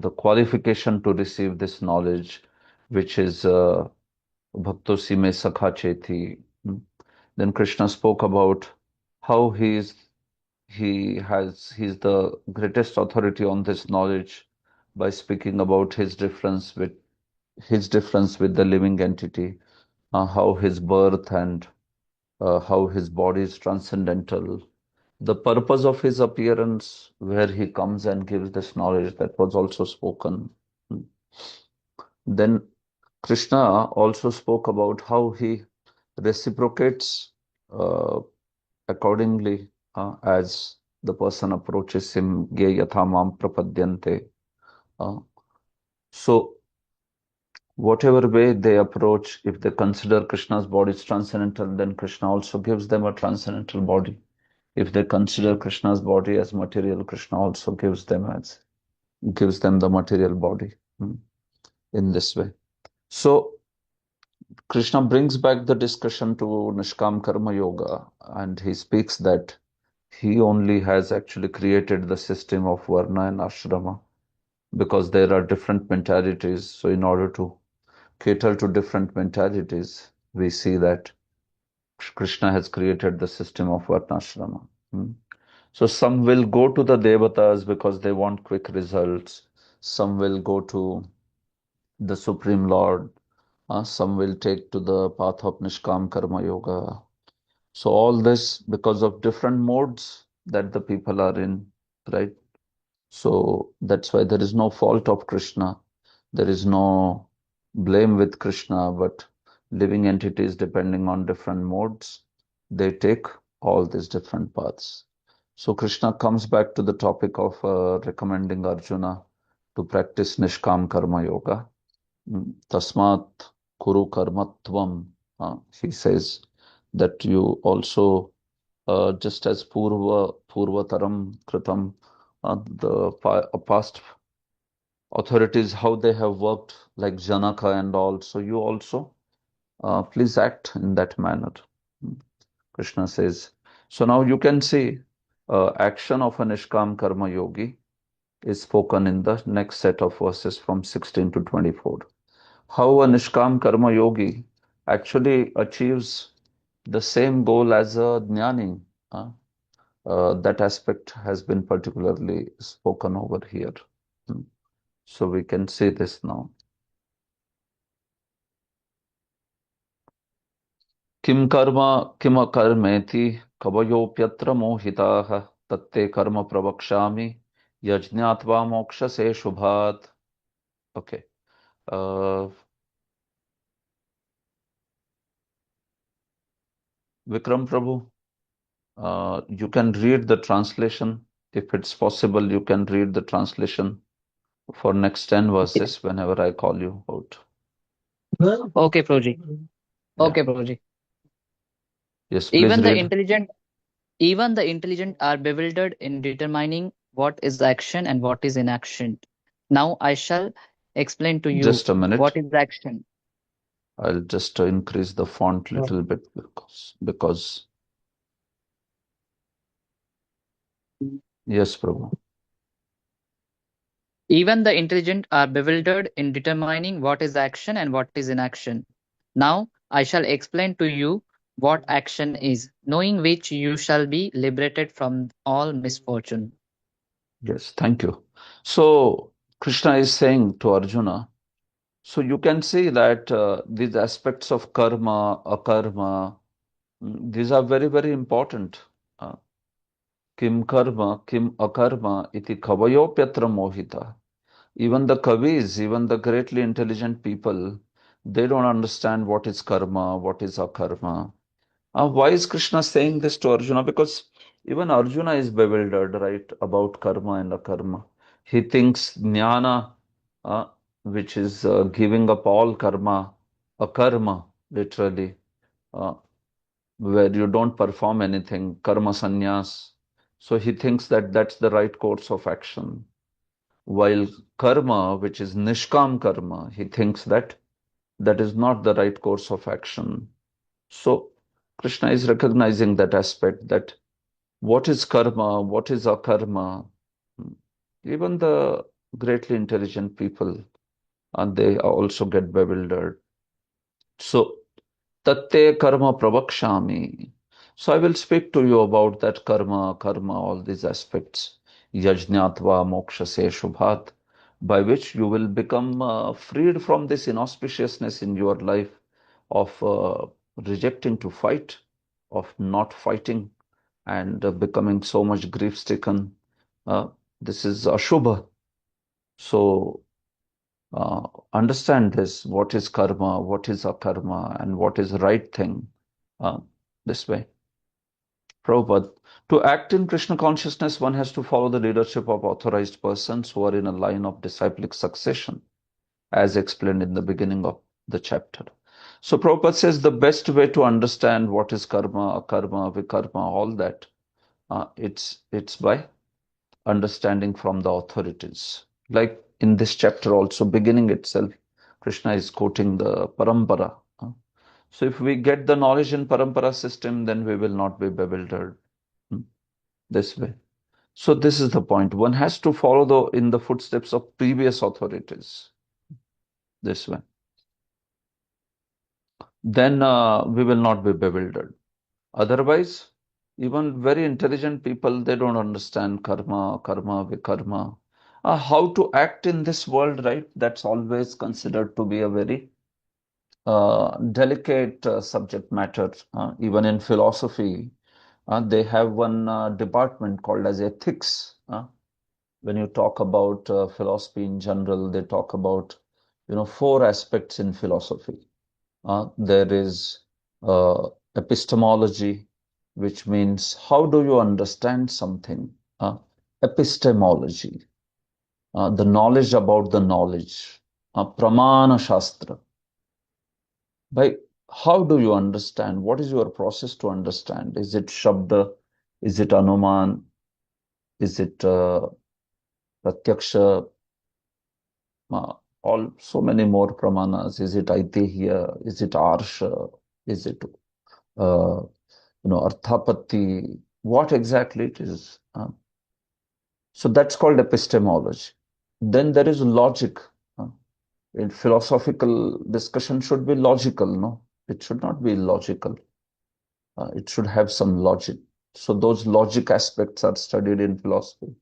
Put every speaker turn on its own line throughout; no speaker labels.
the qualification to receive this knowledge, which is Bhaktosi me sakha cheti. Then Krishna spoke about how he's the greatest authority on this knowledge by speaking about his difference with the living entity, how his birth and how his body is transcendental, the purpose of his appearance, where he comes and gives this knowledge, that was also spoken. Then Krishna also spoke about how he reciprocates uh, accordingly as the person approaches him, ye yatha mam prapadyante. Uh, so, whatever way they approach, if they consider Krishna's body is transcendental, then Krishna also gives them a transcendental body. If they consider Krishna's body as material, Krishna also gives them the material body in this way. So Krishna brings back the discussion to Nishkam Karma Yoga, and he speaks that he only has actually created the system of Varna and Ashrama because there are different mentalities. So in order to cater to different mentalities, we see that Krishna has created the system of Varnashrama. So some will go to the Devatas because they want quick results. Some will go to the Supreme Lord. Some will take to the path of Nishkam Karma Yoga. So all this because of different modes that the people are in, right? So that's why there is no fault of Krishna. There is no blame with Krishna, but living entities, depending on different modes, they take all these different paths. So Krishna comes back to the topic of recommending Arjuna to practice Nishkam Karma Yoga. Tasmat Kuru Karmatvam. He says that you also, just as Purvataram Kritam, the past authorities, how they have worked, like Janaka and all. So you also please act in that manner. Krishna says. So now you can see action of a Nishkam Karma Yogi is spoken in the next set of verses from 16 to 24. How a Nishkam Karma Yogi actually achieves the same goal as a Jnani. That aspect has been particularly spoken over here. So we can see this now. किम कर्म किम कर्मेति कवयोप्यत्र मोहिताः तत्ते कर्म प्रवक्ष्यामि यज्ञात्वा मोक्षसे शुभात्. Okay. Vikram Prabhu, you can read the translation. If it's possible, you can read the translation for next 10 verses whenever I call you out.
Okay, Prabhuji.
Yeah.
Okay, Prabhuji.
Yes, please
Even the
read.
intelligent, even the intelligent are bewildered in determining what is action and what is inaction. Now I shall explain to you
Just a minute.
what is action.
I'll just increase the font little bit because yes, Prabhu.
Even the intelligent are bewildered in determining what is action and what is inaction. Now I shall explain to you what action is, knowing which you shall be liberated from all misfortune.
Yes, thank you. So Krishna is saying to Arjuna, so you can see that these aspects of karma, akarma, these are very, very important. Uh, Kim karma, kim akarma, iti kavayopyatra mohita. Even the kavis, even the greatly intelligent people, they don't understand what is karma, what is akarma. Why is Krishna saying this to Arjuna? Because even Arjuna is bewildered, right, about karma and akarma. He thinks jnana, uh, which is giving up all karma, akarma, literally, uh, where you don't perform anything, karma sannyas. So he thinks that that's the right course of action. While karma, which is nishkam karma, he thinks that that is not the right course of action. So Krishna is recognizing that aspect, that what is karma, what is akarma. Even the greatly intelligent people, and they also get bewildered. So, Tatte karma pravakshami. So I will speak to you about that karma, all these aspects. Yajñatva mokshase shubhat, by which you will become freed from this inauspiciousness in your life of rejecting to fight, of not fighting, and becoming so much grief-stricken. Uh, this is Ashubha. So understand this, what is karma, what is akarma, and what is right thing. Uh, this way. Prabhupada, to act in Krishna consciousness, one has to follow the leadership of authorized persons who are in a line of disciplic succession, as explained in the beginning of the chapter. So Prabhupada says the best way to understand what is karma, akarma, vikarma, all that, it's by understanding from the authorities. Like in this chapter also, beginning itself, Krishna is quoting the parampara. So if we get the knowledge in parampara system, then we will not be bewildered this way. So this is the point. One has to follow in the footsteps of previous authorities this way. Then we will not be bewildered. Otherwise, even very intelligent people, they don't understand karma, vikarma. How to act in this world, right? That's always considered to be a very delicate subject matter. Even in philosophy, they have one department called as ethics. When you talk about philosophy in general, they talk about, four aspects in philosophy. There is epistemology, which means how do you understand something? Epistemology, the knowledge about the knowledge. Pramana Shastra, by how do you understand? What is your process to understand? Is it Shabda? Is it Anuman? Is it Pratyaksha? Uh, all so many more pramanas. Is it Aitihya? Is it Arsha? Is it uh, Arthapatti? What exactly it is? So that's called epistemology. Then there is logic. Uh, in philosophical discussion should be logical, no? It should not be illogical. It should have some logic. So those logic aspects are studied in philosophy.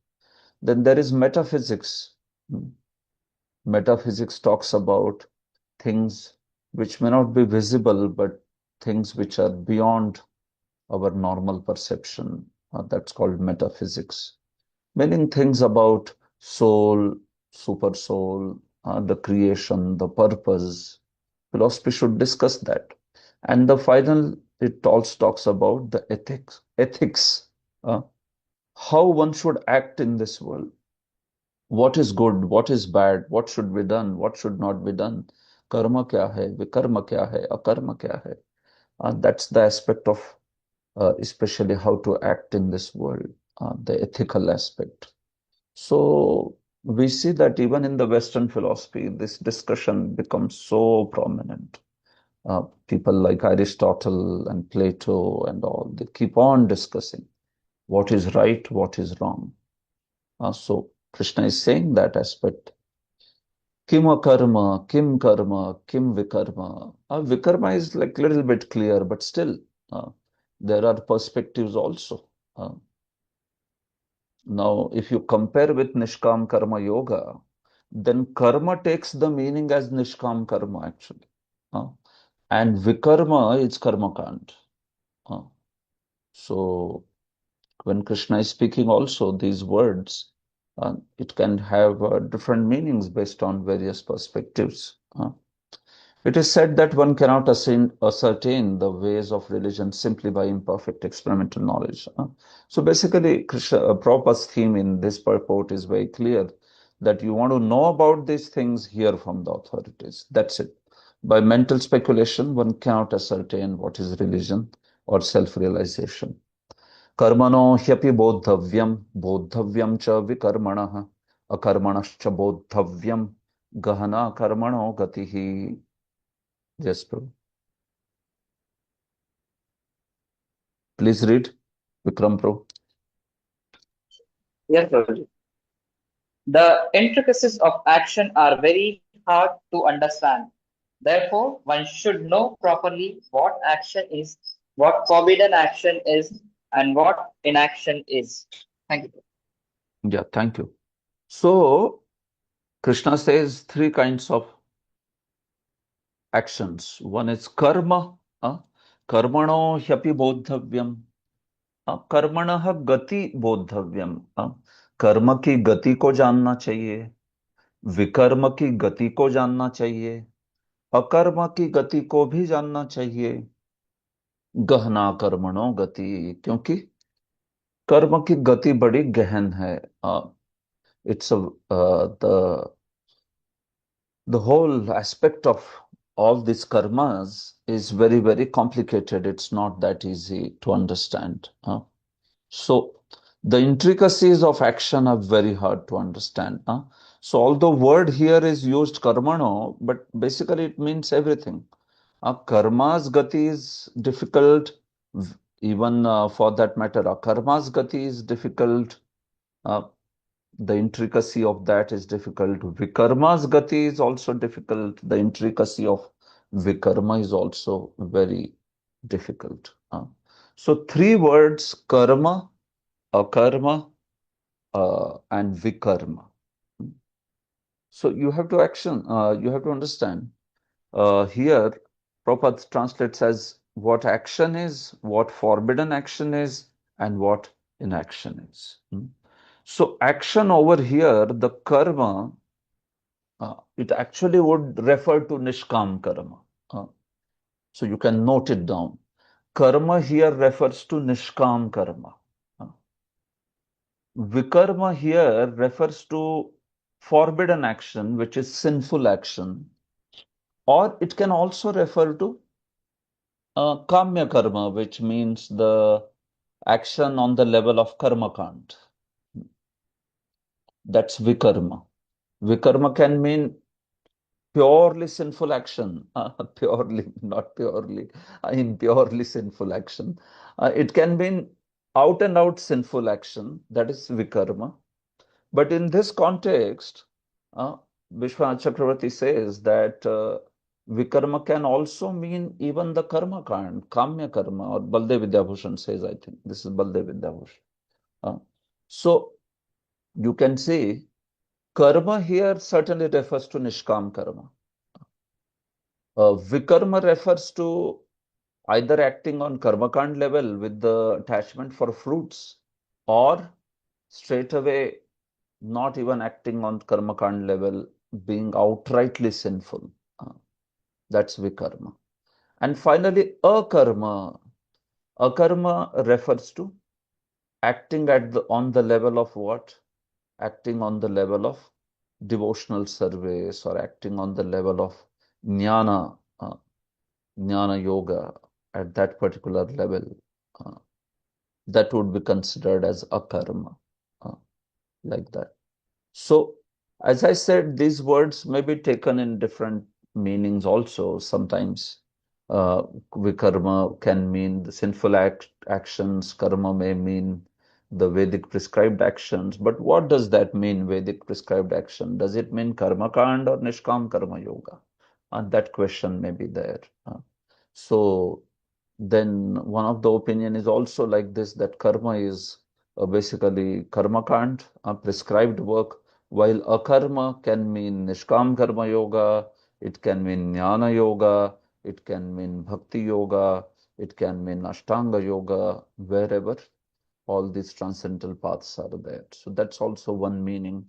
Then there is metaphysics. Hmm. Metaphysics talks about things which may not be visible, but things which are beyond our normal perception. That's called metaphysics. Meaning things about soul, super soul, the creation, the purpose. Philosophy should discuss that. And the final, it also talks about the ethics, uh, how one should act in this world. What is good, what is bad, what should be done, what should not be done. Karma kya hai, vikarma kya hai, akarma kya hai. That's the aspect of especially how to act in this world, the ethical aspect. So we see that even in the Western philosophy, this discussion becomes so prominent. People like Aristotle and Plato and all, they keep on discussing what is right, what is wrong. So Krishna is saying that aspect. Kim akarma, kim vikarma. Vikarma is like a little bit clear, but still, there are perspectives also. Uh, Now, if you compare with Nishkam Karma Yoga, then karma takes the meaning as Nishkam Karma actually. Uh, and Vikarma is Karma Kand. Uh, so when Krishna is speaking also these words, it can have different meanings based on various perspectives. It is said that one cannot ascertain the ways of religion simply by imperfect experimental knowledge. So basically, Prabhupada's theme in this purport is very clear that you want to know about these things, hear from the authorities. That's it. By mental speculation, one cannot ascertain what is religion or self-realization. कर्मणो ह्यपि बोद्धव्यम बोद्धव्यम च विकर्मणः अकर्मणश्च बोद्धव्यम गहना कर्मणो गतिः. Yes, Prabhu. Please read, Vikram Prabhu.
Yes, Prabhuji. The intricacies of action are very hard to understand. Therefore, one should know properly what action is, what forbidden action is, and what inaction is. Thank you.
Yeah, thank you. So, Krishna says three kinds of actions. One is karma, karmano hyapi bodhavyam, कर्मणः गति बोद्धव्यम, कर्म की गति को जानना चाहिए, विकर्म की गति को जानना चाहिए, अकर्म की गति को भी जानना चाहिए, गहना कर्मणो गति, क्योंकि कर्म की गति बड़ी गहन है. It's the whole aspect of all these karmas is very, very complicated. It's not that easy to understand. So the intricacies of action are very hard to understand. So although word here is used karmano, but basically it means everything. Karma's gati is difficult, even for that matter. Karma's gati is difficult. Uh, the intricacy of that is difficult. Vikarma's gati is also difficult. The intricacy of Vikarma is also very difficult. So three words, karma, akarma, and vikarma. So you have to you have to understand. Here, Prabhupada translates as what action is, what forbidden action is, and what inaction is. So action over here, the karma, it actually would refer to nishkam karma. So you can note it down. Karma here refers to nishkam karma. Vikarma here refers to forbidden action, which is sinful action, or it can also refer to kamya karma, which means the action on the level of karma kant. That's vikarma. Vikarma can mean purely sinful action, purely, not purely, impurely sinful action. It can mean out and out sinful action, that is vikarma. But in this context, Vishwanath Chakravarti says that vikarma can also mean even the karma kand, kamya karma, or Baldev Vidyabhushan says, I think. This is Baldev Vidyabhushan. So you can say karma here certainly refers to nishkam karma. Vikarma refers to either acting on karmakand level with the attachment for fruits, or straight away not even acting on karmakand level, being outrightly sinful. That's vikarma. And finally, akarma. Akarma refers to acting on the level of what? Acting on the level of devotional service, or acting on the level of jnana, jnana yoga at that particular level. That would be considered as akarma, like that. So, as I said, these words may be taken in different meanings also. Sometimes vikarma can mean the sinful actions, karma may mean the Vedic prescribed actions. But what does that mean, Vedic prescribed action? Does it mean karma kand or nishkam karma yoga? And that question may be there. So, then one of the opinion is also like this, that karma is basically karma kand, prescribed work, while akarma can mean nishkam karma yoga, it can mean jnana yoga, it can mean bhakti yoga, it can mean ashtanga yoga, wherever all these transcendental paths are there. So that's also one meaning.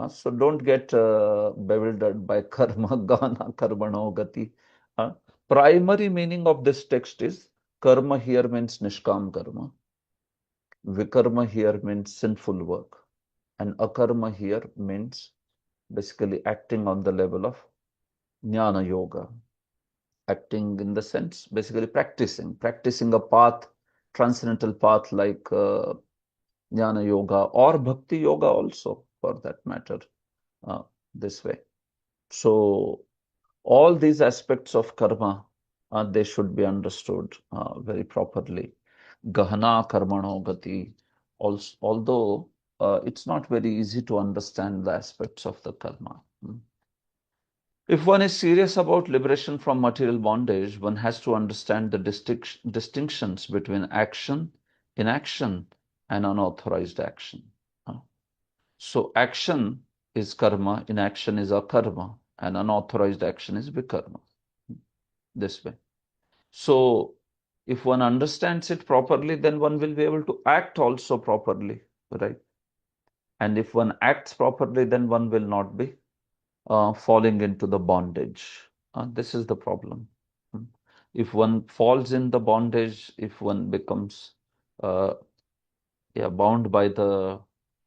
So don't get bewildered by karma, gana, karmano, gati. Primary meaning of this text is karma here means nishkam karma. Vikarma here means sinful work. And akarma here means basically acting on the level of jnana yoga. Acting in the sense, basically practicing a path, transcendental path like jnana yoga or bhakti yoga also, for that matter, this way. So all these aspects of karma, they should be understood very properly. Gahana karmano gati. Also, although it's not very easy to understand the aspects of the karma. If one is serious about liberation from material bondage, one has to understand the distinctions between action, inaction, and unauthorized action. So action is karma, inaction is akarma, and unauthorized action is vikarma. This way. So if one understands it properly, then one will be able to act also properly, right? And if one acts properly, then one will not be falling into the bondage. This is the problem. Hmm. If one falls in the bondage, if one becomes uh, bound by the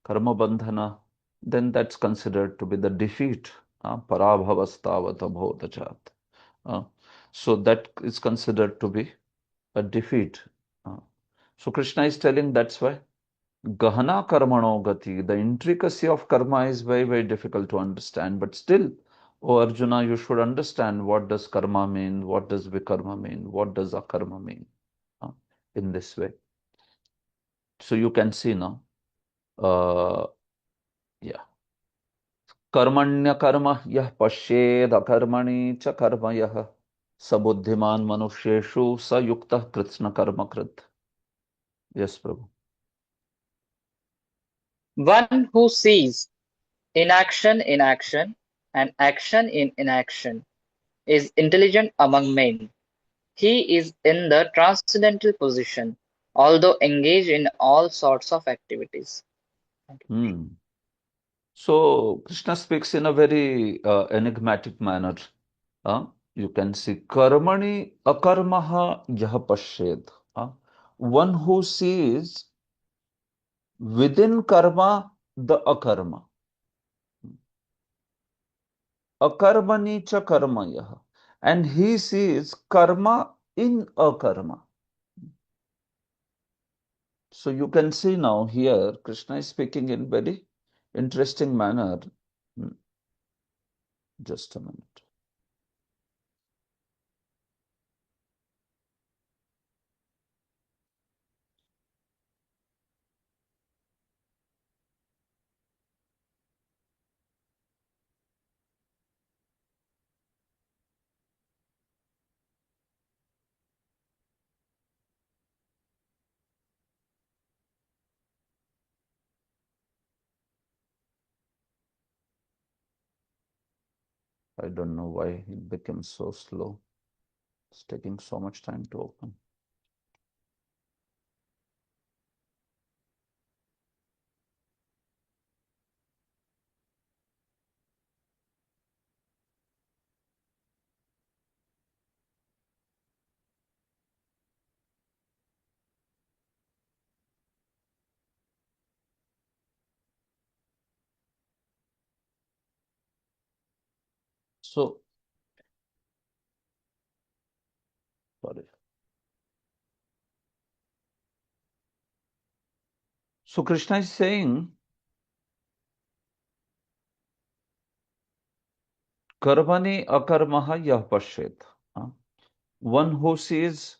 karma bandhana, then that's considered to be the defeat. Parabhavastavata bhodachat. Uh, so that is considered to be a defeat. Uh, so Krishna is telling that's why Gahana karmano gati, the intricacy of karma is very, very difficult to understand. But still, O Arjuna, you should understand what does karma mean, what does vikarma mean, what does akarma mean in this way. So you can see now, yeah. कर्मण्य कर्म यः पश्येद अकर्मणि च कर्म यः स बुद्धिमान मनुष्येषु स युक्तः कृत्स्न कर्म कृत्. Yes, Prabhu.
One who sees inaction in action and action in inaction is intelligent among men. He is in the transcendental position, although engaged in all sorts of activities.
Hmm. So Krishna speaks in a very enigmatic manner. You can see karmani akarmaha yah pashyed. One who sees within karma the akarma. Akarmani cha karma yah. And he sees karma in akarma. So you can see now here Krishna is speaking in very interesting manner. Hmm, just a minute. I don't know why it became so slow. It's taking so much time to open. So, sorry. So Krishna is saying, Karmani akarmaha yah pashyet. One who sees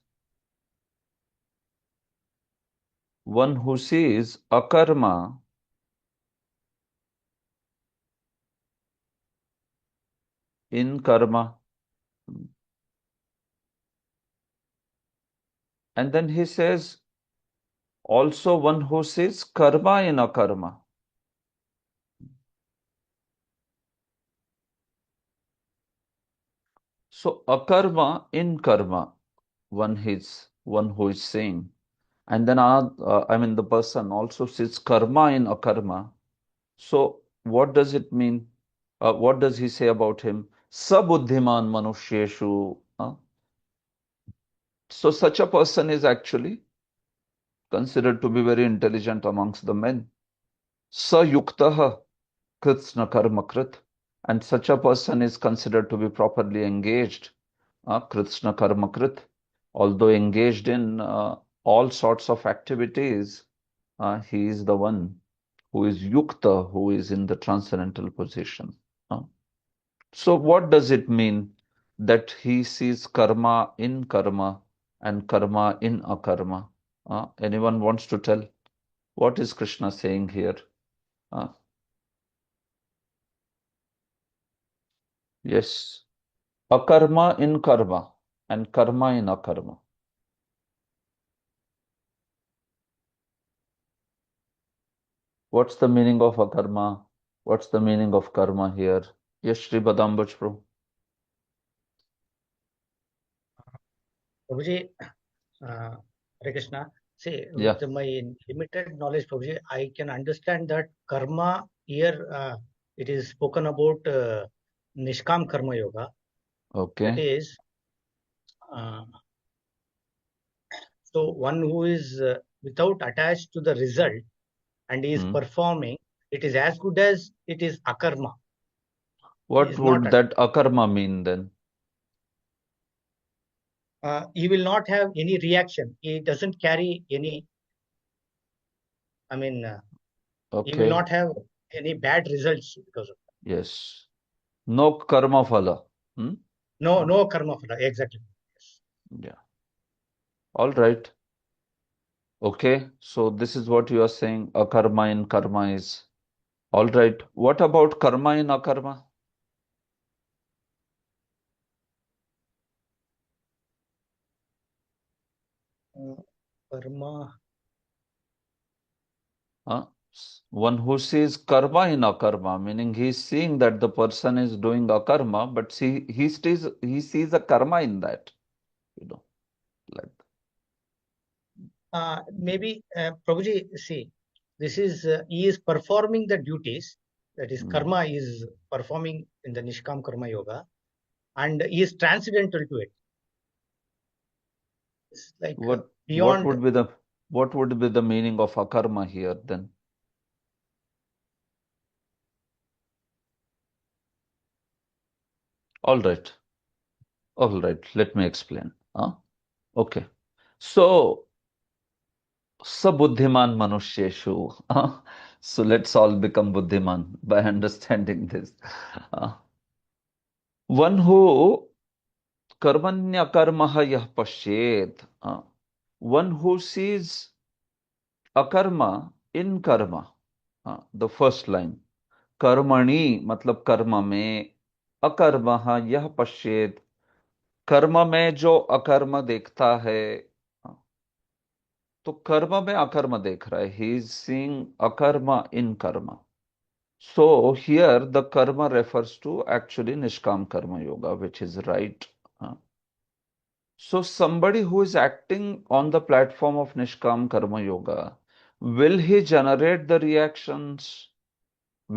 akarma in karma. And then he says, also one who sees karma in akarma. So akarma in karma, one who is saying. And then the person also sees karma in akarma. So what does it mean? What does he say about him? Sabuddhiman manusheshu. So such a person is actually considered to be very intelligent amongst the men. Sayuktaha kritsna karma krit. And such a person is considered to be properly engaged. Kritsna karma krit. Although engaged in all sorts of activities, he is the one who is yukta, who is in the transcendental position. Uh, So what does it mean that he sees karma in karma and karma in akarma? Anyone wants to tell? What is Krishna saying here? Yes. Akarma in karma and karma in akarma. What's the meaning of akarma? What's the meaning of karma here? Yes, Shri Badambaj Prabhu.
Prabhuji, Hare Krishna. See,
Yeah.
with my limited knowledge, Prabhuji, I can understand that karma here, it is spoken about Nishkam Karma Yoga. That
Okay.
is, so one who is without attached to the result and is performing, it is as good as it is akarma. He
What
is not
would that akarma mean then?
he will not have any reaction. He doesn't carry any, I mean, he will
Okay.
not have any bad results because of that.
Yes. No karma phala. Hmm?
No karma phala. Exactly. Yes.
Yeah. All right. Okay. So this is what you are saying. Akarma in karma is. All right. What about karma in akarma?
Karma.
Huh? One who sees karma in akarma, meaning he's seeing that the person is doing akarma, but he sees a karma in that, you know, like
Maybe, Prabhuji, see, this is, he is performing the duties, that is,
hmm.
karma is performing in the Nishkam Karma Yoga, and he is transcendental to it. It's like
What
beyond.
what would be the meaning of akarma here then? All right, all right. Let me explain. Okay. So, sabuddhiman manusheshu. So let's all become buddhiman by understanding this. One who karmanya karma yah pashet. One who sees akarma in karma. The first line. कर्मणि मतलब कर्म में अकर्म यह पश्चेत कर्म में जो अकर्म देखता है तो कर्म में अकर्म देख रहा है ही इज सीइंग अकर्म इन कर्म सो हियर द कर्म रेफर्स टू एक्चुअली निष्काम कर्म yoga which is right so somebody who is acting on the platform of nishkam karma yoga will he generate the reactions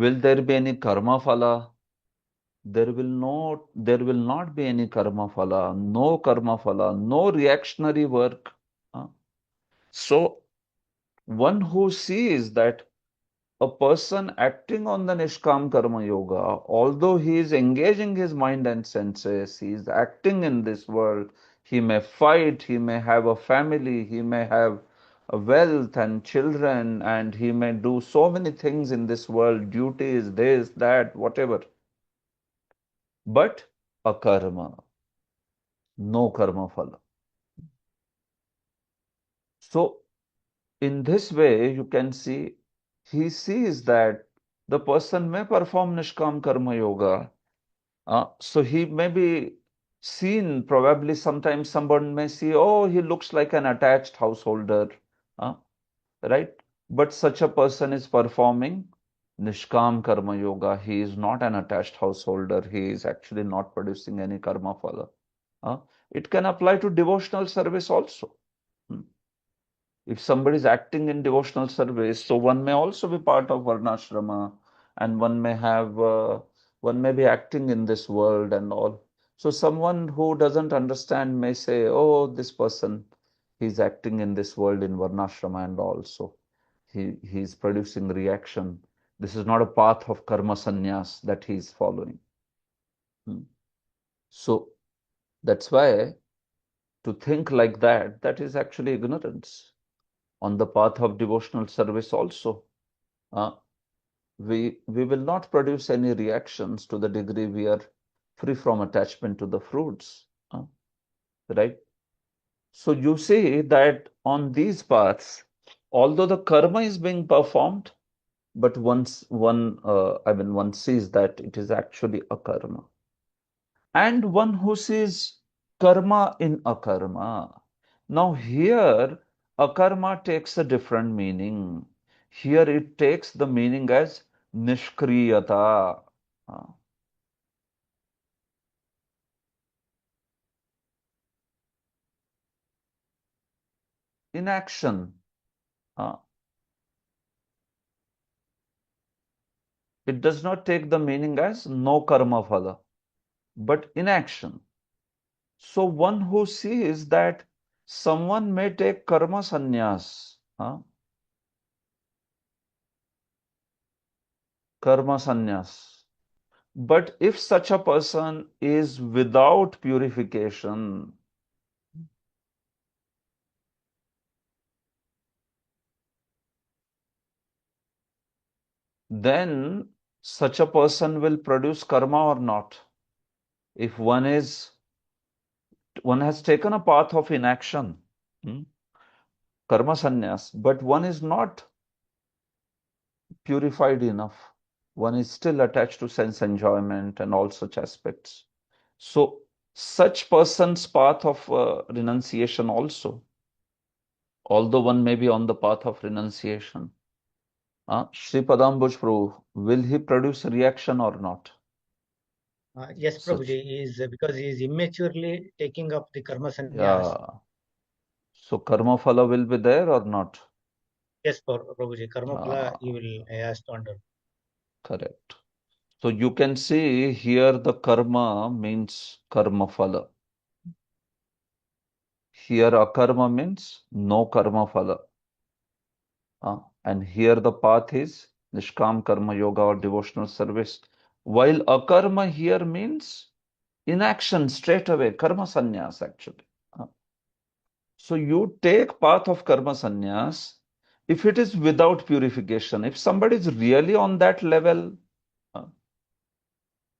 will there be any karma phala there will not be any karma phala, no karma phala, no reactionary work. So one who sees that a person acting on the Nishkam Karma Yoga, although he is engaging his mind and senses, he is acting in this world, he may fight, he may have a family, he may have a wealth and children, and he may do so many things in this world, duties, this, that, whatever. But akarma, no karma phala. So, in this way, you can see he sees that the person may perform Nishkam Karma Yoga. So, he may be seen, probably sometimes someone may see, oh, he looks like an attached householder, uh, right? But such a person is performing Nishkam Karma Yoga. He is not an attached householder. He is actually not producing any karma phala. It can apply to devotional service also. Hmm. If somebody is acting in devotional service, so one may also be part of varnashrama, and one may be acting in this world and all. So someone who doesn't understand may say, "Oh, this person, he's acting in this world in varnashrama and all. So he's producing reaction. This is not a path of karma sannyas that he's following." Hmm. So that's why to think like that, that is actually ignorance. On the path of devotional service also, uh, we will not produce any reactions to the degree we are free from attachment to the fruits, right? So you see that on these paths, although the karma is being performed, but one sees that it is actually akarma. And one who sees karma in akarma. Now here, akarma takes a different meaning. Here it takes the meaning as nishkriyata. Inaction. It does not take the meaning as no karma phala, but inaction. So one who sees that someone may take karma sannyas, karma sannyas. But if such a person is without purification, then such a person will produce karma or not. If one has taken a path of inaction, karma sannyas, but one is not purified enough. One is still attached to sense enjoyment and all such aspects. So such person's path of renunciation also, although one may be on the path of renunciation, Sri Padambuj Prabhu, will he produce a reaction or not?
Yes,
Such,
Prabhuji, is because he is immaturely taking up the karma sannyas.
yeah. So karma phala will be there or not?
Yes, Prabhuji, karma phala he has to undergo.
Correct. So you can see here the karma means karma phala. Here akarma means no karma phala. And here the path is Nishkam Karma Yoga or devotional service. While akarma here means inaction straight away, karma sannyas actually. So you take path of karma sannyas if it is without purification. If somebody is really on that level,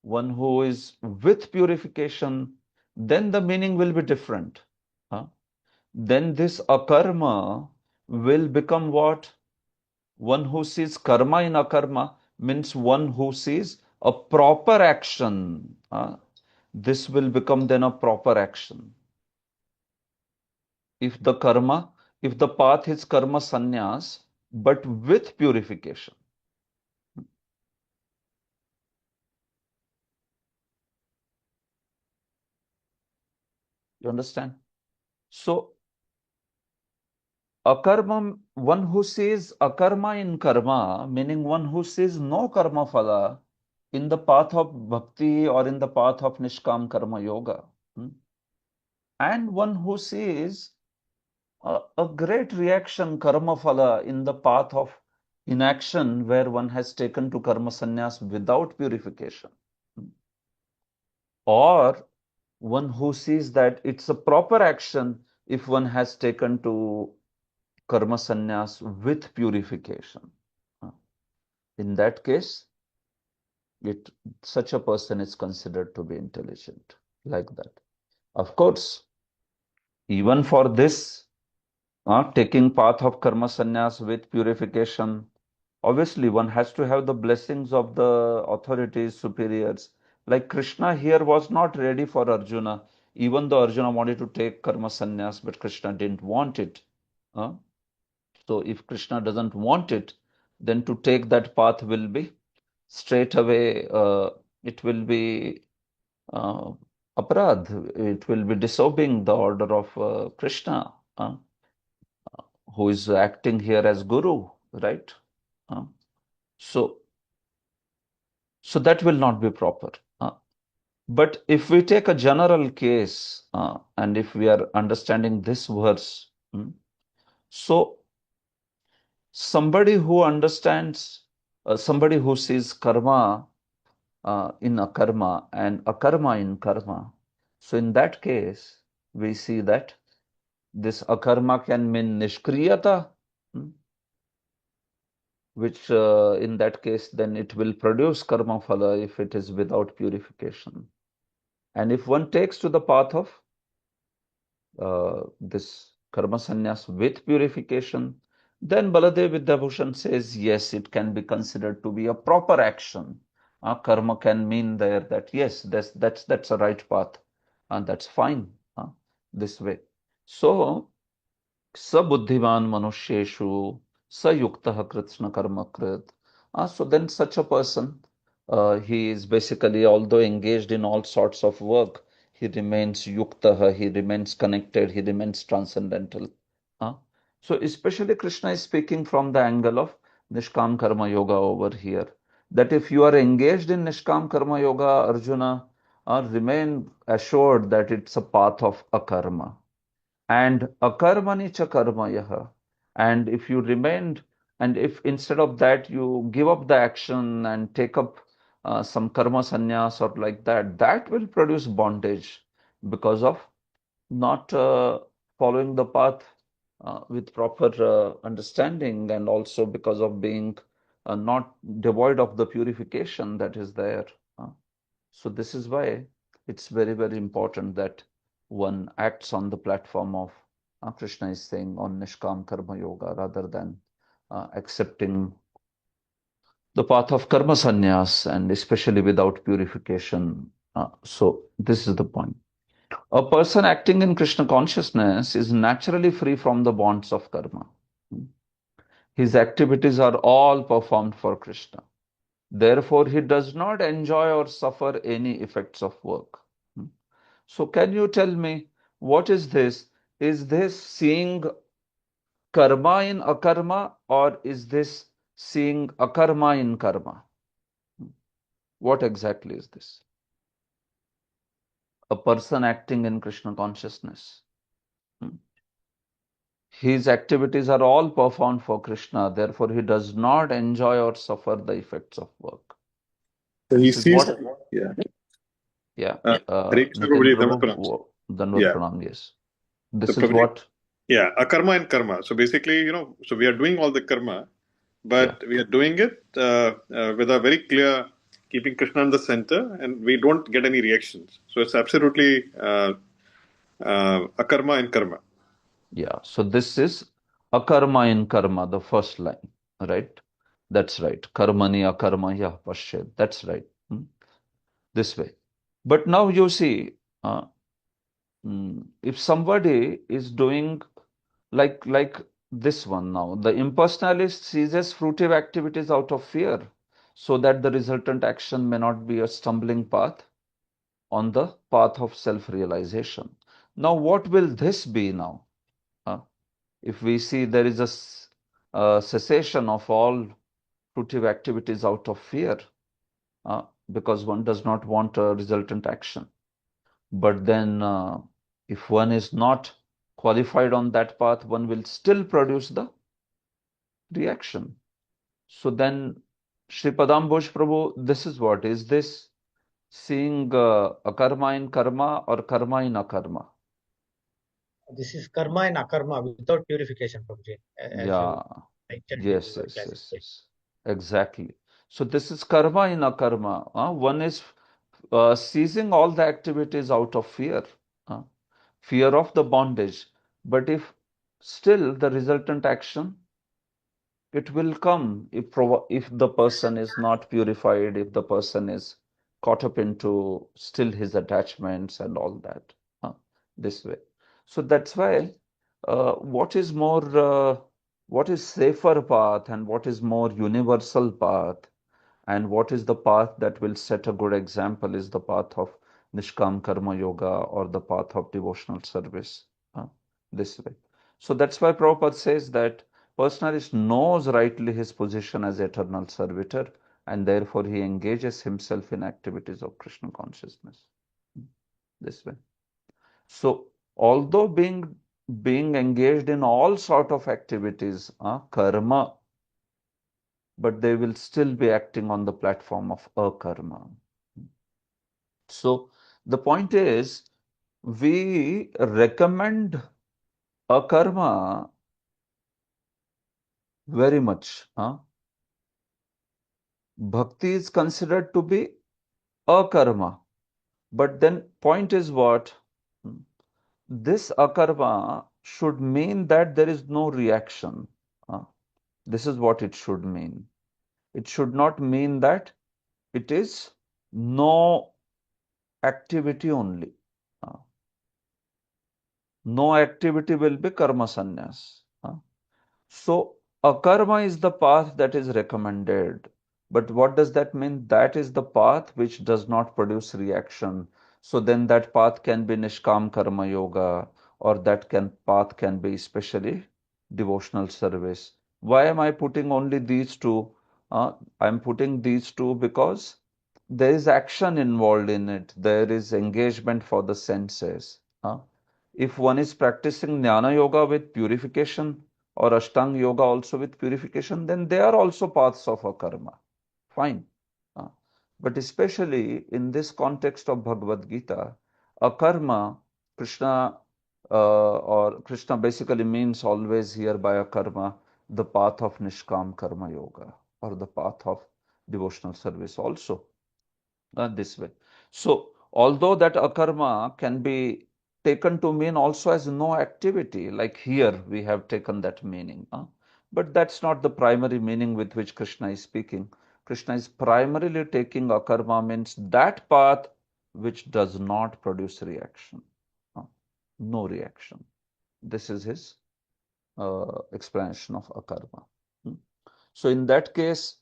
one who is with purification, then the meaning will be different. Then this akarma will become what? One who sees karma in akarma means one who sees a proper action. This will become then a proper action. If the path is karma sannyas, but with purification. You understand? So, akarma, one who sees akarma in karma, meaning one who sees no karma phala in the path of bhakti or in the path of nishkam karma yoga. And one who sees a great reaction, karma phala, in the path of inaction where one has taken to karma sannyas without purification. Or one who sees that it's a proper action if one has taken to karma sannyas with purification. In that case, such a person is considered to be intelligent, like that. Of course, even for this, taking path of karma sannyas with purification, obviously one has to have the blessings of the authorities, superiors. Like Krishna here was not ready for Arjuna, even though Arjuna wanted to take karma sannyas, but Krishna didn't want it. So if Krishna doesn't want it, then to take that path will be straight away, it will be aparadh, it will be disobeying the order of Krishna, who is acting here as Guru, right? So that will not be proper. But if we take a general case, and if we are understanding this verse, so somebody who understands, somebody who sees karma in akarma and akarma in karma, so in that case, we see that this akarma can mean nishkriyata, which in that case, then it will produce karma phala if it is without purification. And if one takes to the path of this karma sannyas with purification, Then Baladev Vidyabhushan says, yes, it can be considered to be a proper action. Karma can mean there that, yes, that's a right path, and that's fine this way. So, Sabuddhiman Manusheshu, Sayuktaha Krishna Karmakrit. So then such a person, he is basically, although engaged in all sorts of work, he remains yuktaha, he remains connected, he remains transcendental. So especially Krishna is speaking from the angle of Nishkam Karma Yoga over here. That if you are engaged in Nishkam Karma Yoga, Arjuna, remain assured that it's a path of akarma. And akarmani cha karmayaha. And if you remained, and if instead of that you give up the action and take up some karma sannyas or like that, that will produce bondage because of not following the path with proper understanding, and also because of being not devoid of the purification that is there. So this is why it's very, very important that one acts on the platform of Krishna is saying on Nishkam Karma Yoga rather than accepting the path of karma sannyas, and especially without purification. So this is the point. A person acting in Krishna consciousness is naturally free from the bonds of karma. His activities are all performed for Krishna. Therefore, he does not enjoy or suffer any effects of work. So, can you tell me what is this? Is this seeing karma in akarma, or is this seeing akarma in karma? What exactly is this? A person acting in Krishna consciousness. His activities are all performed for Krishna, therefore he does not enjoy or suffer the effects of work.
So he
This is
sees,
what,
yeah.
yeah,
Hare Krishna
Nitin
Prabhuji, Dandavat Pranam.
Prabhu, Dandavat
Yeah.
Pranam, yes.
So
This is
Prabhuji,
what,
yeah, akarma and karma. So basically, so we are doing all the karma, but we are doing it with a very clear, keeping Krishna in the center, and we don't get any reactions. So it's absolutely akarma and karma.
yeah. So this is akarma in karma, the first line, right? That's right. Karmani akarma ya pashyad. That's right. This way. But now you see, if somebody is doing like this one now, the impersonalist ceases fruitive activities out of fear, so that the resultant action may not be a stumbling path on the path of self-realization. Now, what will this be now? If we see there is a cessation of all fruitive activities out of fear, because one does not want a resultant action. But then, if one is not qualified on that path, one will still produce the reaction. So then, Sri Padambosh Prabhu, this is what? Is this seeing akarma in karma or karma in akarma?
This is karma and akarma without purification, Prabhuji. As
Yeah.
you mentioned in
Yes,
your
yes, yes,
classification.
yes. Exactly. So this is karma in akarma. One is ceasing all the activities out of fear, fear of the bondage. But if still the resultant action, it will come if the person is not purified, if the person is caught up into still his attachments and all that, this way. So that's why what is more, what is safer path and what is more universal path and what is the path that will set a good example is the path of Nishkam Karma Yoga or the path of devotional service, this way. So that's why Prabhupada says that personalist knows rightly his position as eternal servitor, and therefore he engages himself in activities of Krishna consciousness, this way. So although being engaged in all sort of activities, karma, but they will still be acting on the platform of akarma. So the point is, we recommend akarma very much. Bhakti is considered to be akarma. But then point is what? This akarma should mean that there is no reaction. This is what it should mean. It should not mean that it is no activity only. No activity will be karma sannyas. So akarma is the path that is recommended. But what does that mean? That is the path which does not produce reaction. So then that path can be Nishkam Karma Yoga, or that path can be especially devotional service. Why am I putting only these two? I'm putting these two because there is action involved in it. There is engagement for the senses. If one is practicing Jnana Yoga with purification, or Ashtanga Yoga also with purification, then they are also paths of a karma. Fine. But especially in this context of Bhagavad Gita, a karma, Krishna or Krishna basically means always here by a karma, the path of Nishkam Karma Yoga, or the path of devotional service also, this way. So, although that akarma can be taken to mean also as no activity, like here we have taken that meaning, but that's not the primary meaning with which Krishna is speaking. Krishna is primarily taking akarma means that path which does not produce reaction, no reaction. This is his explanation of akarma. So in that case,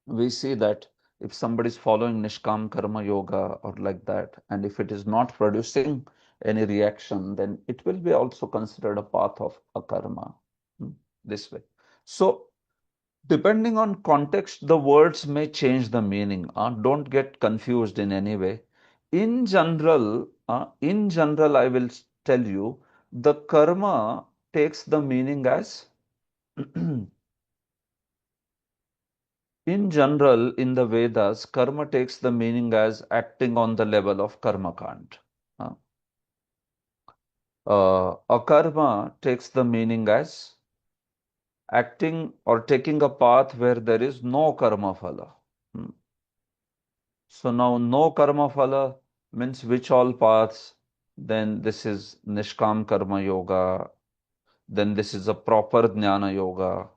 we see that if somebody is following Nishkam Karma Yoga or like that, and if it is not producing any reaction, then it will be also considered a path of akarma, this way. So, depending on context, the words may change the meaning. Don't get confused in any way. In general, I will tell you, the karma takes the meaning as in general, in the Vedas, karma takes the meaning as acting on the level of karma kand. Akarma takes the meaning as acting or taking a path where there is no karma phala. So now no karma phala means which all paths? Then this is Nishkam Karma Yoga. Then this is a proper Jnana Yoga,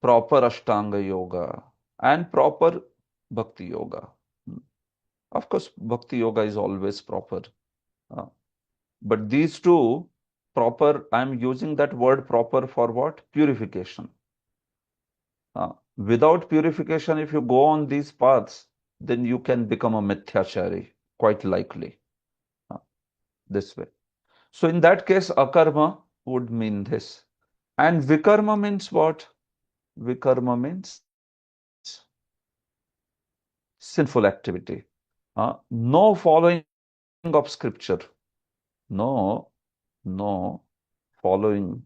proper Ashtanga Yoga, and proper Bhakti Yoga. Of course, Bhakti Yoga is always proper. But these two, proper, I'm using that word proper for what? Purification. Without purification, if you go on these paths, then you can become a mithyachari, quite likely, this way. So in that case, akarma would mean this. And vikarma means what? Vikarma means sinful activity. No following of scripture. No following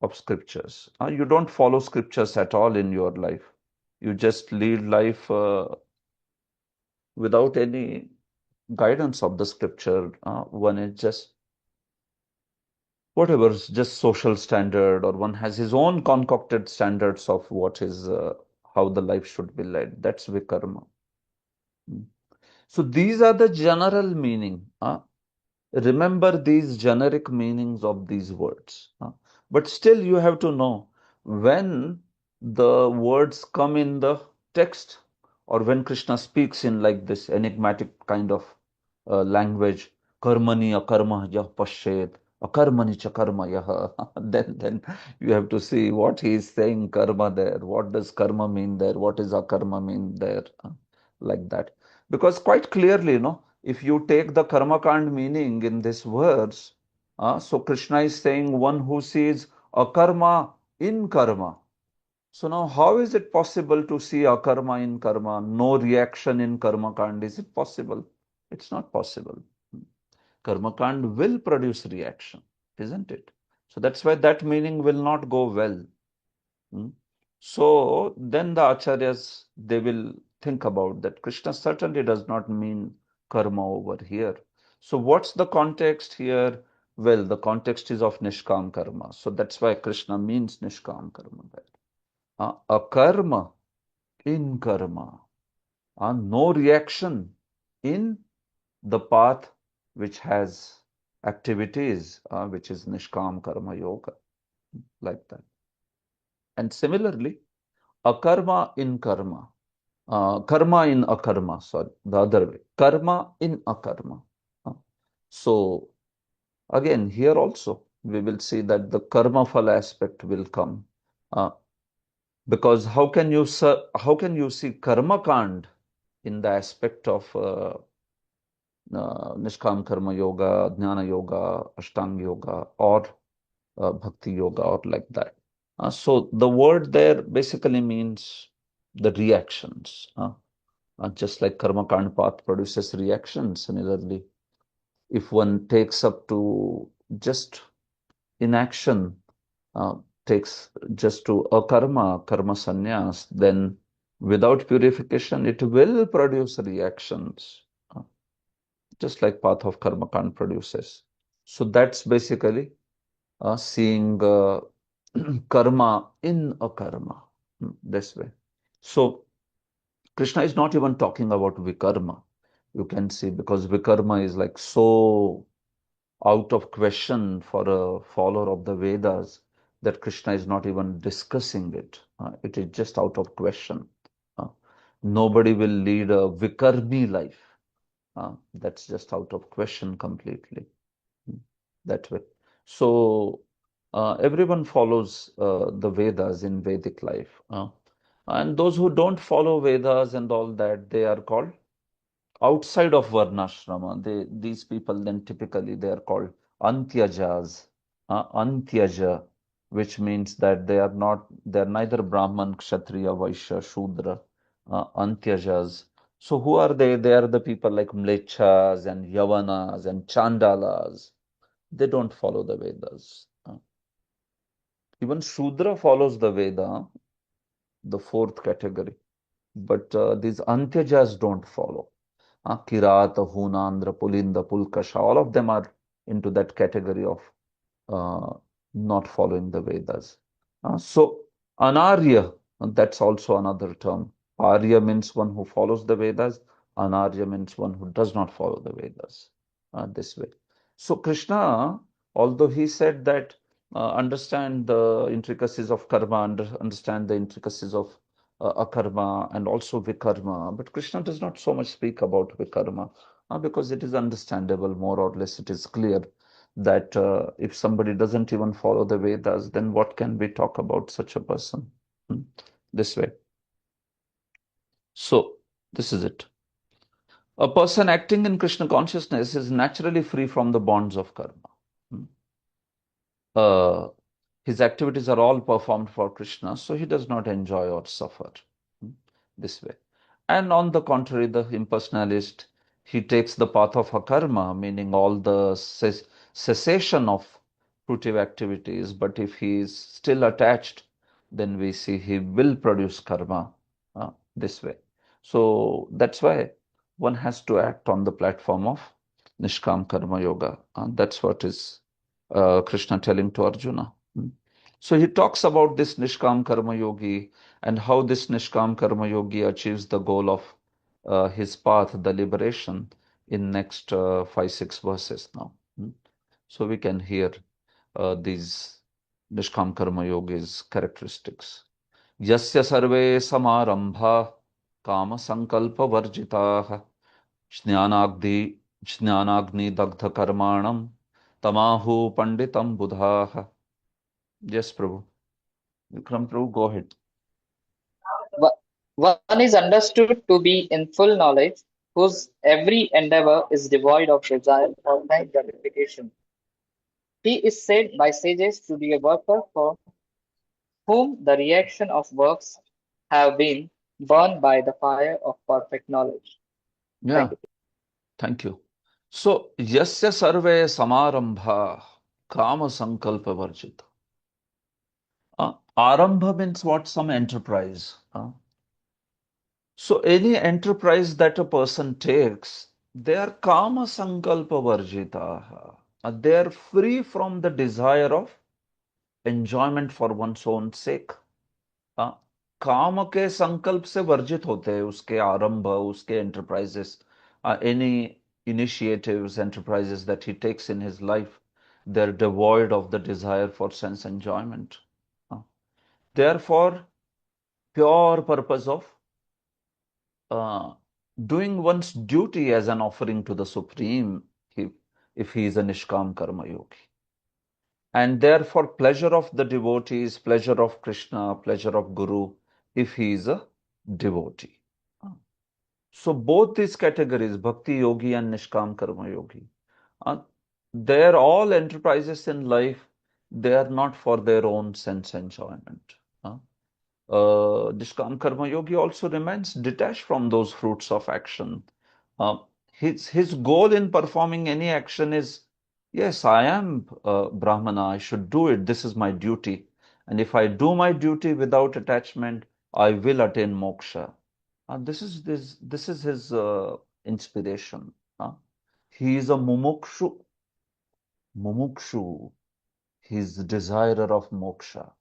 of scriptures. You don't follow scriptures at all in your life. You just lead life without any guidance of the scripture. One is just whatever, just social standard, or one has his own concocted standards of what is how the life should be led. That's vikarma. So these are the general meaning. Remember these generic meanings of these words. But still you have to know when the words come in the text, or when Krishna speaks in like this enigmatic kind of language, karmani akarma yah pashet, akarmani cha karma yah, then you have to see what he is saying karma there. What does karma mean there? What is akarma mean there? Like that. Because quite clearly, if you take the karma kand meaning in this verse, so Krishna is saying one who sees akarma in karma. So now how is it possible to see akarma in karma, no reaction in karma kand? Is it possible? It's not possible. Karma kand will produce reaction, isn't it? So that's why that meaning will not go well. So then the acharyas, they will think about that. Krishna certainly does not mean karma over here. So what's the context here? Well, the context is of Nishkam karma. So that's why Krishna means Nishkam karma there. A karma in karma. No reaction in the path which has activities, which is Nishkam karma yoga, like that. And similarly, akarma in karma, karma in akarma, sorry, the other way, karma in akarma. So again, here also, we will see that the karma phala aspect will come. Because how can you see karma kand in the aspect of Nishkam Karma Yoga, Jnana Yoga, Ashtanga Yoga, or Bhakti Yoga, or like that. So the word there basically means the reactions. Just like Karma Kand path produces reactions, similarly, if one takes up to just inaction, takes just to a karma sannyas, then without purification, it will produce reactions. Just like path of karma kand produces. So that's basically seeing karma in a karma, this way. So Krishna is not even talking about vikarma. You can see, because vikarma is like so out of question for a follower of the Vedas that Krishna is not even discussing it. It is just out of question. Uh, Nobody will lead a vikarmi life. That's just out of question completely. That way. So everyone follows the Vedas in Vedic life. And those who don't follow Vedas and all that, they are called outside of Varnashrama. These people then typically they are called Antyajas, Antyaja, which means that they are neither Brahman, Kshatriya, Vaishya, Shudra, Antyajas. So who are they? They are the people like Mlechas and Yavanas and Chandalas. They don't follow the Vedas. Even Shudra follows the Veda, the fourth category. But these Antyajas don't follow. Kirata, Hunandra, Pulinda, Pulkasha, all of them are into that category of not following the Vedas. So, Anarya, that's also another term. Arya means one who follows the Vedas. Anarya means one who does not follow the Vedas. This way. So, Krishna, although he said that understand the intricacies of karma, understand the intricacies of akarma and also vikarma, but Krishna does not so much speak about vikarma because it is understandable, more or less, it is clear that if somebody doesn't even follow the Vedas, then what can we talk about such a person? This way. So, this is it. A person acting in Krishna consciousness is naturally free from the bonds of karma. His activities are all performed for Krishna, so he does not enjoy or suffer this way. And on the contrary, the impersonalist, he takes the path of akarma, meaning all the cessation of fruitive activities. But if he is still attached, then we see he will produce karma this way. So that's why one has to act on the platform of Nishkam Karma Yoga. That's what is Krishna telling to Arjuna. So he talks about this Nishkam Karma Yogi and how this Nishkam Karma Yogi achieves the goal of his path, the liberation, in next 5-6 verses now. So we can hear these Nishkam Karma Yogi's characteristics. Yasya sarve samarambha kama sankalpa varjitaha jnanagni dagdha karmanam tamahu panditam buddhaha. Yes, Prabhu. Vikram Prabhu, go ahead.
One is understood to be in full knowledge, whose every endeavor is devoid of desire or time gratification. He is said by sages to be a worker for whom the reaction of works have been burned by the fire of perfect knowledge.
Yeah, thank you. So, yasya sarve samarambha kama sankalpa varjita. Arambha means what? Some enterprise. So, any enterprise that a person takes, they are kama sankalpa varjita. They are free from the desire of enjoyment for one's own sake. काम के संकल्प से वर्जित होते हैं उसके आरंभ, उसके enterprises, any initiatives, enterprises that he takes in his life, they're devoid of the desire for sense enjoyment. therefore pure purpose of doing one's duty as an offering to the Supreme, if he is a Nishkam Karma Yogi. And therefore pleasure of the devotees, pleasure of Krishna, pleasure of Guru, if he is a devotee. So both these categories, Bhakti Yogi and Nishkam Karma Yogi, they're all enterprises in life. They are not for their own sense enjoyment. Nishkam Karma Yogi also remains detached from those fruits of action. Uh, his goal in performing any action is, yes, I am Brahmana, I should do it, this is my duty. And if I do my duty without attachment, I will attain moksha. This is his inspiration. He is a mumukshu. Mumukshu. He is the desirer of moksha.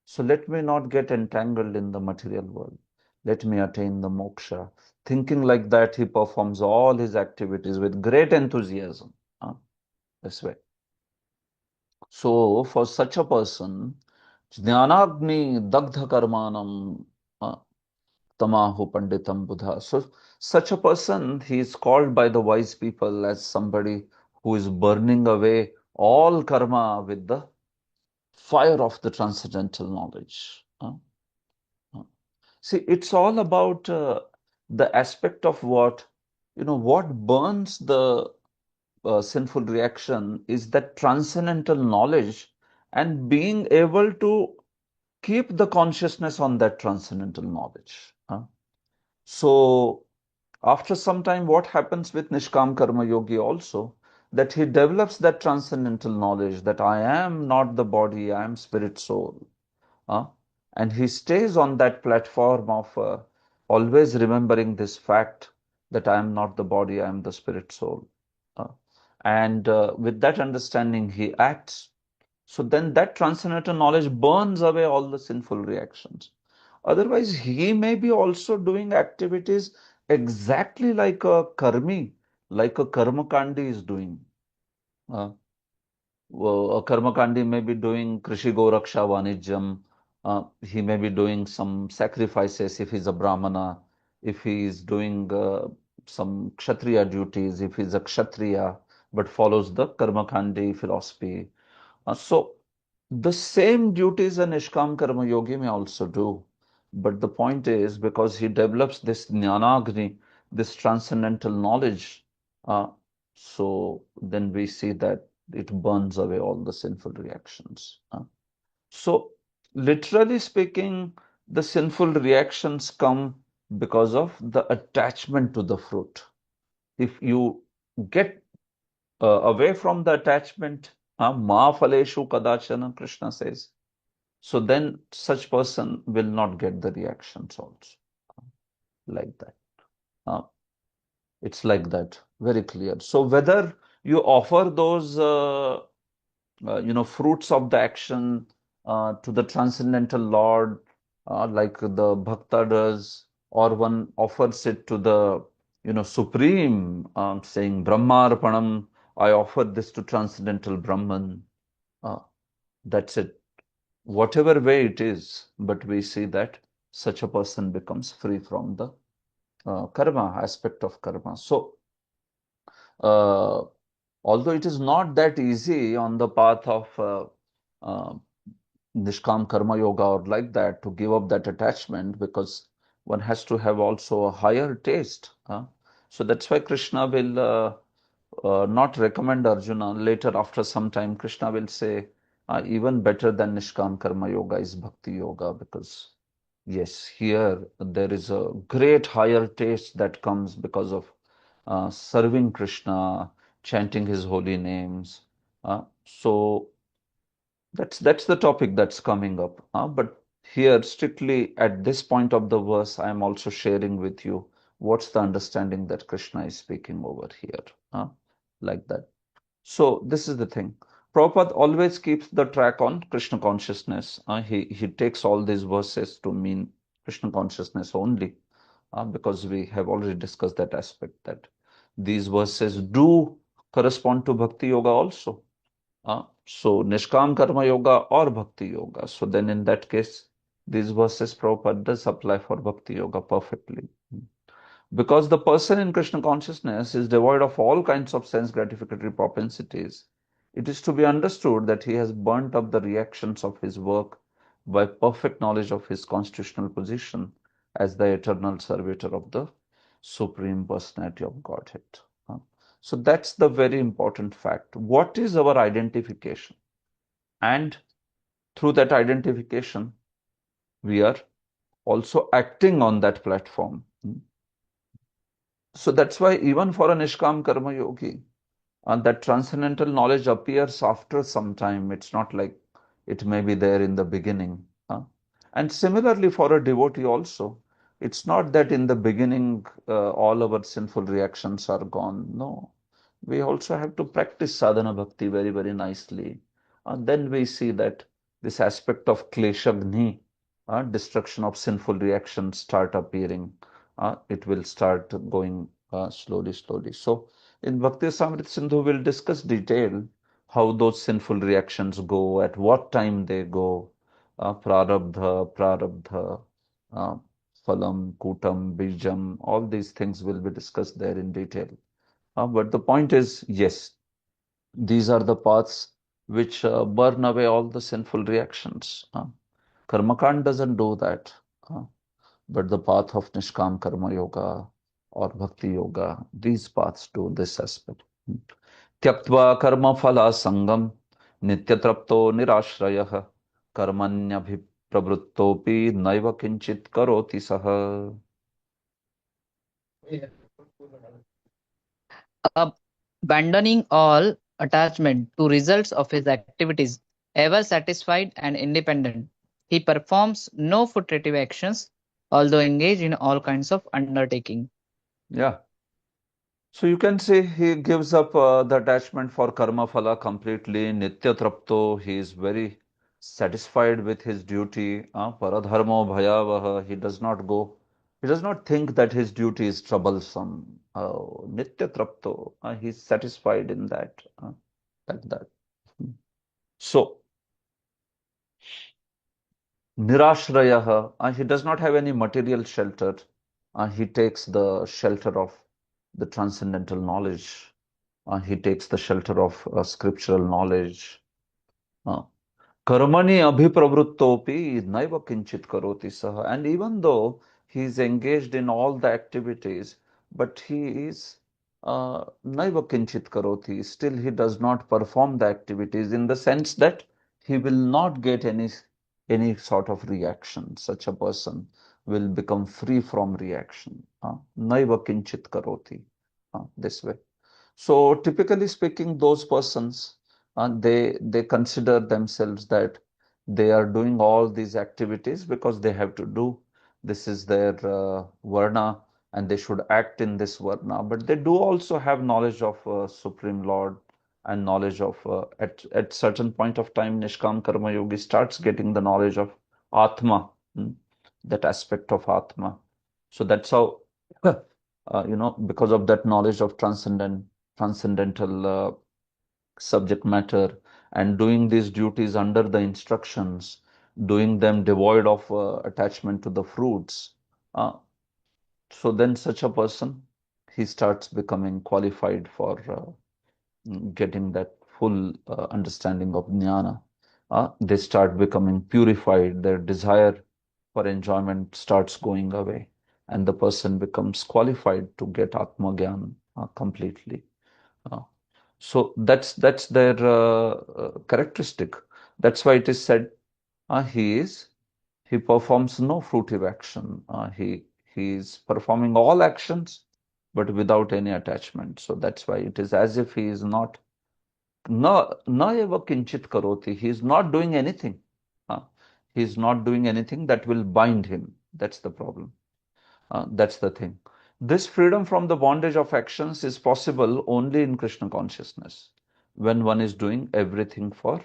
So let me not get entangled in the material world. Let me attain the moksha. Thinking like that, he performs all his activities with great enthusiasm. This way. So for such a person, Jnanagni Dagdha Karmanam Tamahu Panditam Buddha. So such a person, he is called by the wise people as somebody who is burning away all karma with the fire of the transcendental knowledge. See, it's all about the aspect of what burns the sinful reaction is that transcendental knowledge and being able to keep the consciousness on that transcendental knowledge. So after some time, what happens with Nishkam Karma Yogi also, that he develops that transcendental knowledge that I am not the body, I am spirit soul. And he stays on that platform of always remembering this fact that I am not the body, I am the spirit soul. And with that understanding, he acts. So then that transcendental knowledge burns away all the sinful reactions. Otherwise, he may be also doing activities exactly like a karmi, like a karmakandi is doing. A karmakandi may be doing Krishi Goraksha Vanijam. He may be doing some sacrifices if he's a Brahmana, if he is doing some Kshatriya duties, if he's a Kshatriya, but follows the karmakandi philosophy. So the same duties a Nishkam Karma Yogi may also do. But the point is, because he develops this Jnanagni, this transcendental knowledge, so then we see that it burns away all the sinful reactions. So literally speaking, the sinful reactions come because of the attachment to the fruit. If you get away from the attachment, ma phaleshu kadachana, Krishna says, so then such person will not get the reactions also. Like that. It's like that, very clear. So whether you offer those fruits of the action to the transcendental Lord, like the bhakta does, or one offers it to the Supreme, saying Brahmarpanam, I offer this to transcendental Brahman. That's it. Whatever way it is, but we see that such a person becomes free from the karma, aspect of karma. So, although it is not that easy on the path of Nishkam Karma Yoga or like that to give up that attachment, because one has to have also a higher taste. So that's why Krishna will not recommend Arjuna. Later, after some time, Krishna will say, even better than Nishkam Karma Yoga is Bhakti Yoga, because yes, here there is a great higher taste that comes because of serving Krishna, chanting his holy names. So that's the topic that's coming up. But here, strictly at this point of the verse, I am also sharing with you what's the understanding that Krishna is speaking over here. Like that. So this is the thing. Prabhupada always keeps the track on Krishna consciousness. He takes all these verses to mean Krishna consciousness only, because we have already discussed that aspect, that these verses do correspond to Bhakti Yoga also. So Nishkam Karma Yoga or Bhakti Yoga. So then in that case, these verses Prabhupada does apply for Bhakti Yoga perfectly. Because the person in Krishna consciousness is devoid of all kinds of sense gratificatory propensities, it is to be understood that he has burnt up the reactions of his work by perfect knowledge of his constitutional position as the eternal servitor of the Supreme Personality of Godhead. So that's the very important fact. What is our identification? And through that identification, we are also acting on that platform. So that's why even for a Nishkam Karma Yogi, that transcendental knowledge appears after some time. It's not like it may be there in the beginning. And similarly for a devotee also, it's not that in the beginning all our sinful reactions are gone. No, we also have to practice sadhana bhakti very, very nicely. And then we see that this aspect of kleshagni, destruction of sinful reactions start appearing. It will start going slowly, slowly. So in Bhakti Samrit Sindhu, we'll discuss detail how those sinful reactions go, at what time they go, prarabdha, uh, phalam, kutam, bijam, all these things will be discussed there in detail. But the point is, yes, these are the paths which burn away all the sinful reactions. Karmakand doesn't do that. Uh, but the path of Nishkam Karma Yoga or Bhakti Yoga, these paths do this aspect. Tyaktva karma phala sangam nityatrapto nirashrayah karmanyabhipravrittopi naiva kinchit karoti saha.
Abandoning all attachment to results of his activities, ever satisfied and independent, he performs no fruitive actions, although engaged in all kinds of undertaking.
Yeah. So you can say he gives up the attachment for karma phala completely. Nitya trapto, he is very satisfied with his duty. Paradharmo bhayavaha, he does not think that his duty is troublesome. Nitya trapto, he is satisfied in that, like that. So, nirashrayah, he does not have any material shelter. He takes the shelter of the transcendental knowledge. He takes the shelter of scriptural knowledge. Karmani abhipravrittopi naiva kinchit karoti saha. And even though he is engaged in all the activities, but he is naiva kinchit karoti, still he does not perform the activities in the sense that he will not get any sort of reaction. Such a person will become free from reaction. Naiva kinchit karoti. This way. So typically speaking, those persons they consider themselves that they are doing all these activities because they have to do. This is their varna, and they should act in this varna. But they do also have knowledge of Supreme Lord and knowledge of at certain point of time, Nishkam Karma Yogi starts getting the knowledge of Atma, that aspect of Atma. So that's how because of that knowledge of transcendental subject matter and doing these duties under the instructions, doing them devoid of attachment to the fruits. Uh, so then such a person, he starts becoming qualified for getting that full understanding of jnana. They start becoming purified, their desire for enjoyment starts going away, and the person becomes qualified to get Atma Gyan completely. Uh, so that's their characteristic. That's why it is said he performs no fruitive action. He is performing all actions, but without any attachment. So that's why it is as if he is not na eva kinchit karoti. He is not doing anything. He is not doing anything that will bind him. That's the problem. That's the thing. This freedom from the bondage of actions is possible only in Krishna consciousness, when one is doing everything for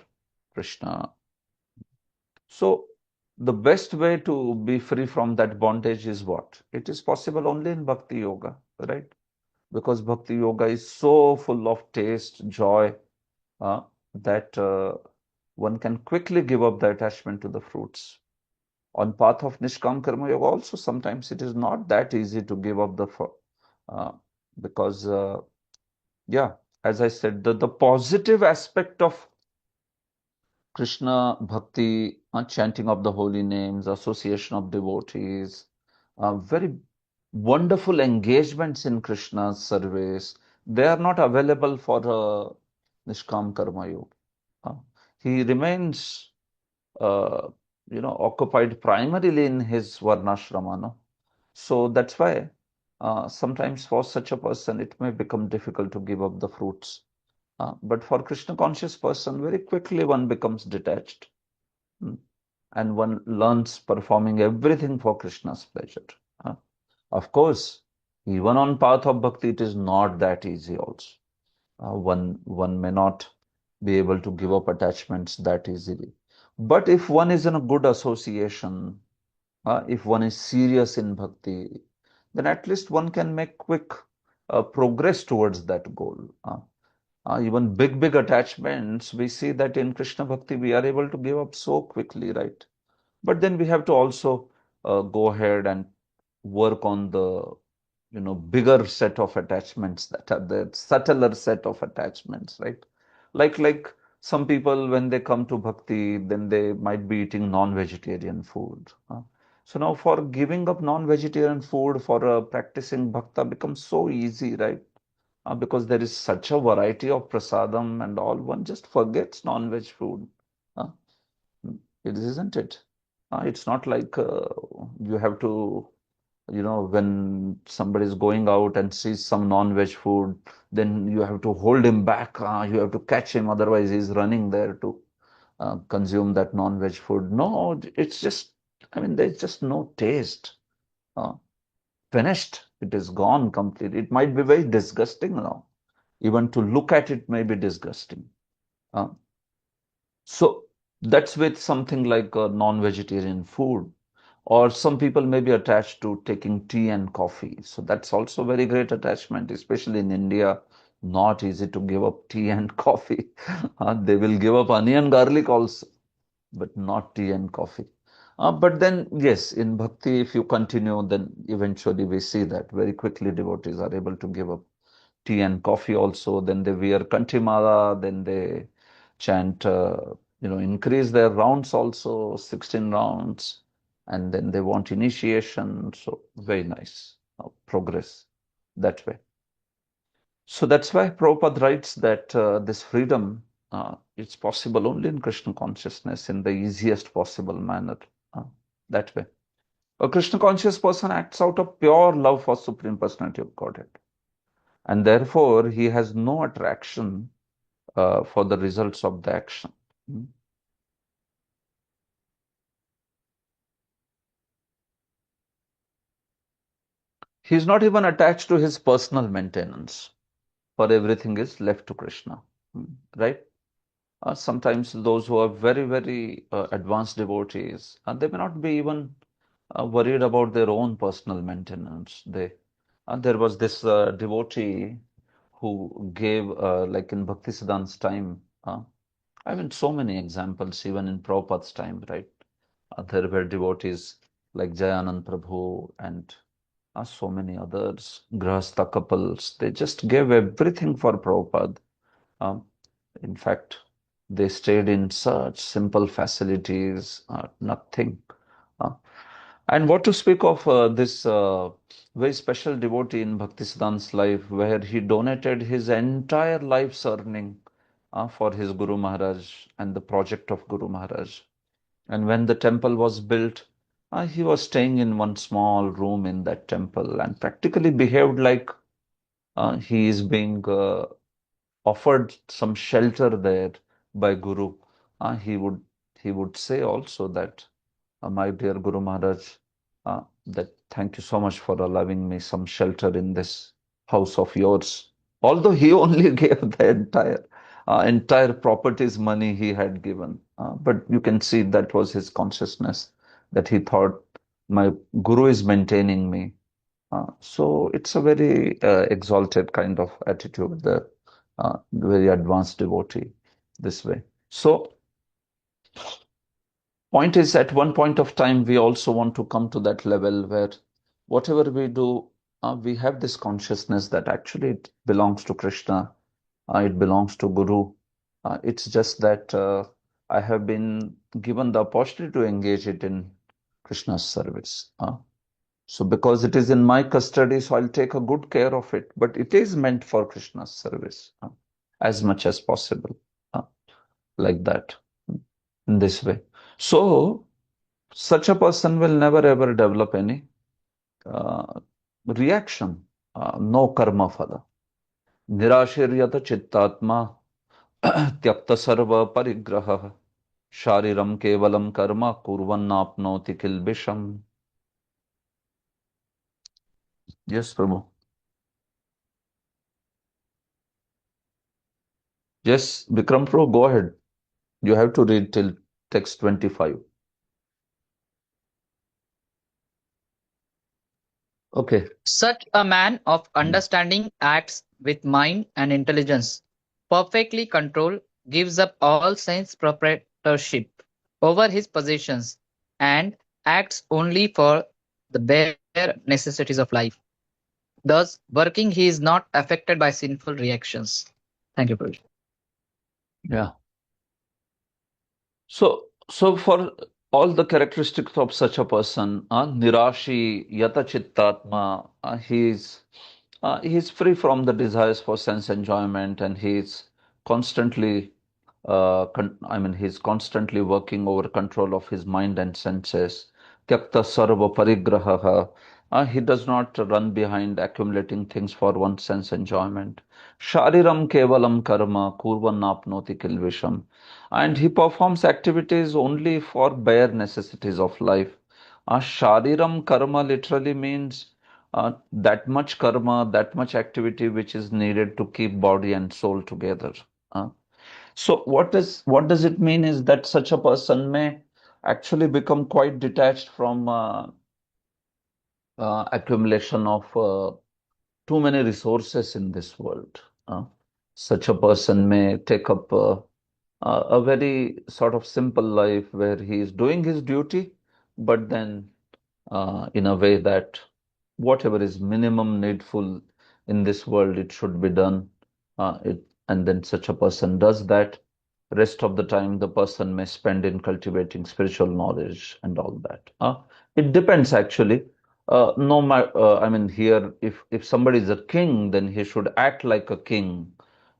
Krishna. So, the best way to be free from that bondage is what? It is possible only in Bhakti Yoga, right? Because Bhakti Yoga is so full of taste, joy, that one can quickly give up the attachment to the fruits. On path of Nishkam Karma Yoga also sometimes it is not that easy to give up the uh, because yeah, as I said, the positive aspect of Krishna Bhakti, chanting of the holy names, association of devotees, very wonderful engagements in Krishna's service. They are not available for Nishkam Karma Yoga. Uh, he remains, uh, occupied primarily in his Varnashrama. No? So that's why sometimes for such a person it may become difficult to give up the fruits. But for Krishna conscious person, very quickly one becomes detached. Mm. And one learns performing everything for Krishna's pleasure. Uh, Of course, even on path of bhakti, it is not that easy also. One may not be able to give up attachments that easily. But if one is in a good association, if one is serious in bhakti, then at least one can make quick progress towards that goal. Even big attachments, we see that in Krishna bhakti, we are able to give up so quickly, right? But then we have to also go ahead and work on the bigger set of attachments that are the subtler set of attachments, right? Like some people when they come to bhakti, then they might be eating non-vegetarian food. So now for giving up non-vegetarian food for practicing bhakta becomes so easy, right? Because there is such a variety of prasadam and all, one just forgets non-veg food. Uh, it isn't it? It's not like you have to, when somebody is going out and sees some non-veg food, then you have to hold him back. You have to catch him, otherwise he's running there to consume that non-veg food. No, it's just, I mean, there's just no taste. Uh, Finished. It is gone completely. It might be very disgusting now. Even to look at it may be disgusting. Uh, so that's with something like non-vegetarian food. Or some people may be attached to taking tea and coffee. So that's also very great attachment, especially in India. Not easy to give up tea and coffee. They will give up onion garlic also, but not tea and coffee. But then, yes, in bhakti, if you continue, then eventually we see that very quickly devotees are able to give up tea and coffee also. Then they wear kantimala, then they chant, increase their rounds also, 16 rounds, and then they want initiation. So very nice progress that way. So that's why Prabhupada writes that this freedom, it's possible only in Krishna consciousness in the easiest possible manner. uh, that way. A Krishna conscious person acts out of pure love for Supreme Personality of Godhead. And therefore, he has no attraction for the results of the action. Hmm. He is not even attached to his personal maintenance, for everything is left to Krishna. Hmm. Right? Sometimes those who are very advanced devotees, they may not be even worried about their own personal maintenance. There was this devotee who gave, like in Bhaktisiddhan's time, I mean, so many examples, even in Prabhupada's time, right? There were devotees like Jayanand Prabhu and so many others, Grahastha couples. They just gave everything for Prabhupada. Um, in fact, they stayed in such simple facilities, nothing. Uh, and what to speak of this very special devotee in Bhaktisiddhan's life, where he donated his entire life's earning for his Guru Maharaj and the project of Guru Maharaj. And when the temple was built, he was staying in one small room in that temple and practically behaved like he is being offered some shelter there by Guru. He would say also that, my dear Guru Maharaj, that thank you so much for allowing me some shelter in this house of yours. Although he only gave the entire properties money he had given, but you can see that was his consciousness, that he thought my Guru is maintaining me. So it's a very exalted kind of attitude, the very advanced devotee. this way. So point is, at one point of time, we also want to come to that level where whatever we do, we have this consciousness that actually it belongs to Krishna, it belongs to Guru. It's just that I have been given the opportunity to engage it in Krishna's service. So because it is in my custody, so I'll take a good care of it. But it is meant for Krishna's service as much as possible, uh, like that, in this way. So such a person will never ever develop any reaction, no karma phala. Nirashiryata chittatma त्यक्त सर्व परिग्रह शारीरम केवलम कर्म कुर्वन्नाप्नोति किल्बिषम. Yes, Prabhu. Yes, Vikram Prabhu, go ahead. You have to read till text 25. Okay.
Such a man of understanding acts with mind and intelligence, perfectly control, gives up all sense proprietorship over his possessions, and acts only for the bare necessities of life. Thus, working he is not affected by sinful reactions. Thank you, Prabhuji.
Yeah. So for all the characteristics of such a person, nirashi yata chittatma, he is free from the desires for sense enjoyment, and he is constantly, he's constantly working over control of his mind and senses. Tyakta sarva parigraha, he does not run behind accumulating things for one's sense enjoyment. Shariram kevalam karma kurvan apnoti kilvisham, and he performs activities only for bare necessities of life. Shariram karma literally means that much karma, that much activity which is needed to keep body and soul together. Uh, so what does it mean is that such a person may actually become quite detached from accumulation of too many resources in this world. Such a person may take up a very sort of simple life where he is doing his duty, but then in a way that whatever is minimum needful in this world, it should be done. And then such a person does that. Rest of the time, the person may spend in cultivating spiritual knowledge and all that. It depends actually. No matter, here, if somebody is a king, then he should act like a king.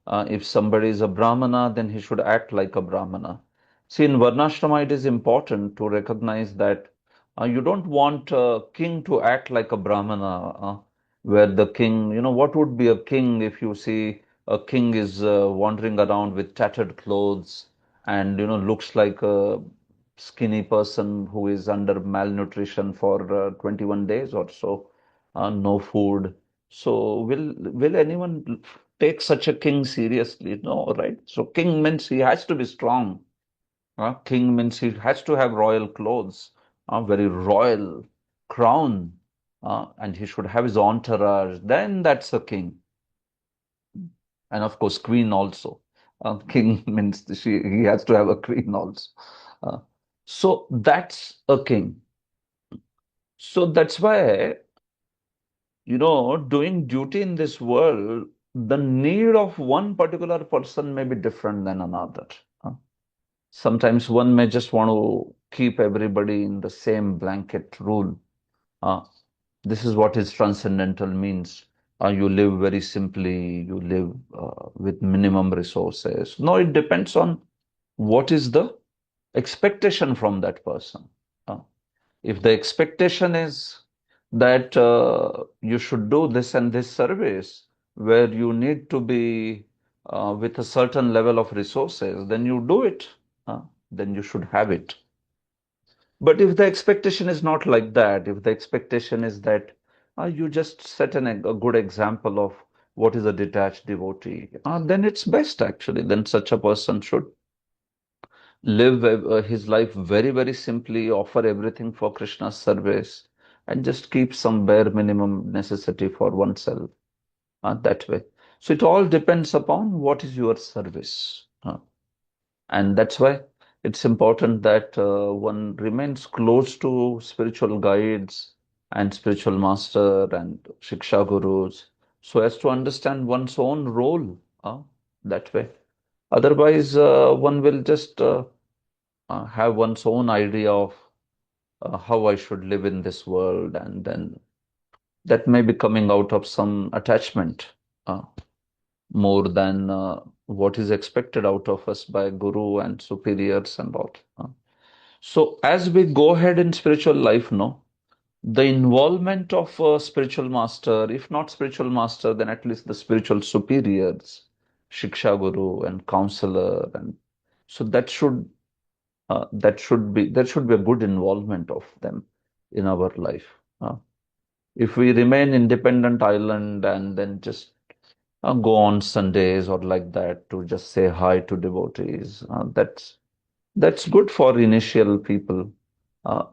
If somebody is a Brahmana, then he should act like a Brahmana. See, in Varnashrama, it is important to recognize that you don't want a king to act like a Brahmana, where the king, what would be a king if you see a king is wandering around with tattered clothes and, looks like a skinny person who is under malnutrition for 21 days or so, no food. So will anyone take such a king seriously? No, right? So king means he has to be strong. King means he has to have royal clothes, very royal crown, and he should have his entourage. Then that's a king. And of course, queen also. King means he has to have a queen also. Uh, so that's a king. So that's why, doing duty in this world, the need of one particular person may be different than another. Sometimes one may just want to keep everybody in the same blanket rule. Uh, this is what is transcendental means. You live very simply, you live with minimum resources. No, it depends on what is the expectation from that person. Uh, if the expectation is that you should do this and this service, where you need to be with a certain level of resources, then you do it. Then you should have it. But if the expectation is not like that, if the expectation is that you just set a good example of what is a detached devotee, then it's best actually. Then such a person should live his life very, very simply, offer everything for Krishna's service, and just keep some bare minimum necessity for oneself that way. So it all depends upon what is your service. And that's why it's important that one remains close to spiritual guides and spiritual master and Shiksha gurus so as to understand one's own role that way. Otherwise, one will just have one's own idea of how I should live in this world, and then that may be coming out of some attachment uh, more than what is expected out of us by guru and superiors and all. So as we go ahead in spiritual life, no, the involvement of a spiritual master, if not spiritual master, then at least the spiritual superiors, Shiksha Guru and counselor, and so there should be a good involvement of them in our life. If we remain independent island and then just go on Sundays or like that to just say hi to devotees, that's good for initial people.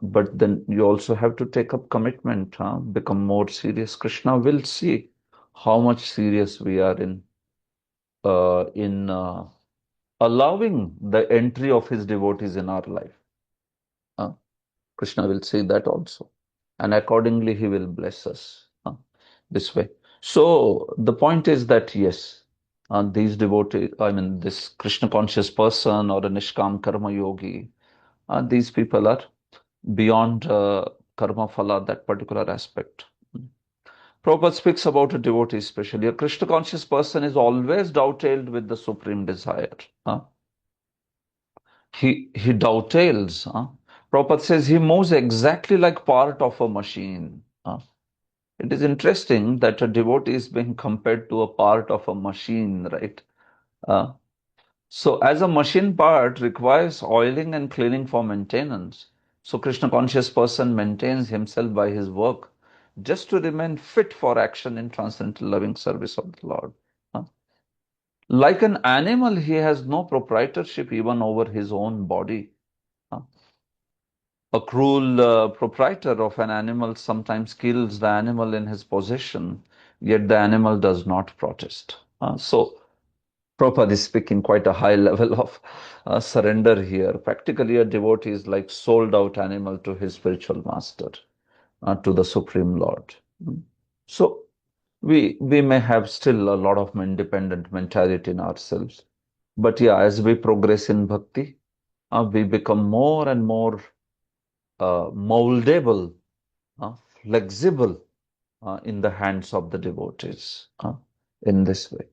But then you also have to take up commitment, become more serious. Krishna will see how much serious we are in allowing the entry of his devotees in our life. Krishna will see that also, and accordingly he will bless us this way. So the point is that yes, these devotees, I mean, this Krishna conscious person or a Nishkam Karma Yogi, these people are beyond karma phala, that particular aspect. Prabhupada speaks about a devotee especially. A Krishna conscious person is always dovetailed with the supreme desire. He dovetails. Prabhupada says he moves exactly like part of a machine. It is interesting that a devotee is being compared to a part of a machine, right? Uh, So as a machine part requires oiling and cleaning for maintenance, so Krishna conscious person maintains himself by his work just to remain fit for action in transcendental loving service of the Lord. Like an animal, he has no proprietorship even over his own body. A cruel proprietor of an animal sometimes kills the animal in his possession, yet the animal does not protest. So Prabhupada is speaking quite a high level of surrender here. Practically, a devotee is like sold out animal to his spiritual master, to the Supreme Lord. So we may have still a lot of independent mentality in ourselves, but yeah, as we progress in bhakti, we become more and more moldable, flexible in the hands of the devotees in this way.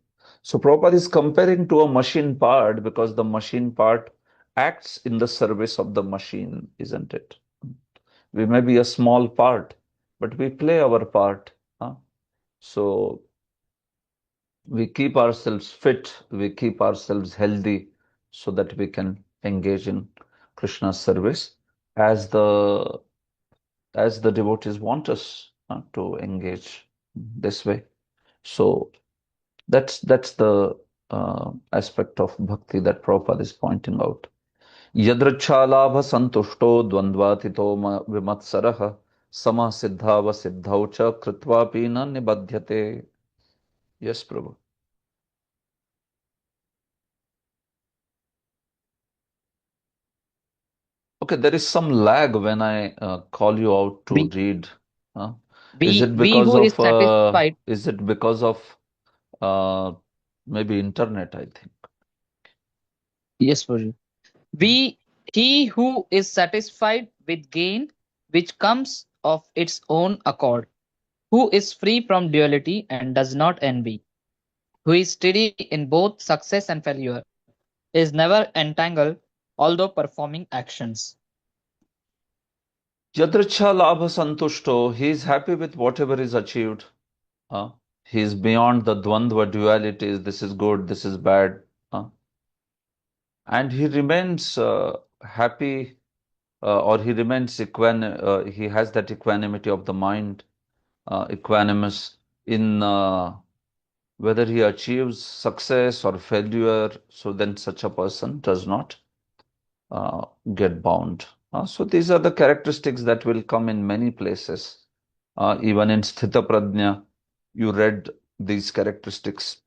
So Prabhupada is comparing to a machine part because the machine part acts in the service of the machine, isn't it? We may be a small part, but we play our part. So we keep ourselves fit, we keep ourselves healthy so that we can engage in Krishna's service as the devotees want us to engage this way. So that's the aspect of bhakti that Prabhupada is pointing out. Yadrachalabha santushto dvandvatito vimatsarah sama siddhava siddhau cha kritva pina nibadhyate. Yes, Prabhu. Okay, there is some lag when I call you out to
We
read. Is
we
it
we
because
who is
of
satisfied.
uh, maybe internet, I think.
Yes, Prabhuji. We he who is satisfied with gain which comes of its own accord, who is free from duality and does not envy, who is steady in both success and failure, is never entangled, although performing actions.
Yadracha labha santushto, he is happy with whatever is achieved. He is beyond the dvandva dualities, this is good, this is bad. And he remains happy or he remains he has that equanimity of the mind, equanimous in whether he achieves success or failure. So then such a person does not get bound. So these are the characteristics that will come in many places. Even in Sthita Prajna, you read these characteristics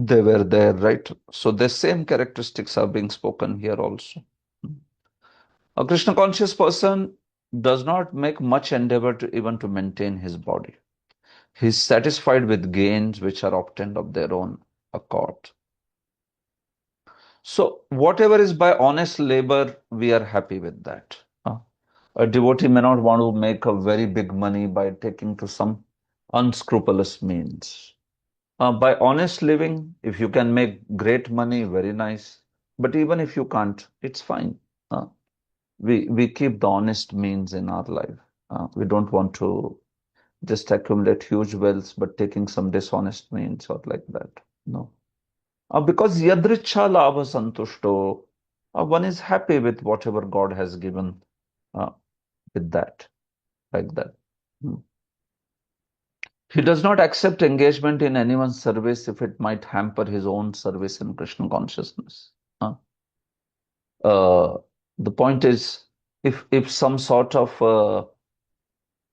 They were there, right? So the same characteristics are being spoken here also. A Krishna conscious person does not make much endeavor to even to maintain his body. He is satisfied with gains which are obtained of their own accord. So whatever is by honest labor, we are happy with that. A devotee may not want to make a very big money by taking to some unscrupulous means. By honest living, if you can make great money, very nice. But even if you can't, it's fine. Uh, we keep the honest means in our life. We don't want to just accumulate huge wealth, but taking some dishonest means or like that. No. Because yadricha lava santushto, one is happy with whatever God has given uh, with that, like that. Hmm. He does not accept engagement in anyone's service if it might hamper his own service in Krishna consciousness. Uh, the point is, if some sort of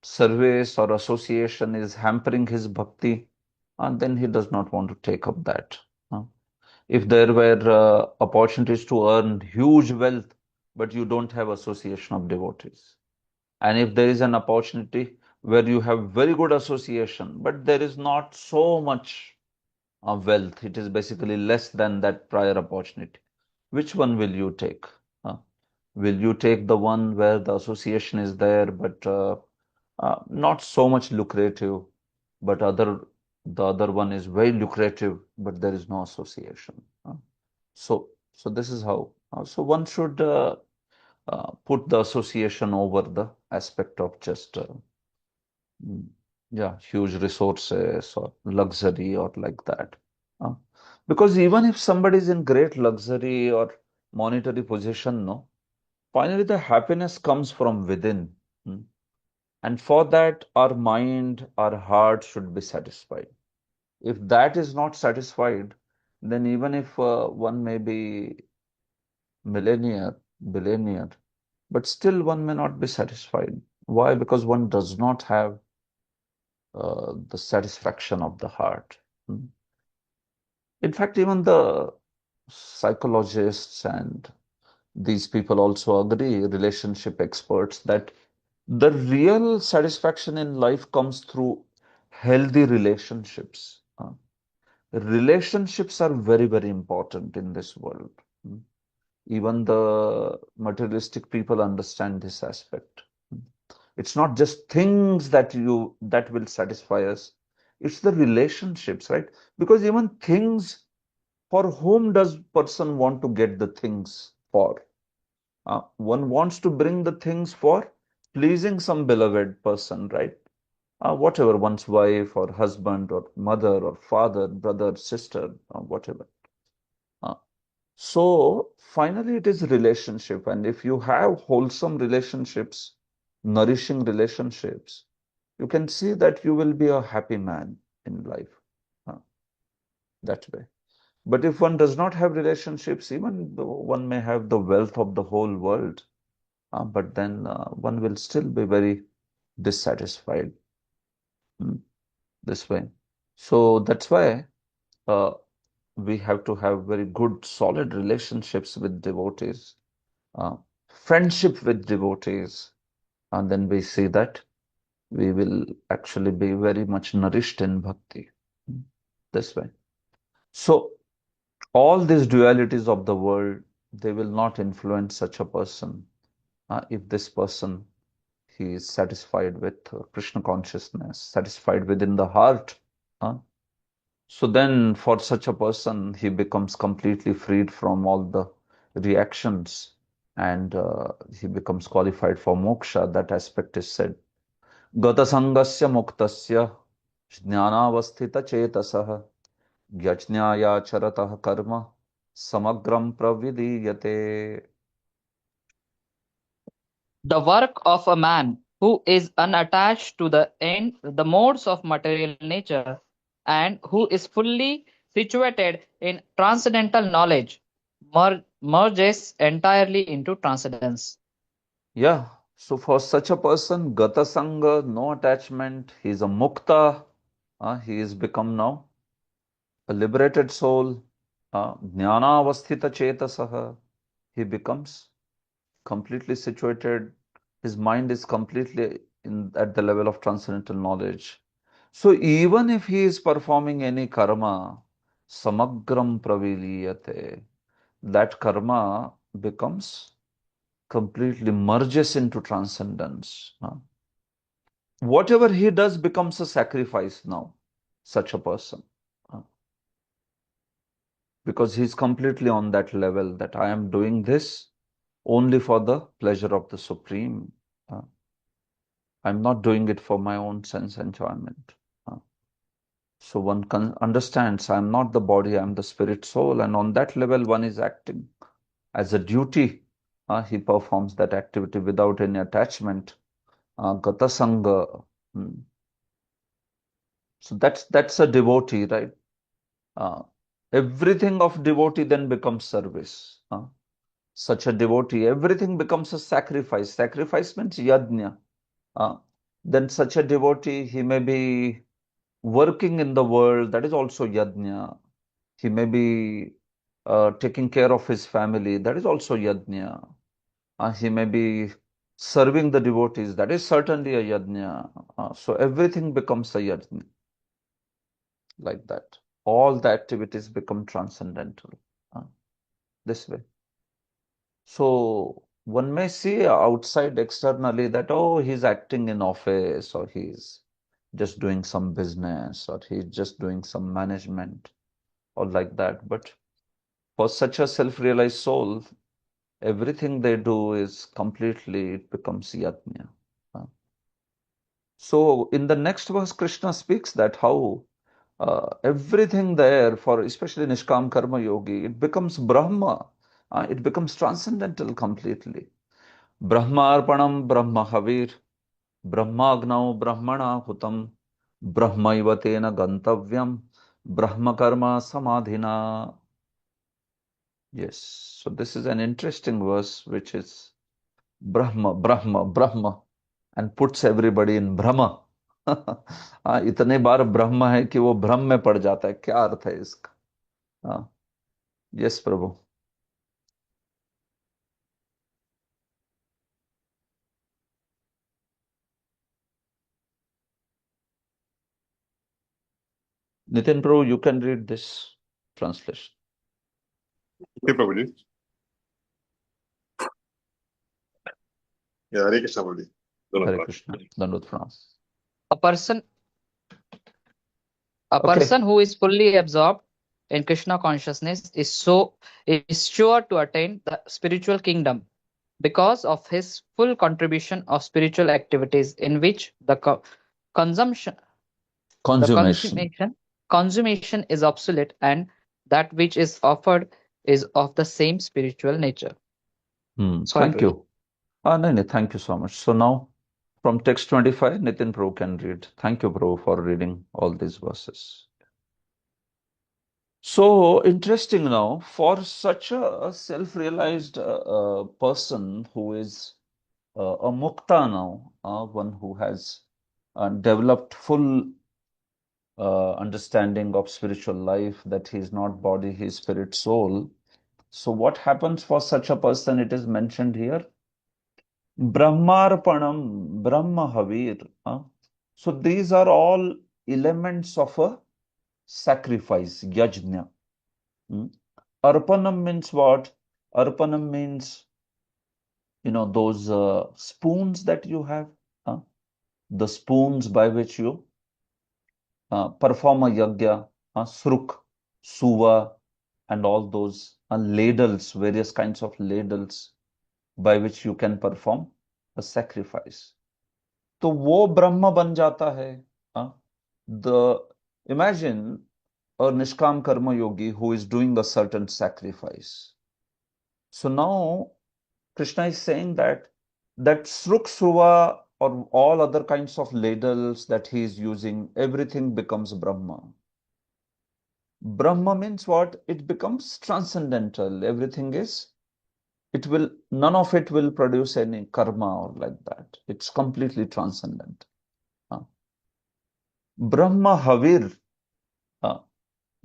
service or association is hampering his bhakti, then he does not want to take up that. Uh, if there were opportunities to earn huge wealth, but you don't have association of devotees, and if there is an opportunity where you have very good association, but there is not so much wealth, it is basically less than that prior opportunity. Which one will you take? Will you take the one where the association is there, but not so much lucrative, but the other one is very lucrative, but there is no association. So this is how. So one should put the association over the aspect of just yeah, huge resources or luxury or like that. Uh, because even if somebody is in great luxury or monetary position, no, finally the happiness comes from within. Hmm. And for that, our mind, our heart should be satisfied. If that is not satisfied, then even if one may be millionaire, billionaire, but still one may not be satisfied. Why? Because one does not have the satisfaction of the heart. Hmm. In fact, even the psychologists and these people also agree, relationship experts, that the real satisfaction in life comes through healthy relationships. Relationships are very, very important in this world. Hmm. Even the materialistic people understand this aspect. Hmm. It's not just things that will satisfy us. It's the relationships, right? Because even things, for whom does person want to get the things for? One wants to bring the things for pleasing some beloved person, right? Whatever, one's wife or husband or mother or father, brother, sister, or whatever. Uh, so finally, it is relationship. And if you have wholesome relationships, nourishing relationships, you can see that you will be a happy man in life that way. But if one does not have relationships, even though one may have the wealth of the whole world, but then one will still be very dissatisfied this way. So that's why uh, we have to have very good, solid relationships with devotees, uh, friendship with devotees, and then we see that we will actually be very much nourished in bhakti this way. So all these dualities of the world, they will not influence such a person if this person he is satisfied with Krishna consciousness, satisfied within the heart. uh, So then for such a person, he becomes completely freed from all the reactions and he becomes qualified for moksha. That aspect is said. Gata sangasya muktasya jnanavasthita chetasah yajnaya charatah karma samagram pravidiyate.
The work of a man who is unattached to the modes of material nature, and who is fully situated in transcendental knowledge, merges entirely into transcendence.
Yeah. So for such a person, gata sanga, no attachment, he is a mukta. He is become now a liberated soul, jnana-avasthita chetasaha, he becomes completely situated. His mind is completely at the level of transcendental knowledge. So even if he is performing any karma, samagram praviliyate, that karma becomes completely merges into transcendence. Whatever he does becomes a sacrifice now, such a person. Because he's completely on that level that I am doing this only for the pleasure of the Supreme. I'm not doing it for my own sense enjoyment. So one understands I'm not the body, I'm the spirit soul, and on that level one is acting as a duty. He performs that activity without any attachment. Gata Sangha. So that's a devotee, right? Everything of devotee then becomes service. Such a devotee, everything becomes a sacrifice. Sacrifice means yajna. Then such a devotee, he may be working in the world, that is also yajna. He may be taking care of his family, that is also yajna. He may be serving the devotees, that is certainly a yajna. So everything becomes a yajna, like that. All the activities become transcendental, this way. So one may see outside externally that, oh, he's acting in office, or he's just doing some business, or he's just doing some management, or like that. But for such a self-realized soul, everything they do is completely, it becomes yajna. So in the next verse, Krishna speaks that how everything there, for especially Nishkam Karma Yogi, it becomes Brahma. It becomes transcendental completely. Brahmarpanam Brahmahavir, Brahmagnau Brahmana Hutam, Brahmaivatena Gantavyam, Brahmakarma Samadhina. Yes, so this is an interesting verse which is Brahma, Brahma, Brahma, and puts everybody in Brahma. इतने बार ब्रह्म है कि वो भ्रम में पड़ जाता है. क्या अर्थ है इसका? Yes Prabhu. Nitin Prabhu, you can read this translation.
Okay, Prabhuji. Yeah, Hare Krishna, Prabhuji.
Hare Krishna. Dandot Pranam.
A person
Okay.
who is fully absorbed in Krishna consciousness is sure to attain the spiritual kingdom because of his full contribution of spiritual activities in which the consummation is obsolete, and that which is offered is of the same spiritual nature. Sorry,
Thank you. No, thank you so much. So now from text 25, Nitin Prabhu can read. Thank you, Prabhu, for reading all these verses. So interesting now, for such a self-realized person who is a mukta now, one who has developed full understanding of spiritual life, that he is not body, he is spirit, soul. So what happens for such a person? It is mentioned here. Brahmarpanam, Brahmahavir. So these are all elements of a sacrifice, yajna. Arpanam means what? Arpanam means, those spoons that you have, the spoons by which you perform a yajna, sruk, suva, and all those ladles, various kinds of ladles by which you can perform a sacrifice. तो वो ब्रह्म बन जाता है. Imagine a Nishkam Karma Yogi who is doing a certain sacrifice. So now Krishna is saying that Sruk Suva or all other kinds of ladles that he is using, everything becomes Brahma. Brahma means what? It becomes transcendental. Everything is, none of it will produce any karma or like that. It's completely transcendent. Brahma Havir.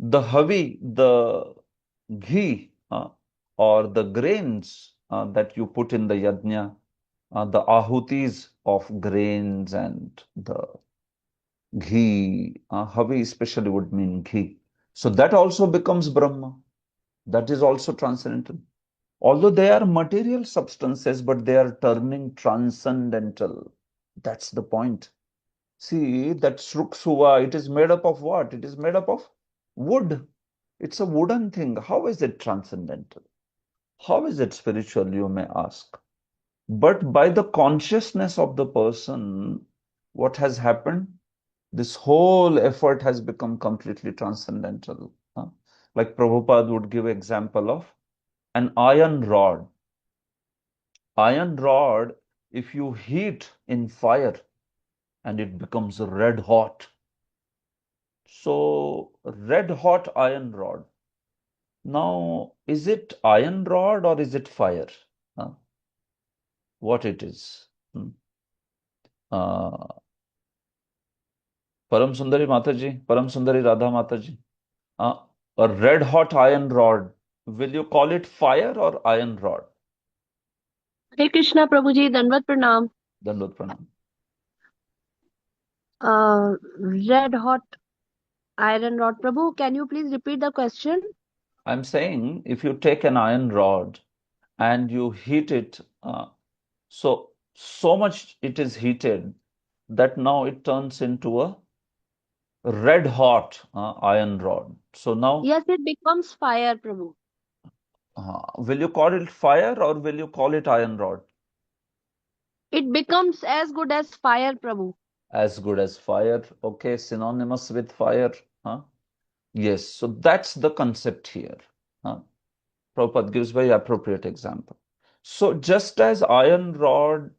The havi, the ghee, or the grains that you put in the yajna, the ahutis of grains and the ghee, havi especially would mean ghee. So that also becomes Brahma. That is also transcendental. Although they are material substances, but they are turning transcendental. That's the point. See, that Shruksuva, it is made up of what? It is made up of wood. It's a wooden thing. How is it transcendental? How is it spiritual, you may ask? But by the consciousness of the person, what has happened? This whole effort has become completely transcendental. Like Prabhupada would give example of an iron rod. Iron rod, if you heat in fire and it becomes red hot. So red hot iron rod. Now, is it iron rod or is it fire? What it is? Uh, Param Sundari Mataji, Param Sundari Radha Mataji. A red hot iron rod. Will you call it fire or iron rod?
Hare Krishna, Prabhuji, Dandavat Pranam.
Dandavat Pranam.
Red hot iron rod. Prabhu, can you please repeat the question?
I'm saying if you take an iron rod and you heat it, so much it is heated that now it turns into a red hot iron rod. So now,
Yes, it becomes fire, Prabhu.
will you call it fire or will you call it iron rod?
It becomes as good as fire, Prabhu.
As good as fire. Okay, synonymous with fire. Yes, so that's the concept here. Prabhupada gives very appropriate example. So just as iron rod,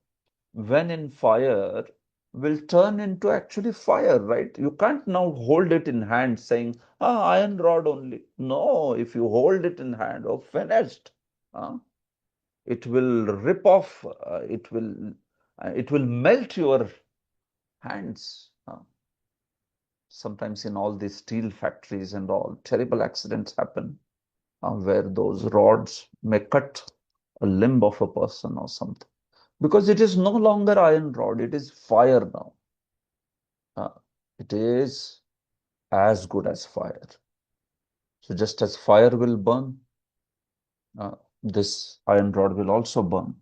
when in fire, will turn into actually fire, right? You can't now hold it in hand saying, iron rod only. No, if you hold it in hand, oh, finished. It will rip off, it will melt your hands. Sometimes in all these steel factories and all, terrible accidents happen where those rods may cut a limb of a person or something. Because it is no longer iron rod, it is fire now. It is as good as fire. So just as fire will burn, this iron rod will also burn.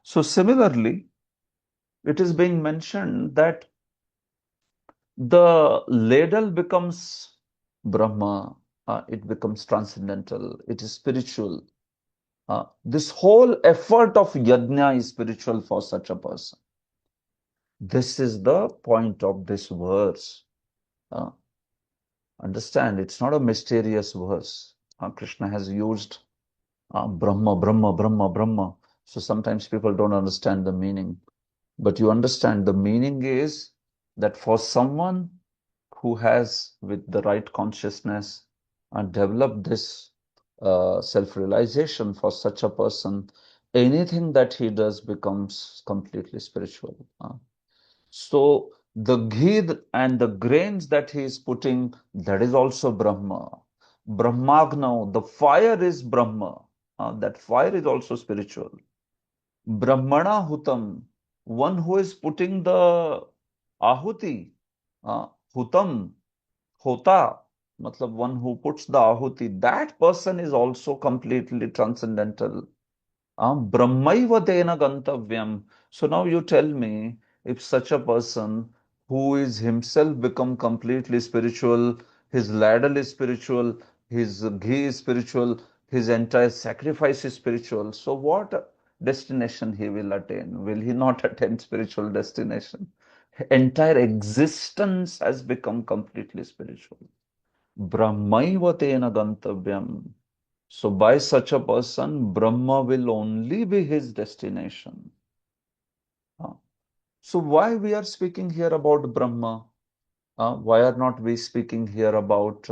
So similarly, it is being mentioned that the ladle becomes Brahma, it becomes transcendental, it is spiritual. This whole effort of yajna is spiritual for such a person. This is the point of this verse. Understand, it's not a mysterious verse. Krishna has used Brahma, Brahma, Brahma, Brahma. So sometimes people don't understand the meaning. But you understand the meaning is that for someone who has, with the right consciousness, developed this self-realization, for such a person, anything that he does becomes completely spiritual. So the ghee and the grains that he is putting, that is also Brahma. Brahmagna, the fire is Brahma. That fire is also spiritual. Brahmana Hutam, one who is putting the ahuti, Hutam, Hota, matlab one who puts the ahuti, that person is also completely transcendental. Brahmaiva tena gantavyam. So now you tell me, if such a person who is himself become completely spiritual, his ladle is spiritual, his ghee is spiritual, his entire sacrifice is spiritual, so what destination he will attain? Will he not attain spiritual destination? Entire existence has become completely spiritual. Brahmaiva tena gantavyam. So by such a person, Brahma will only be his destination. So why we are speaking here about Brahma? Why are not we speaking here about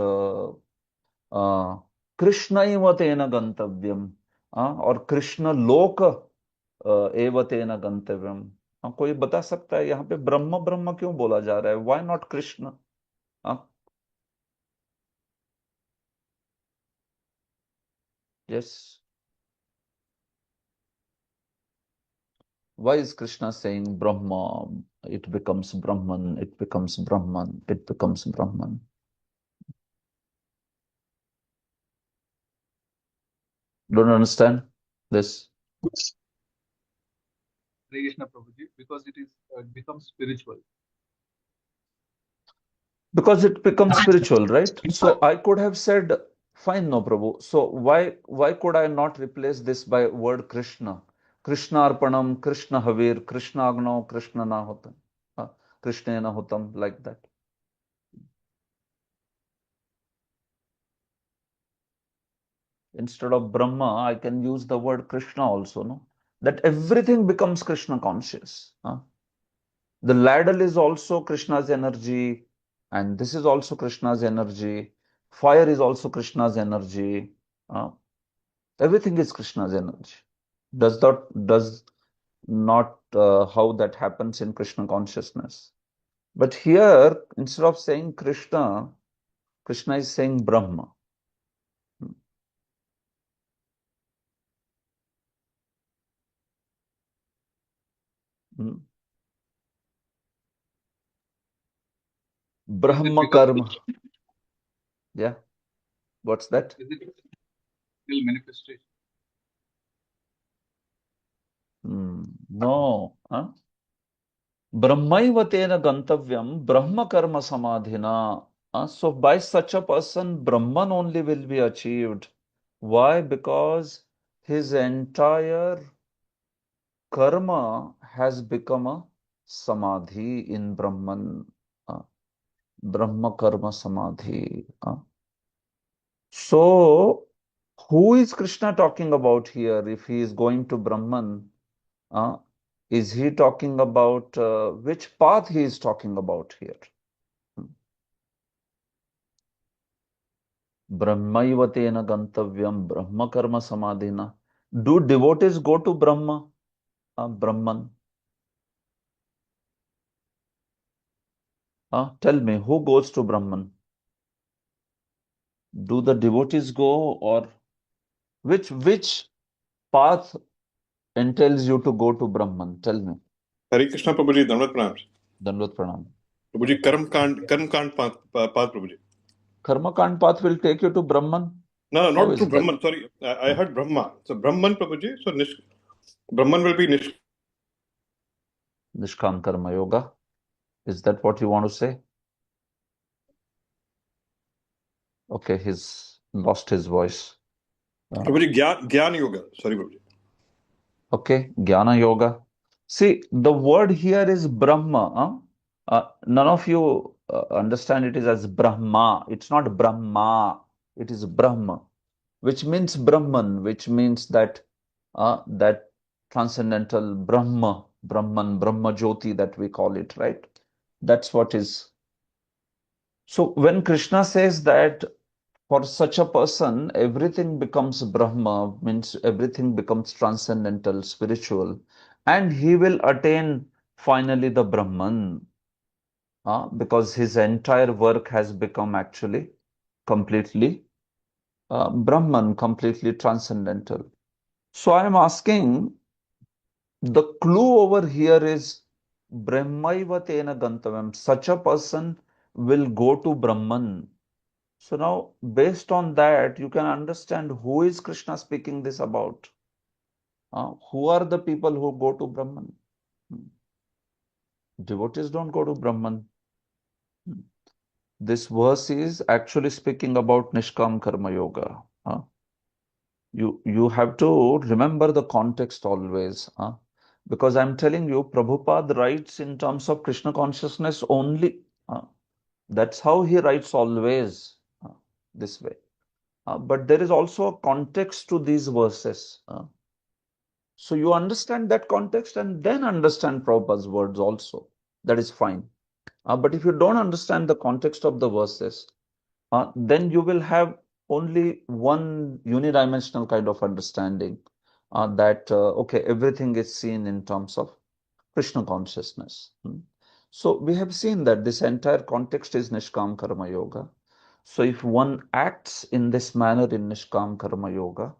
Krishna eva tena gantavyam or Krishna loka eva tena gantavyam? कोई बता सकता है यहाँ पे ब्रह्म ब्रह्म क्यों बोला जा रहा है? Why not Krishna? Yes. Why is Krishna saying Brahma? It becomes Brahman, it becomes Brahman, it becomes Brahman. Don't understand this?
Krishna Prabhuji, because it becomes spiritual.
Because it becomes spiritual, right? So I could have said, fine, no, Prabhu. So why could I not replace this by word Krishna? Krishna Arpanam, Krishna Havir, Krishna Agno, Krishna Nahutam, Krishna Nahutam, like that. Instead of Brahma, I can use the word Krishna also, no? That everything becomes Krishna conscious. The ladle is also Krishna's energy, and this is also Krishna's energy. Fire is also Krishna's energy. Everything is Krishna's energy. Does not how that happens in Krishna consciousness. But here, instead of saying Krishna, Krishna is saying Brahma. Brahma karma. Yeah. What's that?
Is it still manifestation?
No. Brahmaiva tena gantavyam Brahma karma samadhina. So by such a person, Brahman only will be achieved. Why? Because his entire karma has become a samadhi in Brahman. Brahma karma samadhi. So, who is Krishna talking about here if he is going to Brahman? Is he talking about which path he is talking about here? Brahmaiva tena gantavyam Brahma karma samadhina. Do devotees go to Brahma? Brahman? Tell me, who goes to Brahman? Do the devotees go, or which path entails you to go to Brahman? Tell me.
Hare Krishna Prabhuji, Dandavat Pranam.
Dandavat Pranam.
Prabhuji, Karma Kand path, Prabhuji.
Karma Kand path will take you to Brahman?
No,
How
not
is
to
that?
Brahman. Sorry, I heard Brahma. So Brahman, Prabhuji. So Brahman will be
Nishkam Karma Yoga. Is that what you want to say? Okay, he's lost his voice.
Prabhuji, Gyan Yoga. Sorry, Prabhuji.
Okay, Jnana Yoga. See, the word here is Brahma. None of you understand it is as Brahma. It's not Brahma. It is Brahma, which means Brahman, which means that transcendental Brahman, Brahma Jyoti that we call it, right? That's what is. So when Krishna says that for such a person, everything becomes Brahma, means everything becomes transcendental, spiritual, and he will attain finally the Brahman, because his entire work has become actually completely Brahman, completely transcendental. So I am asking, the clue over here is Brahmaiva tena gantavam. Such a person will go to Brahman. So now, based on that, you can understand who is Krishna speaking this about. Who are the people who go to Brahman? Devotees don't go to Brahman. This verse is actually speaking about Nishkam Karma Yoga. You have to remember the context always. Because I'm telling you, Prabhupada writes in terms of Krishna consciousness only. That's how he writes always, this way. But there is also a context to these verses. So you understand that context and then understand Prabhupada's words also. That is fine. But if you don't understand the context of the verses, then you will have only one unidimensional kind of understanding that, okay, everything is seen in terms of Krishna consciousness. So we have seen that this entire context is Nishkam Karma Yoga. So if one acts in this manner in Nishkam Karma Yoga,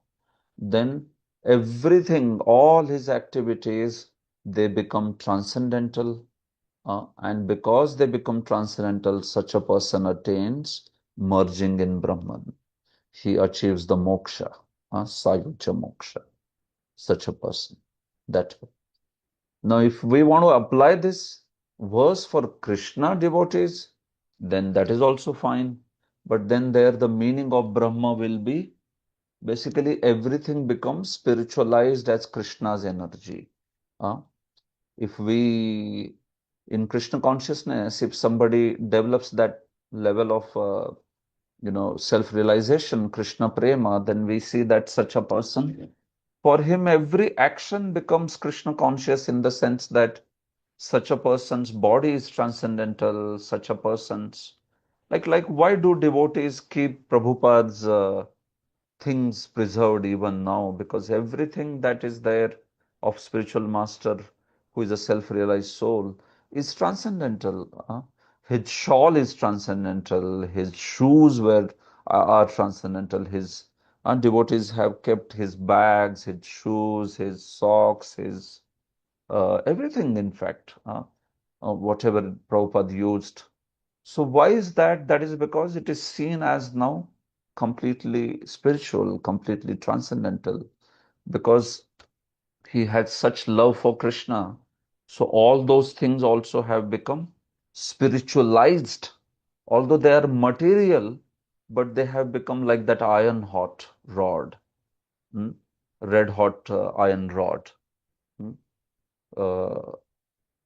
then everything, all his activities, they become transcendental. And because they become transcendental, such a person attains merging in Brahman. He achieves the moksha, Sayuja moksha, such a person. That way. Now, if we want to apply this verse for Krishna devotees, then that is also fine. But then there the meaning of Brahma will be basically everything becomes spiritualized as Krishna's energy. If we, in Krishna consciousness, if somebody develops that level of self-realization, Krishna prema, then we see that such a person, for him, every action becomes Krishna conscious in the sense that such a person's body is transcendental, such a person's, like why do devotees keep Prabhupada's things preserved even now? Because everything that is there of spiritual master who is a self-realized soul is transcendental. His shawl is transcendental, his shoes are transcendental, his devotees have kept his bags, his shoes, his socks, his everything, in fact, whatever Prabhupada used. So why is that? That is because it is seen as now completely spiritual, completely transcendental, because he had such love for Krishna. So all those things also have become spiritualized. Although they are material, but they have become like that iron hot rod, red hot iron rod. Hmm? Uh,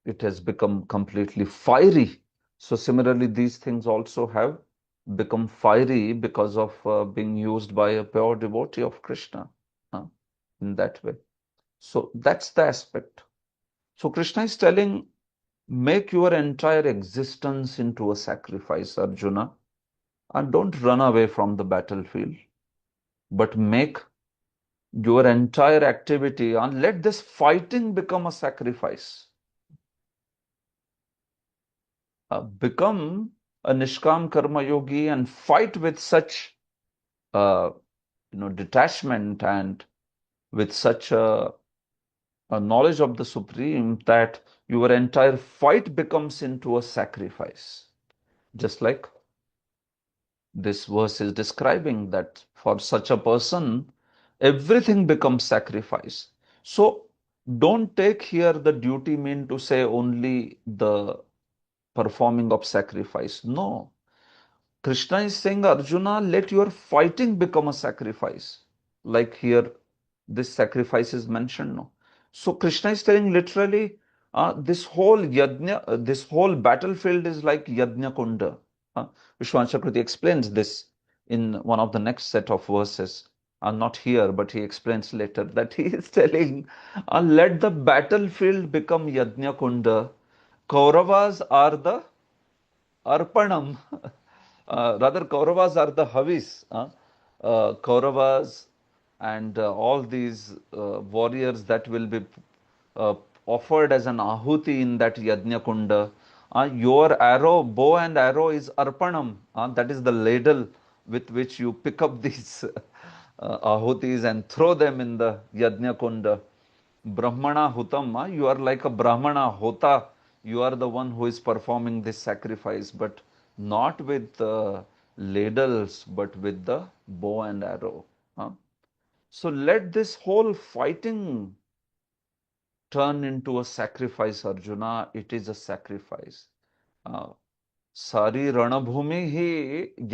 it has become completely fiery. So similarly, these things also have become fiery because of being used by a pure devotee of Krishna in that way. So that's the aspect. So Krishna is telling, make your entire existence into a sacrifice, Arjuna, and don't run away from the battlefield, but make your entire activity and let this fighting become a sacrifice. Become a Nishkam Karma Yogi and fight with such detachment and with such a knowledge of the Supreme that your entire fight becomes into a sacrifice. Just like this verse is describing, that for such a person, everything becomes sacrifice. So don't take here the duty mean to say only the performing of sacrifice. No. Krishna is saying, Arjuna, let your fighting become a sacrifice. Like here, this sacrifice is mentioned. No? So Krishna is telling literally, this whole yajna, this whole battlefield is like yajna kunda. Vishwan Chakravarti explains this in one of the next set of verses. Not here, but he explains later that he is telling, let the battlefield become yajna kunda. Kauravas are the Arpanam. Rather, Kauravas are the Havis. Kauravas and all these warriors that will be uh, offered as an ahuti in that Yajna Kunda. Your arrow, bow and arrow is Arpanam. That is the ladle with which you pick up these ahutis and throw them in the Yajna Kunda. Brahmana Hutam, you are like a Brahmana Hota. You are the one who is performing this sacrifice, but not with ladles, but with the bow and arrow. So let this whole fighting turn into a sacrifice, Arjuna. It is a sacrifice. सारी रणभूमि ही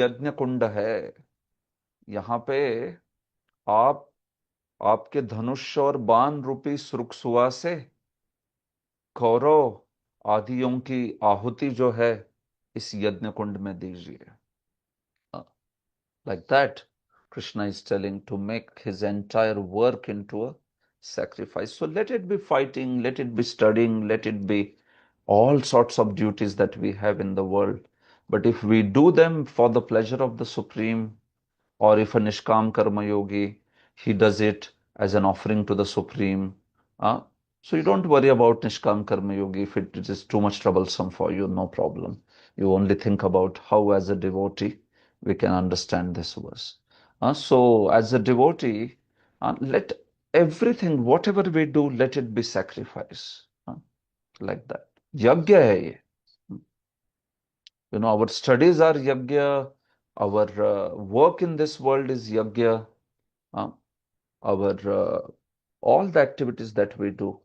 यज्ञ कुंड है. यहाँ पे आप आपके धनुष और बाण रूपी सुरुक्सुआ से कौरव आदियों की आहुति जो है इस यज्ञ कुंड में दीजिए. Like that, Krishna is telling to make his entire work into a sacrifice. So let it be fighting, let it be studying, let it be all sorts of duties that we have in the world. But if we do them for the pleasure of the Supreme, or if a Nishkam Karma Yogi, he does it as an offering to the Supreme. So you don't worry about Nishkam Karma Yogi if it is too much troublesome for you, no problem. You only think about how as a devotee we can understand this verse. So as a devotee, Let everything, whatever we do, let it be sacrifice. Like that. Yagya hai ye. Our studies are yagya, our work in this world is yagya, our all the activities that we do,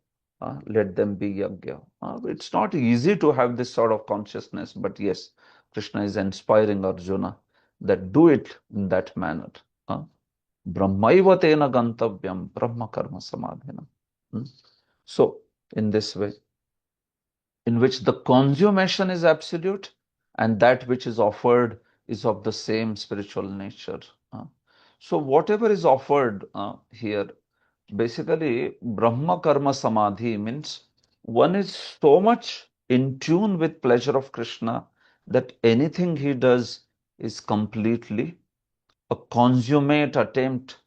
let them be yagya. It's not easy to have this sort of consciousness, but yes, Krishna is inspiring Arjuna that do it in that manner. Brahmaiva tena gantavyam brahma karma samadhinam. So, in this way, in which the consummation is absolute and that which is offered is of the same spiritual nature. So whatever is offered here, basically Brahma Karma Samadhi means one is so much in tune with pleasure of Krishna that anything he does is completely a consummate attempt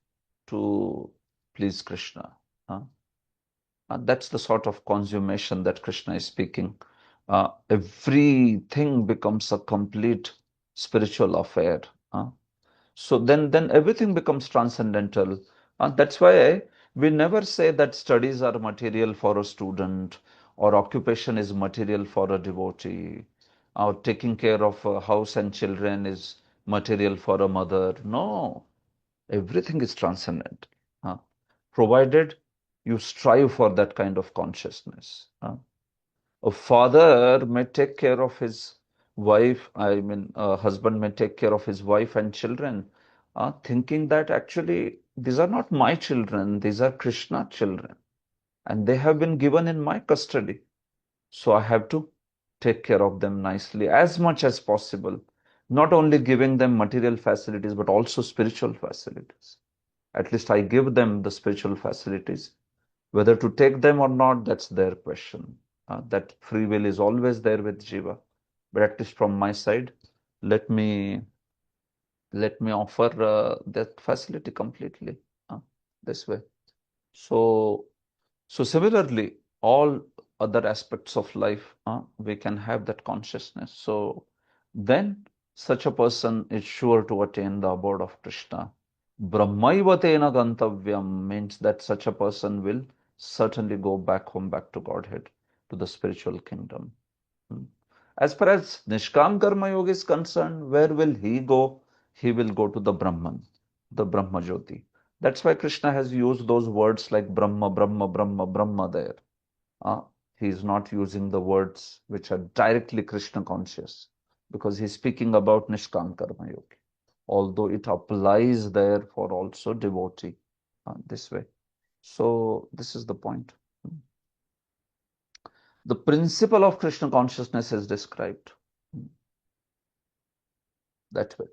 to please Krishna. That's the sort of consummation that Krishna is speaking. Everything becomes a complete spiritual affair. So then everything becomes transcendental. That's why we never say that studies are material for a student or occupation is material for a devotee or taking care of a house and children is material for a mother. No, everything is transcendent, provided you strive for that kind of consciousness. A father may take care of his wife, a husband may take care of his wife and children, thinking that actually these are not my children, these are Krishna children, and they have been given in my custody. So I have to take care of them nicely as much as possible, not only giving them material facilities, but also spiritual facilities. At least I give them the spiritual facilities. Whether to take them or not, that's their question. That free will is always there with Jiva. But at least from my side, let me offer that facility completely this way. So similarly, all other aspects of life, we can have that consciousness. So then such a person is sure to attain the abode of Krishna. Brahmaivatena gantavyam means that such a person will certainly go back home, back to Godhead, to the spiritual kingdom. As far as Nishkam Karma Yoga is concerned, where will he go? He will go to the Brahman, the Brahma Jyoti. That's why Krishna has used those words like Brahma, Brahma, Brahma, Brahma there. He is not using the words which are directly Krishna conscious because he's speaking about Nishkam Karma Yoga, although it applies there for also devotee this way. So this is the point. The principle of Krishna consciousness is described that way.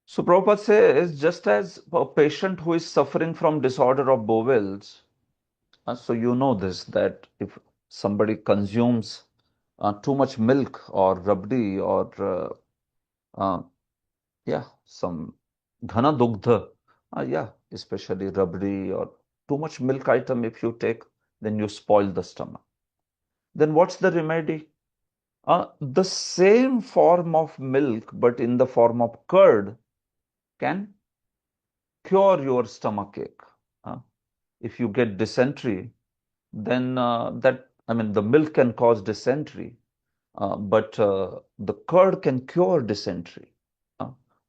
So Prabhupada says, just as a patient who is suffering from disorder of bowels, so you know this, that if somebody consumes too much milk or rabdi or some ghana dugdha, especially rabdi or too much milk item, if you take, then you spoil the stomach. Then what's the remedy? The same form of milk, but in the form of curd, can cure your stomachache. If you get dysentery, then the milk can cause dysentery, but the curd can cure dysentery.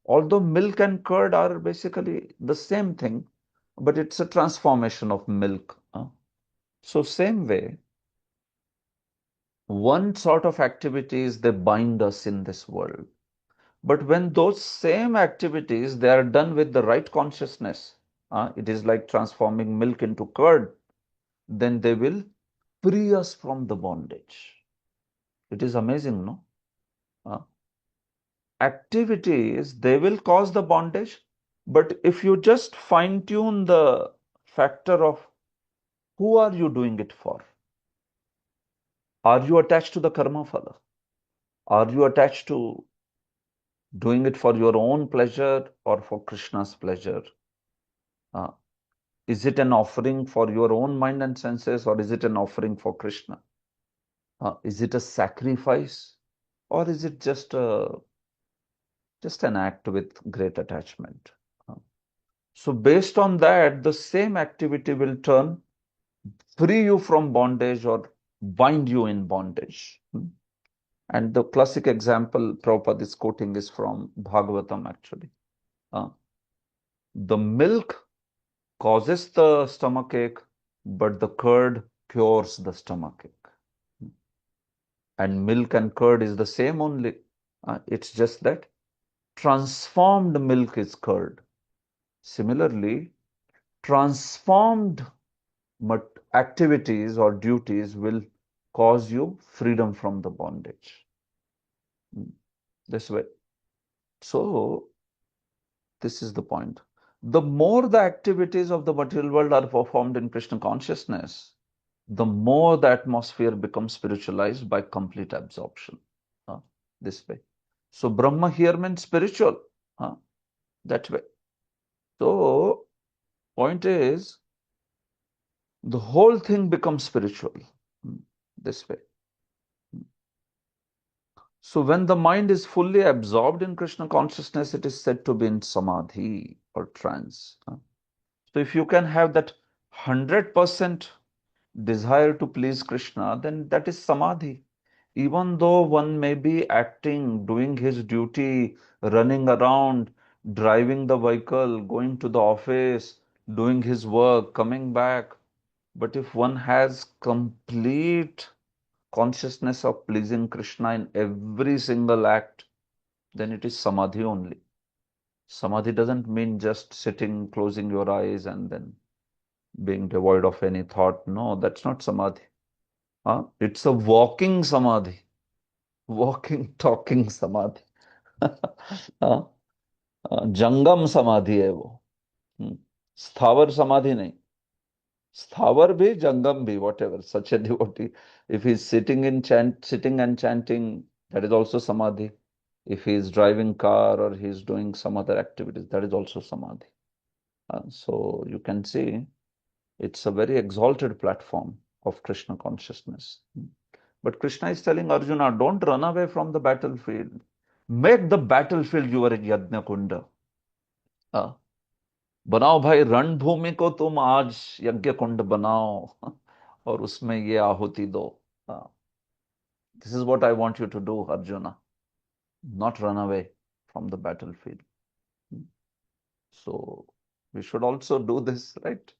Although milk and curd are basically the same thing, but it's a transformation of milk. So same way, one sort of activities, they bind us in this world. But when those same activities, they are done with the right consciousness, it is like transforming milk into curd, then they will free us from the bondage. It is amazing, no? Activities, they will cause the bondage, but if you just fine tune the factor of who are you doing it for? Are you attached to the karma phala? Are you attached to doing it for your own pleasure or for Krishna's pleasure? Is it an offering for your own mind and senses, or is it an offering for Krishna? Is it a sacrifice, or is it just an act with great attachment? So based on that, the same activity will free you from bondage or bind you in bondage. And the classic example Prabhupada is quoting is from Bhagavatam actually. The milk causes the stomachache, but the curd cures the stomachache. And milk and curd is the same only. It's just that transformed milk is curd. Similarly, transformed activities or duties will cause you freedom from the bondage. This way. So, this is the point. The more the activities of the material world are performed in Krishna consciousness, the more the atmosphere becomes spiritualized by complete absorption. This way. So, Brahma here means spiritual. That way. So, point is, the whole thing becomes spiritual. This way. So, when the mind is fully absorbed in Krishna consciousness, it is said to be in samadhi or trance. So, if you can have that 100% desire to please Krishna, then that is samadhi. Even though one may be acting, doing his duty, running around, driving the vehicle, going to the office, doing his work, coming back, but if one has complete consciousness of pleasing Krishna in every single act, then it is samadhi only. Samadhi doesn't mean just sitting, closing your eyes, and then being devoid of any thought. No, that's not samadhi. It's a walking samadhi, walking, talking samadhi. जंगम समाधि है वो, स्थावर समाधि नहीं. Sthavar bhi, jangam bhi, whatever. Such a devotee, if he's sitting and chanting, that is also samadhi. If he is driving car or he is doing some other activities, that is also samadhi. So you can see it's a very exalted platform of Krishna consciousness. But Krishna is telling Arjuna, don't run away from the battlefield. Make the battlefield your yajna kunda. बनाओ भाई रणभूमि को तुम आज यज्ञ कुंड बनाओ और उसमें ये आहुति दो. This is what I want you to do, Arjuna. Not run away from the battlefield. So we should also do this, right?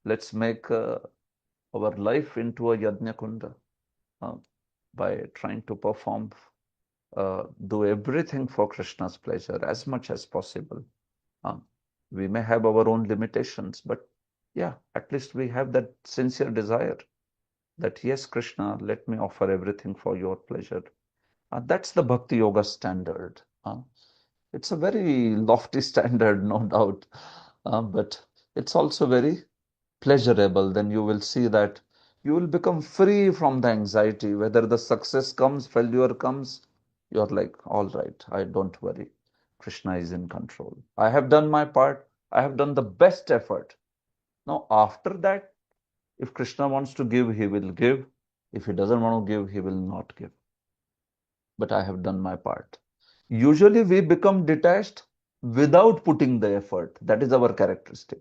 Let's make our life into a yajna kunda by trying to perform, do everything for Krishna's pleasure as much as possible. We may have our own limitations, but yeah, at least we have that sincere desire that yes, Krishna, let me offer everything for your pleasure. That's the Bhakti Yoga standard. It's a very lofty standard, no doubt, but it's also very pleasurable. Then you will see that you will become free from the anxiety. Whether the success comes, failure comes, you're like, all right, I don't worry. Krishna is in control. I have done my part. I have done the best effort. Now, after that, if Krishna wants to give, he will give. If he doesn't want to give, he will not give. But I have done my part. Usually, we become detached without putting the effort. That is our characteristic.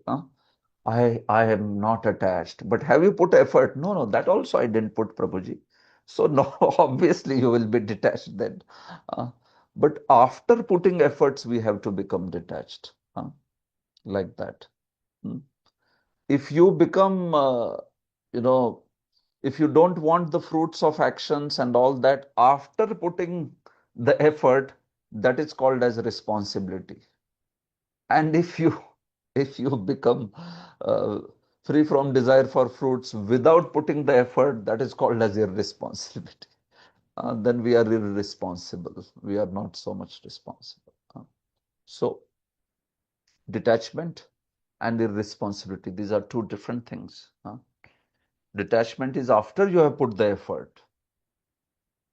I am not attached. But have you put effort? No, that also I didn't put, Prabhuji. So, no, obviously, you will be detached then. But after putting efforts, we have to become detached. Like that. If you become, if you don't want the fruits of actions and all that, after putting the effort, that is called as responsibility. And if you become free from desire for fruits without putting the effort, that is called as irresponsibility. Then we are irresponsible. We are not so much responsible. So, detachment and irresponsibility, these are two different things. Detachment is after you have put the effort.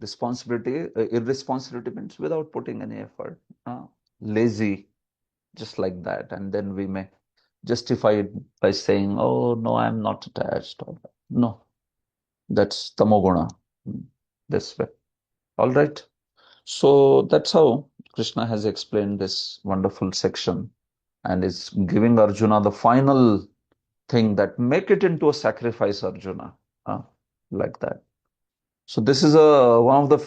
Irresponsibility means without putting any effort. Lazy, just like that. And then we may justify it by saying, oh, no, I'm not attached. No, that's tamoguna. This way. All right. So that's how Krishna has explained this wonderful section and is giving Arjuna the final thing that make it into a sacrifice, Arjuna, like that. So this is one of the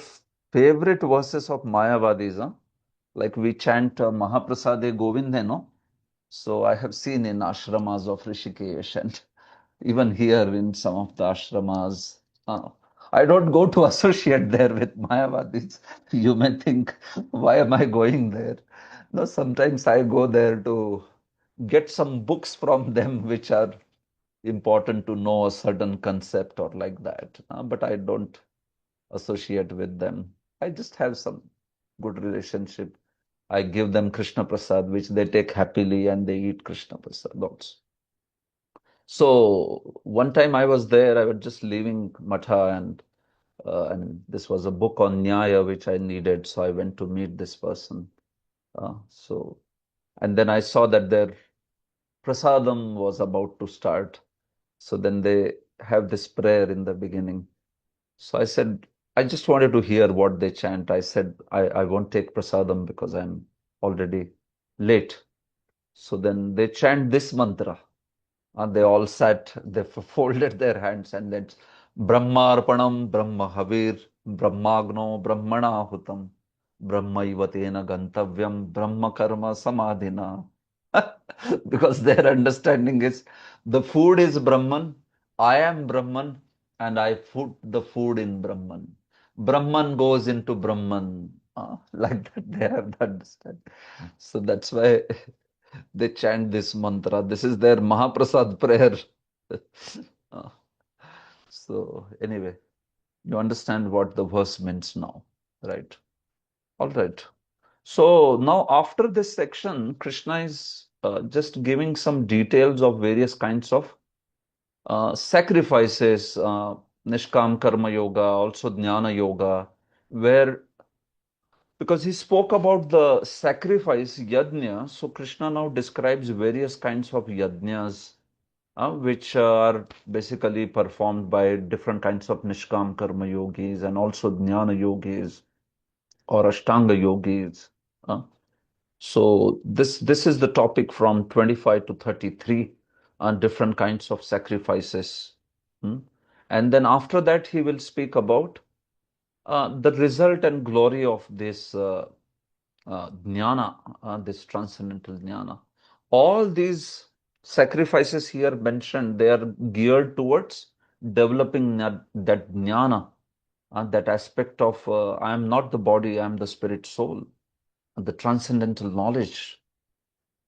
favorite verses of Mayavadis. Like we chant Mahaprasade Govinde, no? So I have seen in ashramas of Rishikesh and even here in some of the ashramas. I don't go to associate there with Mayavadis. You may think, why am I going there? No, sometimes I go there to get some books from them which are important to know a certain concept or like that. But I don't associate with them. I just have some good relationship. I give them Krishna Prasad, which they take happily and they eat Krishna Prasad also. So one time I was there, I was just leaving Matha and this was a book on Nyaya which I needed. So I went to meet this person. And then I saw that their prasadam was about to start. So then they have this prayer in the beginning. So I said, I just wanted to hear what they chant. I said, I won't take prasadam because I'm already late. So then they chant this mantra. They all sat, they folded their hands and then Brahmarpanam Brahmahavir Brahmagno Brahmanahutam Brahmaivatena Gantavyam Brahma Karma Samadhina. Because their understanding is the food is Brahman, I am Brahman, and I put the food in Brahman. Brahman goes into Brahman. Like that, they have the understanding. So that's why they chant this mantra. This is their Mahaprasad prayer. Uh, so, anyway, you understand what the verse means now, right? All right. So, now after this section, Krishna is just giving some details of various kinds of sacrifices, Nishkam Karma Yoga, also Jnana Yoga, where because he spoke about the sacrifice, yajna, so Krishna now describes various kinds of yajnas, which are basically performed by different kinds of Nishkam Karma yogis and also Jnana yogis or Ashtanga yogis. So this is the topic from 25 to 33 on different kinds of sacrifices. And then after that, he will speak about the result and glory of this jnana, this transcendental jnana. All these sacrifices here mentioned, they are geared towards developing that jnana, that aspect of I am not the body, I am the spirit soul, the transcendental knowledge.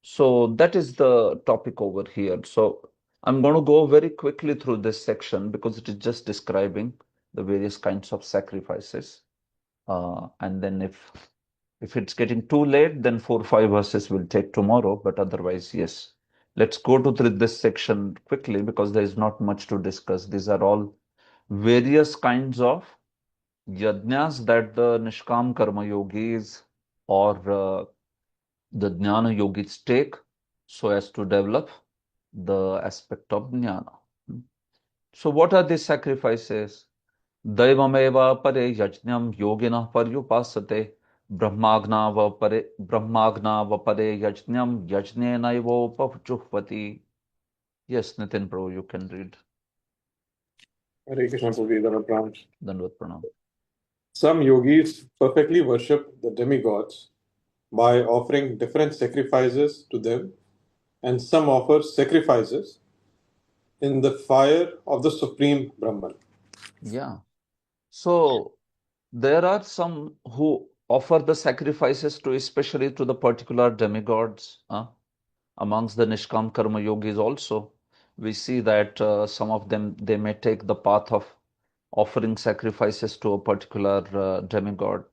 So that is the topic over here. So I'm going to go very quickly through this section because it is just describing the various kinds of sacrifices. And then if it's getting too late, then 4 or 5 verses will take tomorrow. But otherwise, yes. Let's go to this section quickly because there is not much to discuss. These are all various kinds of yajnas that the Nishkam Karma yogis or the Jnana yogis take so as to develop the aspect of Jnana. So what are these sacrifices? Daivameva pare yajnam yogina paryupasate brahmagna pare yajnam yajnenaivo pavuchuhvati. Yes, Nitin Prabhu, you can read.
Hare Krishna Prabhuji, Dandavat Pranam.
Dandavat Pranam.
Some yogis perfectly worship the demigods by offering different sacrifices to them, and some offer sacrifices in the fire of the Supreme Brahman.
Yeah. So there are some who offer the sacrifices to, especially to the particular demigods. Amongst the Nishkam Karma yogis also, we see that some of them, they may take the path of offering sacrifices to a particular demigod,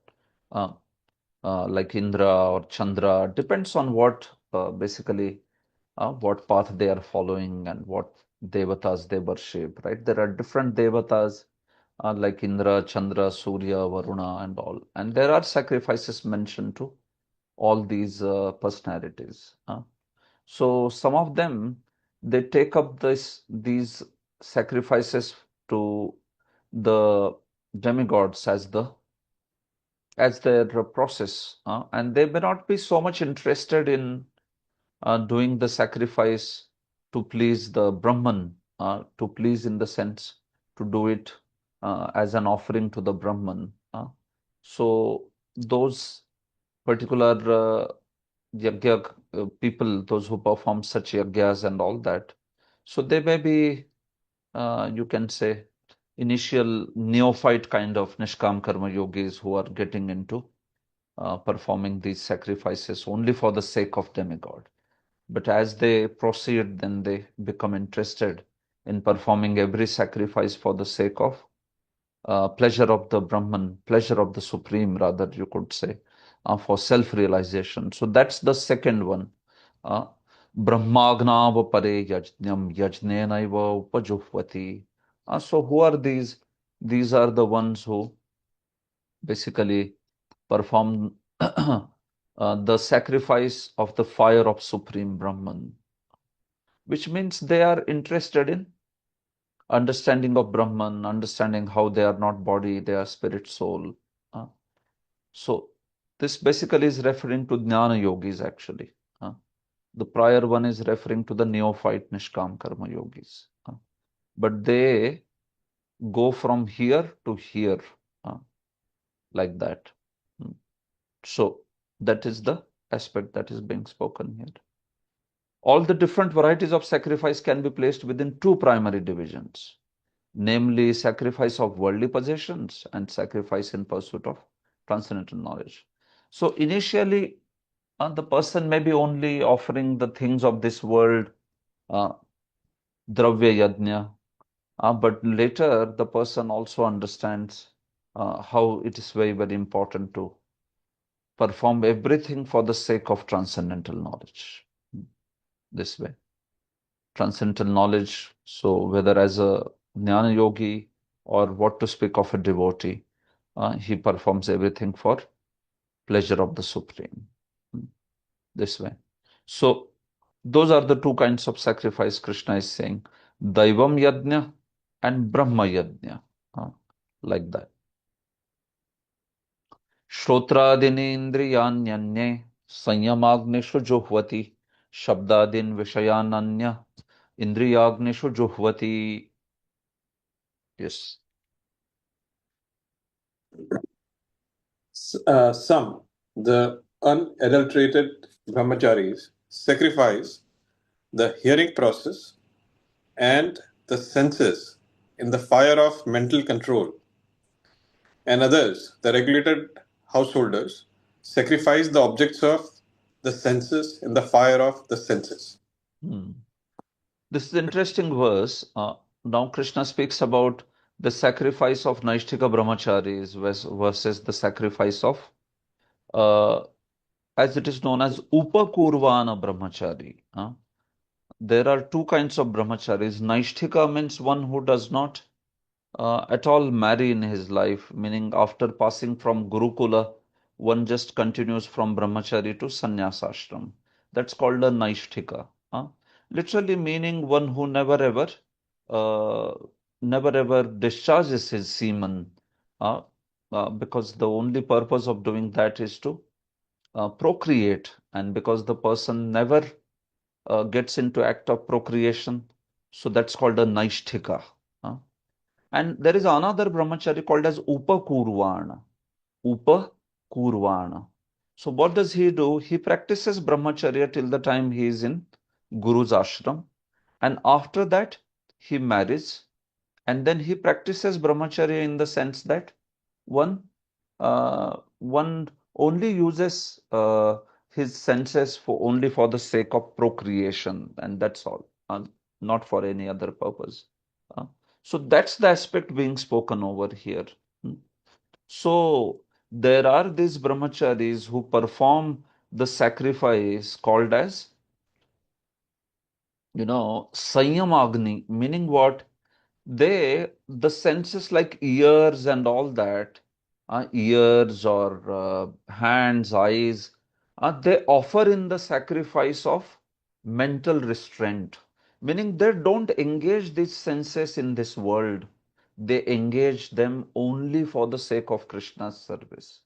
like Indra or Chandra. Depends on what basically what path they are following and what devatas they worship, right? There are different devatas like Indra, Chandra, Surya, Varuna, and all. And there are sacrifices mentioned to all these personalities. So some of them, they take up these sacrifices to the demigods as their process, and they may not be so much interested in doing the sacrifice to please the Brahman, to please in the sense to do it as an offering to the Brahman. So those particular yagya people, those who perform such yagyas and all that, so they may be, you can say, initial neophyte kind of Nishkam Karma yogis who are getting into performing these sacrifices only for the sake of demigod. But as they proceed, then they become interested in performing every sacrifice for the sake of pleasure of the Brahman, pleasure of the Supreme, rather, you could say, for self-realization. So that's the second one. Uh, Brahmagnav pare yajnam yajnenaiva upajuhvati. So who are these? These are the ones who basically perform the sacrifice of the fire of Supreme Brahman, which means they are interested in understanding of Brahman, understanding how they are not body, they are spirit, soul. So this basically is referring to Jnana yogis actually. The prior one is referring to the neophyte Nishkam Karma yogis. But they go from here to here, like that. So that is the aspect that is being spoken here. All the different varieties of sacrifice can be placed within two primary divisions, namely sacrifice of worldly possessions and sacrifice in pursuit of transcendental knowledge. So initially, the person may be only offering the things of this world, dravya yajna, but later the person also understands how it is very, very important to perform everything for the sake of transcendental knowledge. This way. Transcendental knowledge, so whether as a jnana yogi or what to speak of a devotee, he performs everything for pleasure of the Supreme. This way. So those are the two kinds of sacrifice Krishna is saying, Daivam Yajna and Brahma Yajna, like that. Shrotraadinendriyanyanye Sanyamagnishu Juhvati Shabdadin Vishayananya Indriyagnishu Juhvati. Yes.
Some, the unadulterated brahmacharis, sacrifice the hearing process and the senses in the fire of mental control, and others, the regulated householders, sacrifice the objects of the senses in the fire of the senses.
This is an interesting verse. Now Krishna speaks about the sacrifice of Naishthika brahmacharis versus the sacrifice of, as it is known as Upakurvana brahmachari. There are two kinds of brahmacharis. Naishthika means one who does not at all marry in his life, meaning after passing from Gurukula, one just continues from brahmachari to sannyasa ashram. That's called a Naishthika. Literally meaning one who never ever discharges his semen, because the only purpose of doing that is to procreate, and because the person never gets into act of procreation, so that's called a Naishthika. And there is another brahmachari called as Upakurvana. Upakurvana. So what does he do? He practices brahmacharya till the time he is in Guru's ashram. And after that, he marries. And then he practices brahmacharya in the sense that one only uses his senses only for the sake of procreation, and that's all, not for any other purpose. So that's the aspect being spoken over here. So there are these brahmacharis who perform the sacrifice called as, Sanyamagni, meaning what? The senses like ears and all that, ears or hands, eyes, they offer in the sacrifice of mental restraint, meaning they don't engage these senses in this world. They engage them only for the sake of Krishna's service.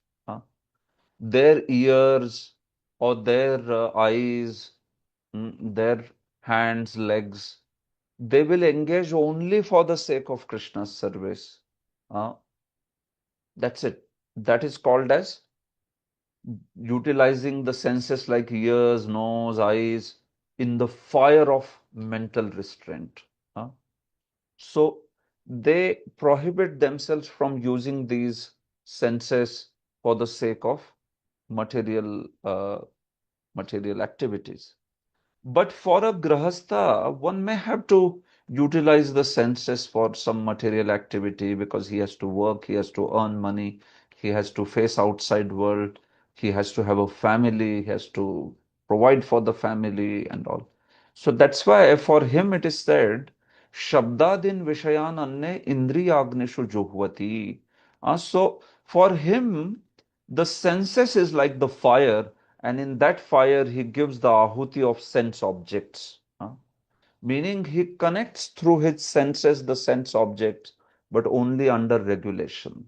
Their ears or their eyes, their hands, legs, they will engage only for the sake of Krishna's service. That's it. That is called as utilizing the senses like ears, nose, eyes in the fire of mental restraint. So they prohibit themselves from using these senses for the sake of material material activities. But for a grahastha, one may have to utilize the senses for some material activity because he has to work, he has to earn money, he has to face outside world, he has to have a family, he has to provide for the family and all. So that's why for him it is said, Shabdadin Vishayan Anne Indriyagnishu Juhvati. So for him, the senses is like the fire, and in that fire he gives the ahuti of sense objects, meaning he connects through his senses the sense objects, but only under regulation.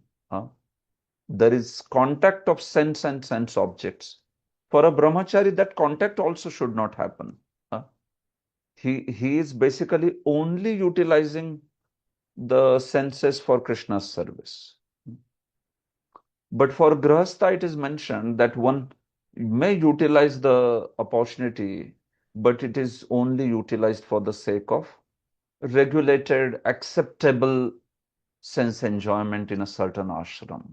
There is contact of sense and sense objects. For a brahmachari, that contact also should not happen. He is basically only utilizing the senses for Krishna's service. But for grahastha, it is mentioned that one may utilize the opportunity, but it is only utilized for the sake of regulated, acceptable sense enjoyment in a certain ashram.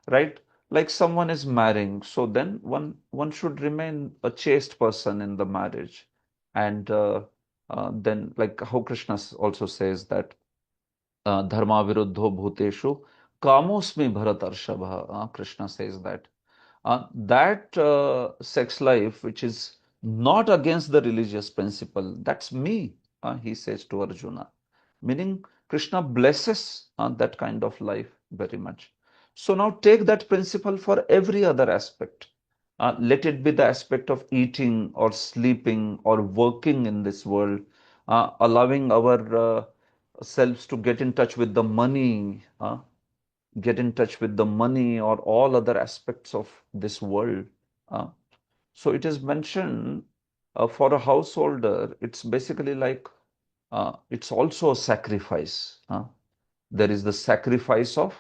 Right? Like someone is marrying, so then one should remain a chaste person in the marriage. And then, like how Krishna also says that dharma viruddho bhuteshu kamosmi bharatarshava. Krishna says that. That sex life, which is not against the religious principle, that's me, he says to Arjuna. Meaning, Krishna blesses that kind of life very much. So now take that principle for every other aspect. Let it be the aspect of eating or sleeping or working in this world, allowing our selves to get in touch with the money, get in touch with the money or all other aspects of this world. So it is mentioned for a householder, it's basically like it's also a sacrifice. There is the sacrifice of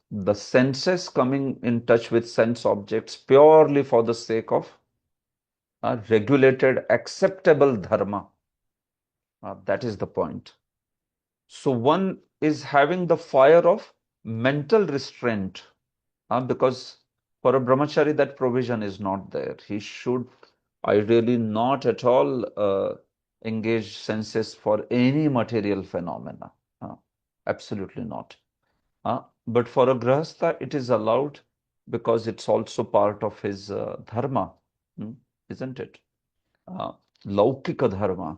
the senses coming in touch with sense objects purely for the sake of regulated, acceptable dharma. That is the point. So one is having the fire of mental restraint, because for a brahmachari that provision is not there. He should ideally not at all engage senses for any material phenomena. Absolutely not. But for a grahastha, it is allowed because it's also part of his dharma, isn't it? Laukika dharma.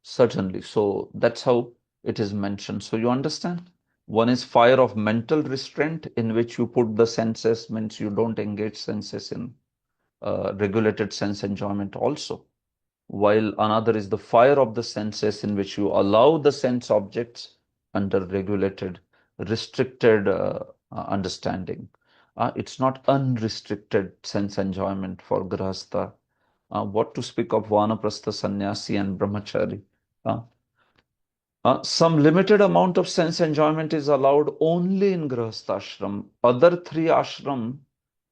Certainly. So that's how it is mentioned. So you understand? One is fire of mental restraint, in which you put the senses, means you don't engage senses in regulated sense enjoyment also. While another is the fire of the senses, in which you allow the sense objects under regulated, restricted understanding. It's not unrestricted sense enjoyment for grahastha. What to speak of vanaprastha, sannyasi, and brahmachari? Some limited amount of sense enjoyment is allowed only in grahastha ashram. Other three ashram,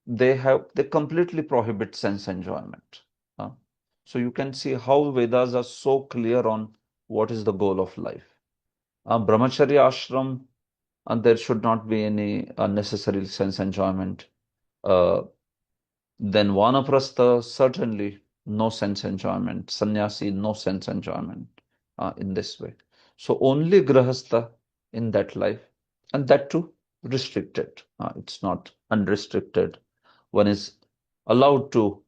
they completely prohibit sense enjoyment. So you can see how Vedas are so clear on what is the goal of life. Brahmacharya ashram, and there should not be any unnecessary sense enjoyment. Then vanaprastha, certainly no sense enjoyment. Sannyasi, no sense enjoyment in this way. So only grahastha in that life, and that too restricted. It's not unrestricted. One is allowed to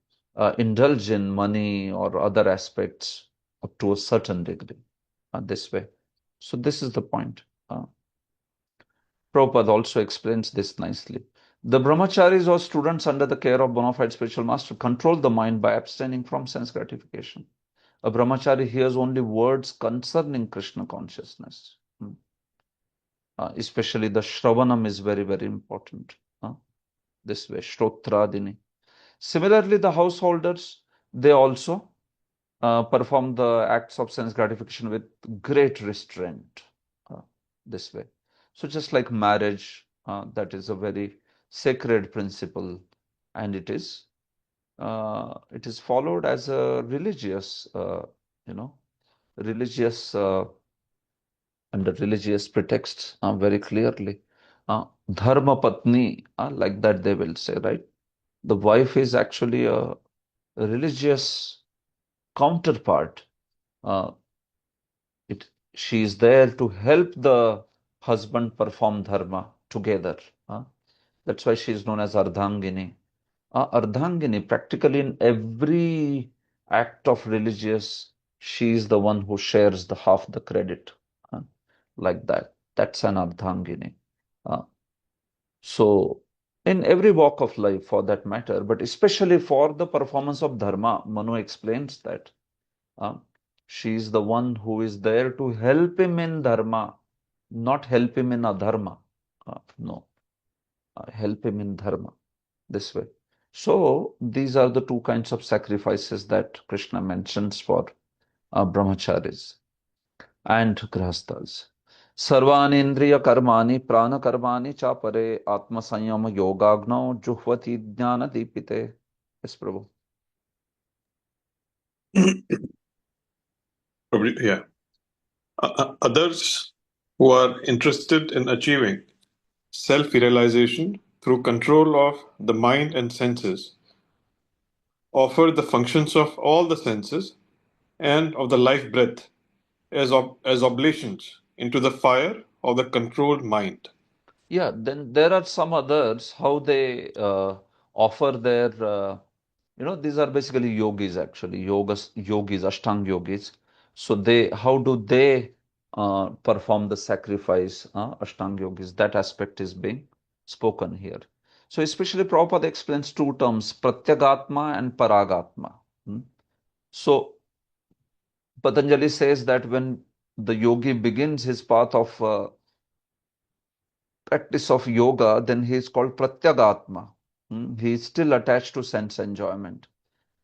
indulge in money or other aspects up to a certain degree this way. So this is the point. Prabhupada also explains this nicely. The brahmacharis or students under the care of bona fide spiritual master control the mind by abstaining from sense gratification. A brahmachari hears only words concerning Krishna consciousness. Especially the shravanam is very, very important. This way, shrotradini. Similarly, the householders, they also perform the acts of sense gratification with great restraint this way. So just like marriage, that is a very sacred principle, and it is followed as a religious, religious under religious pretexts very clearly. Dharma patni, like that they will say, right? The wife is actually a religious counterpart. Uh, she is there to help the husband perform dharma together. That's why she is known as Ardhangini. Ardhangini, practically in every act of religious, she is the one who shares the half the credit. uh, like that. That's an Ardhangini. Uh, so, in every walk of life for that matter, but especially for the performance of dharma, Manu explains that uh, she is the one who is there to help him in dharma, not help him in adharma. No, help him in dharma this way. So these are the two kinds of sacrifices that Krishna mentions for brahmacharis and grahasthas. Sarvanindriya karmani prana karmani cha pare atma sanyama yogagno juhvati jnana dipite. Yes, Prabhu.
Yeah. Others who are interested in achieving self-realization through control of the mind and senses offer the functions of all the senses and of the life breath as oblations into the fire of the controlled mind.
Yeah, then there are some others how they offer their these are basically yogis actually, yogis, Ashtang yogis. So how do they perform the sacrifice? Ashtang yogis, that aspect is being spoken here. So especially Prabhupada explains two terms, Pratyagatma and Paragatma. Hmm. So Patanjali says that when the yogi begins his path of practice of yoga, then he is called Pratyagatma. He is still attached to sense enjoyment.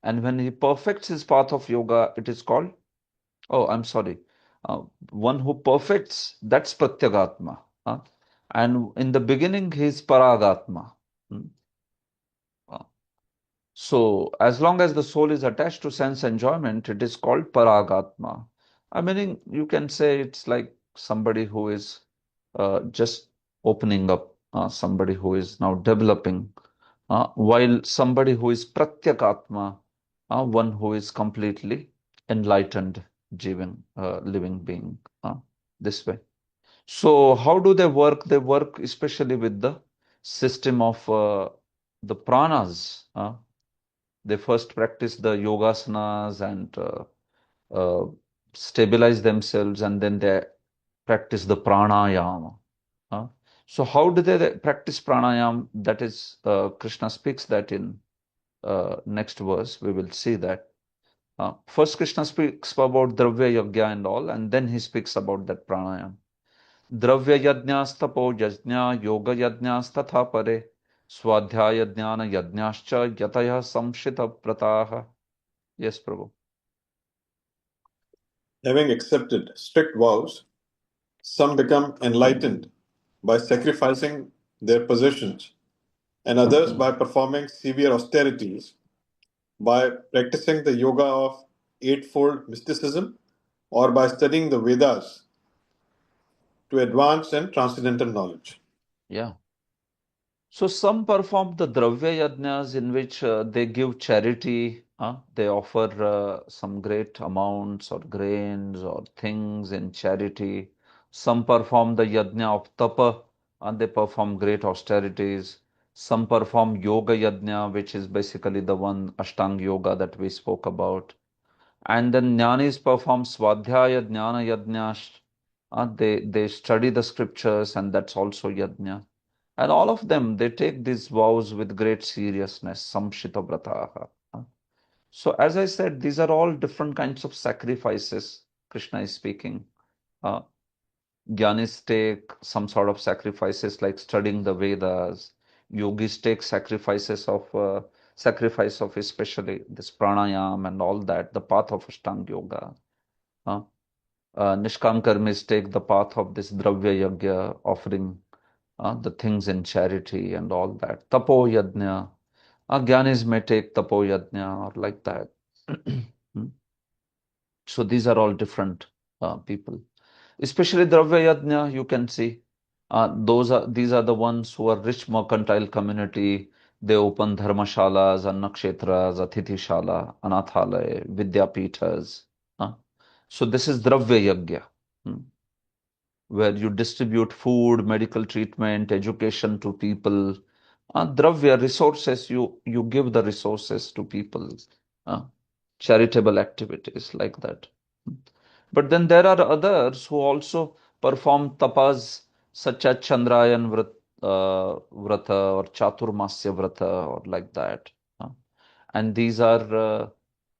And when he perfects his path of yoga, it is called, oh, I'm sorry, one who perfects, that's Pratyagatma. And in the beginning, he is Paragatma. Hmm. Uh, So, as long as the soul is attached to sense enjoyment, it is called Paragatma. I mean, you can say it's like somebody who is just opening up, somebody who is now developing, while somebody who is Pratyakatma, one who is completely enlightened, living being, this way. So, how do they work? They work especially with the system of the pranas. They first practice the yogasanas and uh, stabilize themselves, and then they practice the pranayama. Uh, so how do they practice pranayama? That is, Krishna speaks that in next verse. We will see that. First, Krishna speaks about dravya yajna and all, and then he speaks about that pranayama. Dravya yajnastapo yajna yoga yajnastatha pare swadhyaya jnana yajnascha yataya samshita prataha. Yes, Prabhu.
Having accepted strict vows, some become enlightened by sacrificing their possessions, and others by performing severe austerities, by practicing the yoga of eightfold mysticism, or by studying the Vedas to advance in transcendental knowledge.
Yeah. So some perform the dravya yajnas in which they give charity. They offer some great amounts or grains or things in charity. Some perform the yajna of tapa, and they perform great austerities. Some perform yoga yajna, which is basically the one Ashtang yoga that we spoke about. And then jnanis perform swadhyaya jnana yajna. They study the scriptures, and that's also yajna. And all of them, they take these vows with great seriousness, samshita vrataha. So as I said, these are all different kinds of sacrifices Krishna is speaking. Uh, Jnanis take some sort of sacrifices like studying the Vedas. Yogis take sacrifices of sacrifice of especially this pranayam and all that, the path of Ashtanga Yoga. Nishkam karmis take the path of this dravya yagya, offering the things in charity and all that. Tapo yajna. Gyanis may take tapo yajna or like that. So these are all different people. Especially dravya yajna, you can see. These are the ones who are rich mercantile community. They open dharmashalas, annakshetras, athitishala, anathalaya, vidyapithas. So this is dravya yajna, where you distribute food, medical treatment, education to people. Dravya, resources, you give the resources to people. Charitable activities like that. But then there are others who also perform tapas such as Chandrayan Vrata or Chaturmasya Vrata or like that. And these are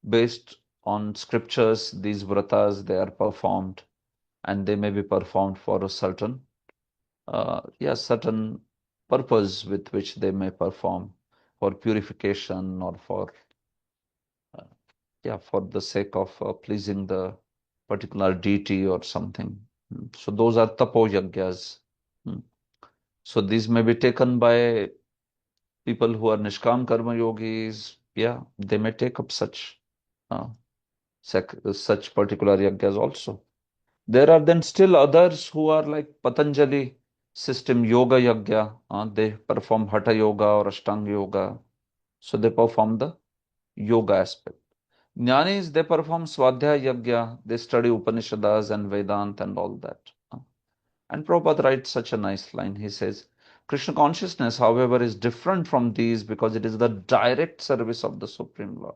based on scriptures. These vratas, they are performed, and they may be performed for a certain certain purpose with which they may perform, for purification or for the sake of pleasing the particular deity or something. So those are tapo yagyas. So these may be taken by people who are nishkam karma yogis. Yeah, they may take up uh, such particular yagyas also. There are then still others who are like Patanjali system yoga yagya. They perform hatha yoga or ashtanga yoga. So they perform the yoga aspect. Jnanis, they perform Swadhyaya Yagya, they study Upanishads and Vedanta and all that. And Prabhupada writes such a nice line. He says, Krishna consciousness, however, is different from these because it is the direct service of the Supreme Lord.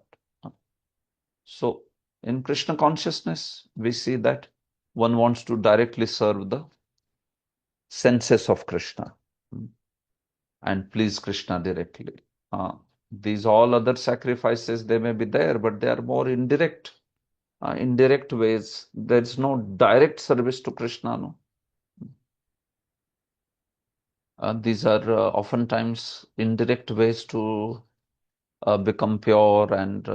So, in Krishna consciousness, we see that one wants to directly serve the senses of Krishna and please Krishna directly. These all other sacrifices, they may be there, but they are more indirect. Indirect ways. There's no direct service to Krishna. No. These are oftentimes indirect ways to become pure and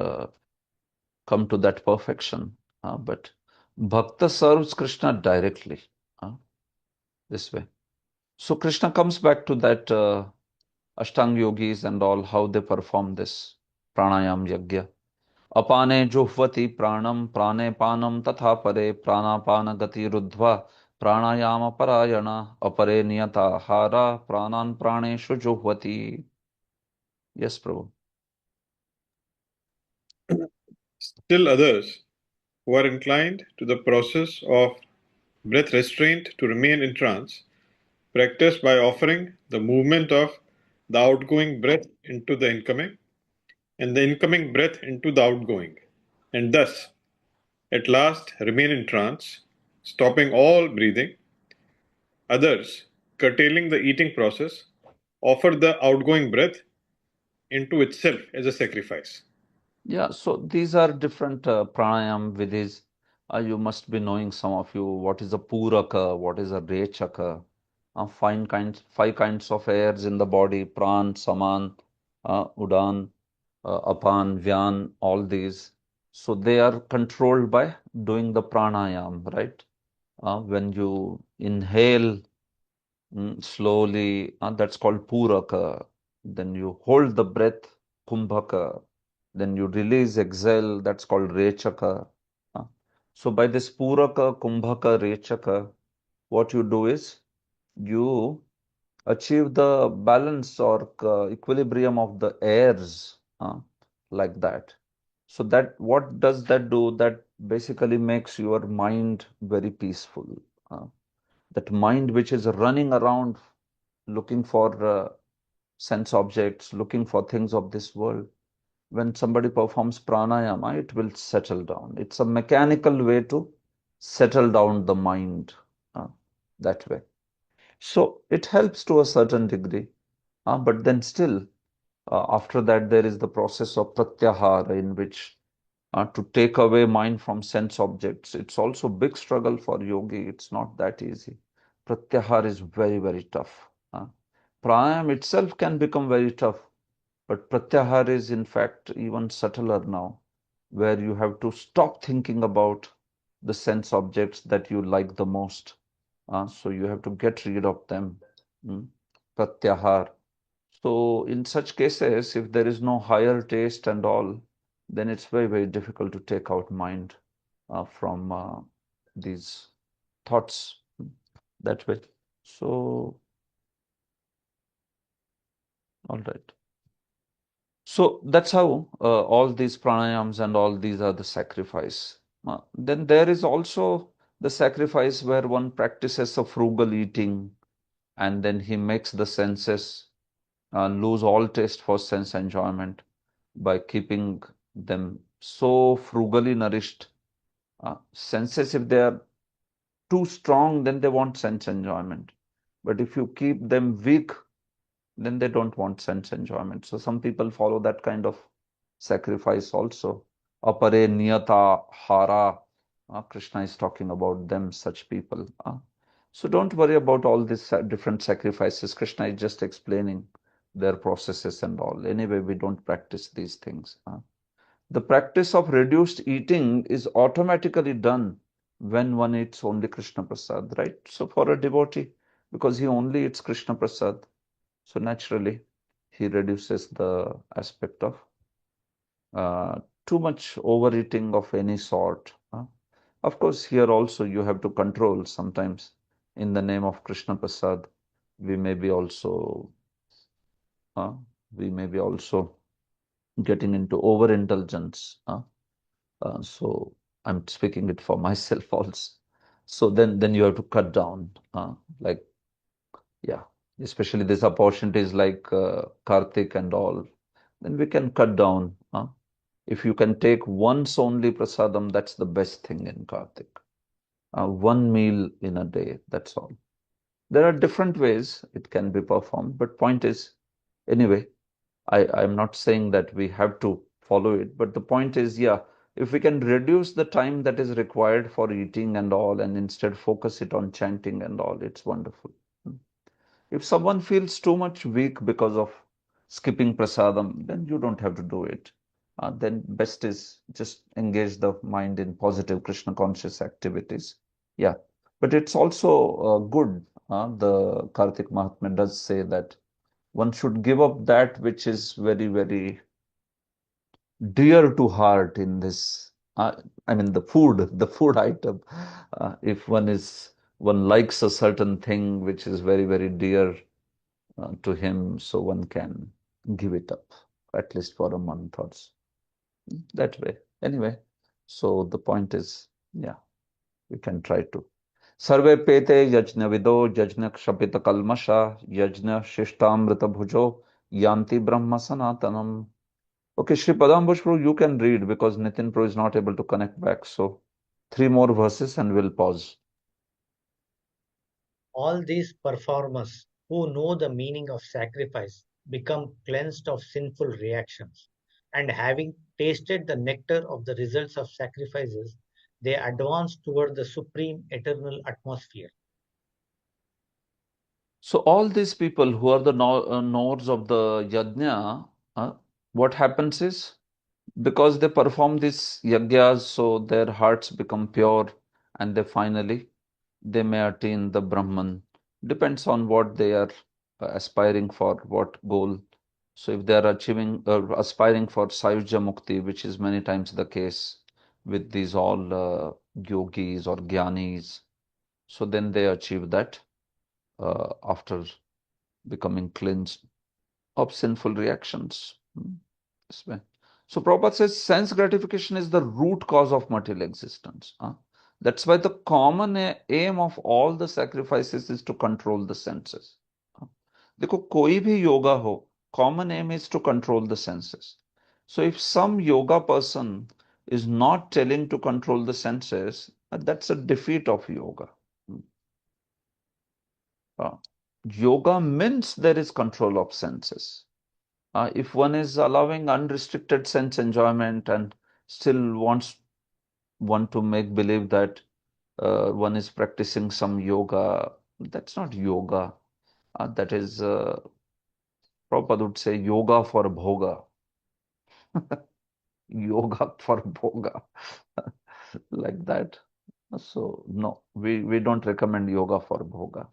come to that perfection. But Bhakta serves Krishna directly this way. So Krishna comes back to that Ashtanga yogis and all, how they perform this pranayam yagya. अपाने जुह्वति प्राणम प्राणे पानम तथा परे प्राणापान गति रुद्ध्वा प्राणायाम परायण अपरे नियताहारा प्राणान प्राणेषु जुह्वति. Yes, Prabhu.
Still others who are inclined to the process of breath restraint to remain in trance practice by offering the movement of the outgoing breath into the incoming and the incoming breath into the outgoing, and thus at last remain in trance, stopping all breathing. Others, curtailing the eating process, offer the outgoing breath into itself as a sacrifice.
Yeah, so these are different pranayam vidhis. You must be knowing, some of you, what is a puraka, what is a rechaka. Five kinds of airs in the body: pran, saman, udan, apan, vyan, all these. So they are controlled by doing the pranayam, right? When you inhale slowly, that's called puraka. Then you hold the breath, kumbhaka. Then you release, exhale, that's called rechaka. So by this puraka, kumbhaka, rechaka, what you do is you achieve the balance or equilibrium of the airs, like that. So that, what does that do? That basically makes your mind very peaceful. That mind which is running around looking for sense objects, looking for things of this world, when somebody performs pranayama, it will settle down. It's a mechanical way to settle down the mind, that way. So it helps to a certain degree, but then still, after that, there is the process of pratyahara, in which to take away mind from sense objects. It's also big struggle for yogi. It's not that easy. Pratyahara is very, very tough. Pranayam itself can become very tough, But pratyahar is in fact even subtler now, where you have to stop thinking about the sense objects that you like the most. So you have to get rid of them. Pratyahar. So in such cases, if there is no higher taste and all, then it's very, very difficult to take out mind from these thoughts that way. So, all right. So that's how all these pranayams and all these are the sacrifice. Then there is also the sacrifice where one practices a frugal eating, and then he makes the senses lose all taste for sense enjoyment by keeping them so frugally nourished. Senses, if they are too strong, then they want sense enjoyment. But if you keep them weak, then they don't want sense enjoyment. So some people follow that kind of sacrifice also. Apare niyata hara. Krishna is talking about them, such people. So don't worry about all these different sacrifices. Krishna is just explaining their processes and all. Anyway, we don't practice these things. The practice of reduced eating is automatically done when one eats only Krishna Prasad, right? So for a devotee, because he only eats Krishna Prasad, so naturally he reduces the aspect of too much overeating of any sort. Of course, here also you have to control. Sometimes in the name of Krishna Prasad, we may be also getting into overindulgence. So I'm speaking it for myself also. So then you have to cut down, like, yeah, especially these opportunities like Karthik and all, then we can cut down. If you can take once only prasadam, that's the best thing in Karthik. One meal in a day, that's all. There are different ways it can be performed, but point is, anyway, I'm not saying that we have to follow it, but the point is, yeah, if we can reduce the time that is required for eating and all, and instead focus it on chanting and all, it's wonderful. If someone feels too much weak because of skipping prasadam, then you don't have to do it. Then best is just engage the mind in positive Krishna conscious activities. Yeah, but it's also good. The Kartik Mahatmya does say that one should give up that which is very, very dear to heart in this. I mean, the food item. If one likes a certain thing which is very, very dear to him, so one can give it up at least for a month or so. That way. Anyway, so the point is, yeah, we can try to. Sarve pete yajna vido yajna kshapita kalmasha yajna shishtamrita bhujo yanti brahma sanatanam. Okay, Shri Padambush Prabhu, you can read because Nitin Prabhu is not able to connect back. So 3 more verses and we'll pause.
All these performers who know the meaning of sacrifice become cleansed of sinful reactions, and having tasted the nectar of the results of sacrifices, they advance toward the supreme eternal atmosphere.
So all these people who are the knowers of the yajna, what happens is, because they perform these yagyas, so their hearts become pure, and they may attain the Brahman. Depends on what they are aspiring for, what goal. So if they are aspiring for Sayuja Mukti, which is many times the case with these all yogis or gyanis, so then they achieve that after becoming cleansed of sinful reactions. This way. So Prabhupada says sense gratification is the root cause of material existence. That's why the common aim of all the sacrifices is to control the senses. देखो कोई भी yoga हो, common aim is to control the senses. So if some yoga person is not telling to control the senses, that's a defeat of yoga. Yoga means there is control of senses. If one is allowing unrestricted sense enjoyment and still wants one to make believe that one is practicing some yoga, that's not yoga. That is Prabhupada would say yoga for bhoga. Yoga for bhoga. Like that. So, no, we don't recommend yoga for bhoga.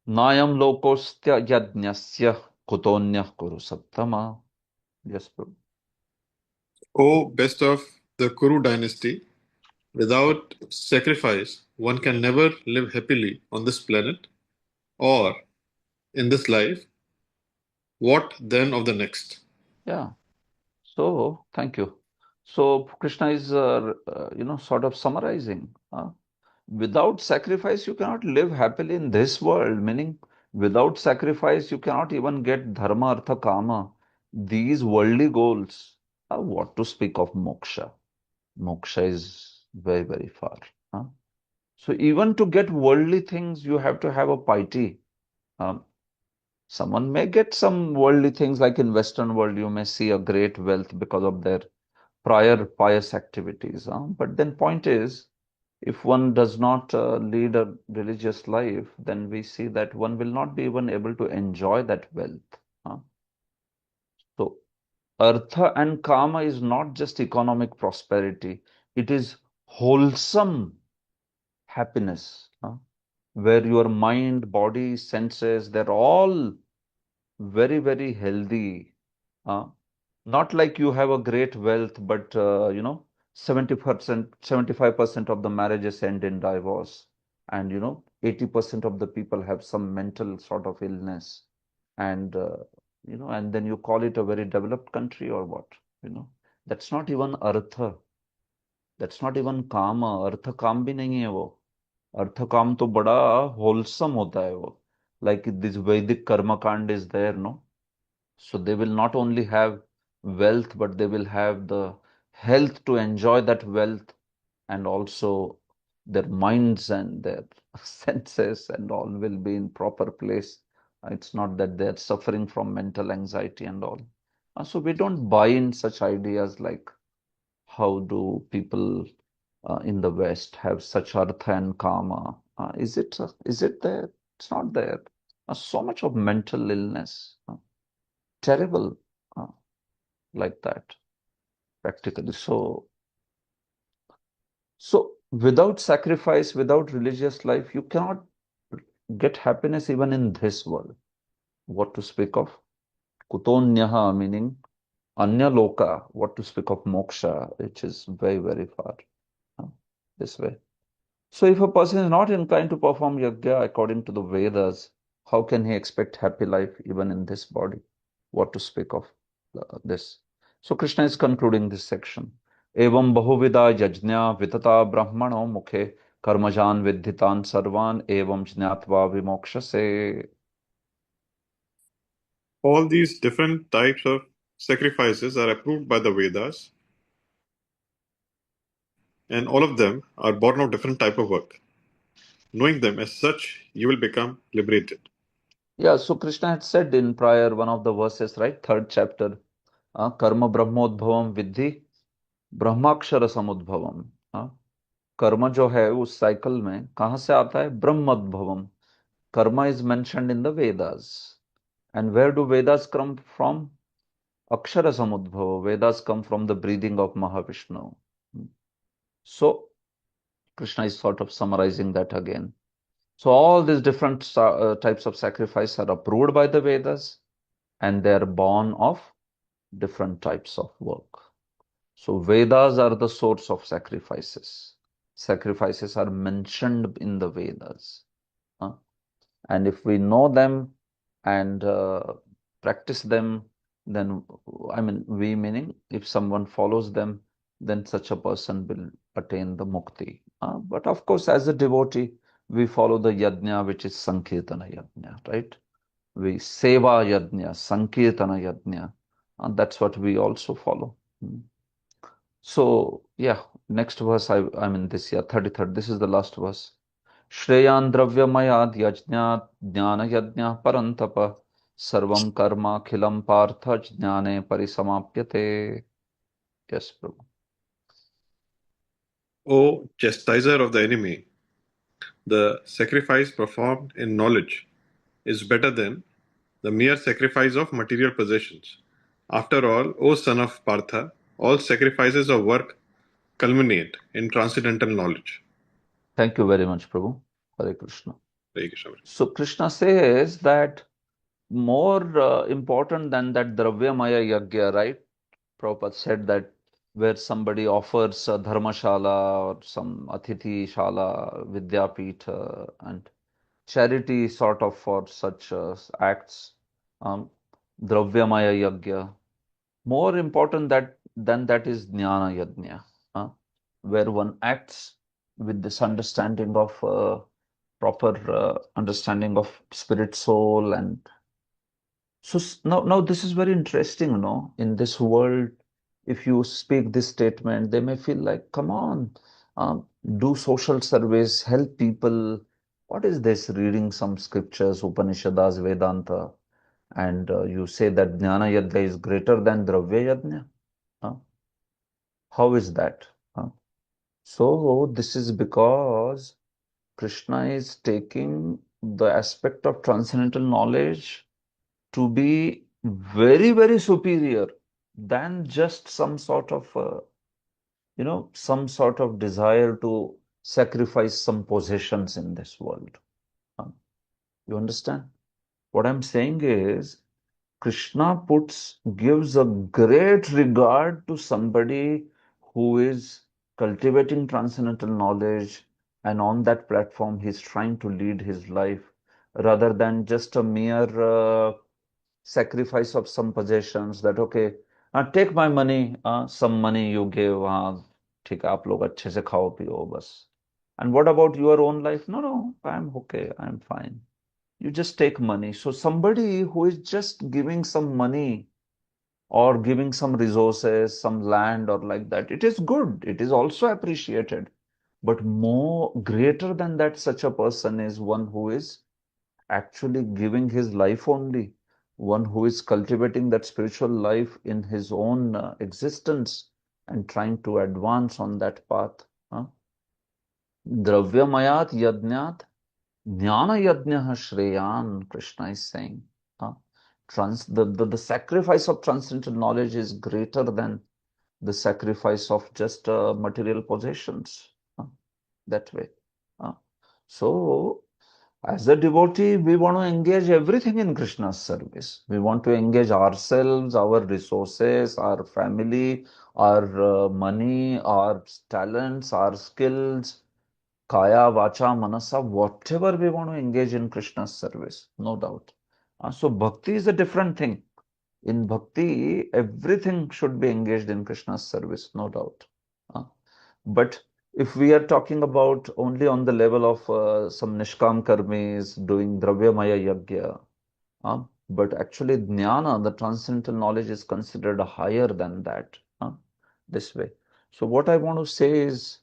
Nayam lokostya yajnasya kutonyah kuru sattama. Yes, Prabhu.
O best of the Kuru dynasty, without sacrifice, one can never live happily on this planet or in this life. What then of the next?
Yeah. So, thank you. So, Krishna is, sort of summarizing. Without sacrifice, you cannot live happily in this world, meaning without sacrifice, you cannot even get dharma, artha, kama, these worldly goals. What to speak of moksha? Moksha is very, very far. Huh? So, even to get worldly things, you have to have a piety. Um, Someone may get some worldly things, like in Western world, you may see a great wealth because of their prior pious activities. But then point is, if one does not lead a religious life, then we see that one will not be even able to enjoy that wealth. So, artha and kama is not just economic prosperity, it is wholesome happiness, where your mind, body, senses, they're all very, very healthy. Uh, Not like you have a great wealth, but 70%, 75% of the marriages end in divorce. And 80% of the people have some mental sort of illness. And and then you call it a very developed country or what? You know, that's not even artha. That's not even kama. Artha काम भी नहीं है वो. अर्थ काम तो बड़ा wholesome होता है वो. Like this Vedic karma kand is there, no? So they will not only have wealth, but they will have the health to enjoy that wealth, and also their minds and their senses and all will be in proper place. It's not that they're suffering from mental anxiety and all. So we don't buy in such ideas like how do people in the West have such artha and kama? Is it there? It's not there. So much of mental illness, terrible, uh, like that, practically. So without sacrifice, without religious life, you cannot get happiness even in this world. What to speak of kutonyaha, meaning anya loka. What to speak of moksha, which is very, very far, uh, this way. So if a person is not inclined to perform yajna according to the Vedas, how can he expect happy life even in this body? What to speak of this? So Krishna is concluding this section. Evam bahuvida yajna vitata brahmano mukhe karmajan vidhitan sarvan evam jnatva vimokshase.
All these different types of sacrifices are approved by the Vedas, and all of them are born of different type of work. Knowing them as such, you will become liberated.
Yeah, so Krishna had said in prior one of the verses, right? Third chapter, karma brahmodbhavam vidhi ब्रह्माक्षर समुद्भवम. कर्म जो है उस cycle में कहां से आता है? ब्रह्मोद्भवम. Karma is mentioned in the Vedas. And where do Vedas come from? अक्षर समुद्भव. Vedas come from the breathing of Mahavishnu. So Krishna is sort of summarizing that again. So all these different types of sacrifice are approved by the Vedas, and they are born of different types of work. So Vedas are the source of sacrifices. Sacrifices are mentioned in the Vedas. And if we know them and practice them, then, I mean, we meaning if someone follows them, then such a person will attain the mukti. But of course, as a devotee, we follow the yajna, which is Sankirtana yajna, right? We seva yajna, Sankirtana yajna. That's what we also follow. So, yeah, next verse, I mean, this year, 33rd, this is the last verse. Shreyan dravyamaya yajna jnana yajna parantapa sarvam karma khilam partha jnane parisamapyate. Yes, Prabhu.
O chastiser of the enemy, the sacrifice performed in knowledge is better than the mere sacrifice of material possessions. After all, O son of Partha, all sacrifices of work culminate in transcendental knowledge.
Thank you very much, Prabhu. Hare Krishna.
Hare Krishna.
So Krishna says that more important than that Dravyamaya Yagya, right? Prabhupada said that where somebody offers a dharmashala or some atithi shala, vidyapith, and charity sort of for such acts, um, Dravyamaya Yagya. More important than that is Jnana Yajna, where one acts with this understanding of proper understanding of spirit, soul, and so now this is very interesting, no? In this world, if you speak this statement, they may feel like, come on, do social service, help people. What is this? Reading some scriptures, Upanishads, Vedanta, and you say that Jnana Yajna is greater than Dravya Yajna? Huh? How is that? Huh? So this is because Krishna is taking the aspect of transcendental knowledge to be very, very superior than just some sort of, some sort of desire to sacrifice some possessions in this world. You understand? What I'm saying is, Krishna gives a great regard to somebody who is cultivating transcendental knowledge, and on that platform, he's trying to lead his life rather than just a mere sacrifice of some possessions that, okay, take my money, some money you give, ठीक है आप लोग अच्छे से खाओ पियो बस. And what about your own life? No, no, I'm okay, I'm fine. You just take money. So somebody who is just giving some money or giving some resources, some land or like that, it is good. It is also appreciated. But more greater than that, such a person is one who is actually giving his life only, one who is cultivating that spiritual life in his own existence and trying to advance on that path. Dravyamayat yajnat jnana yajna shreyan, Krishna is saying. The sacrifice of transcendental knowledge is greater than the sacrifice of just material possessions. That way. So, as a devotee, we want to engage everything in Krishna's service. We want to engage ourselves, our resources, our family, our money, our talents, our skills, kaya, vacha, manasa, whatever we want to engage in Krishna's service, no doubt. So bhakti is a different thing. In bhakti, everything should be engaged in Krishna's service, no doubt. But if we are talking about only on the level of some Nishkam Karmis doing Dravyamaya Yagya, but actually Jnana, the transcendental knowledge, is considered higher than that, this way. So what I want to say is,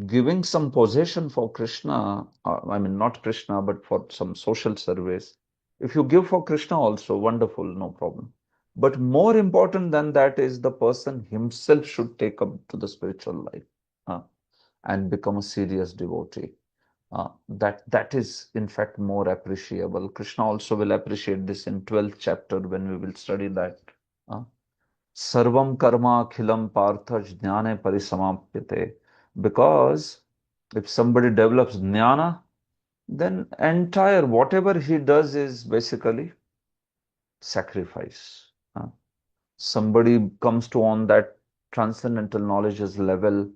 giving some possession for Krishna, I mean, not Krishna, but for some social service. If you give for Krishna also, wonderful, no problem. But more important than that is the person himself should take up to the spiritual life and become a serious devotee. That is, in fact, more appreciable. Krishna also will appreciate this in 12th chapter when we will study that. Sarvam karma khilam partha jnane parisamapyate. Because if somebody develops jnana, then entire whatever he does is basically sacrifice. Somebody comes to on that transcendental knowledge's level.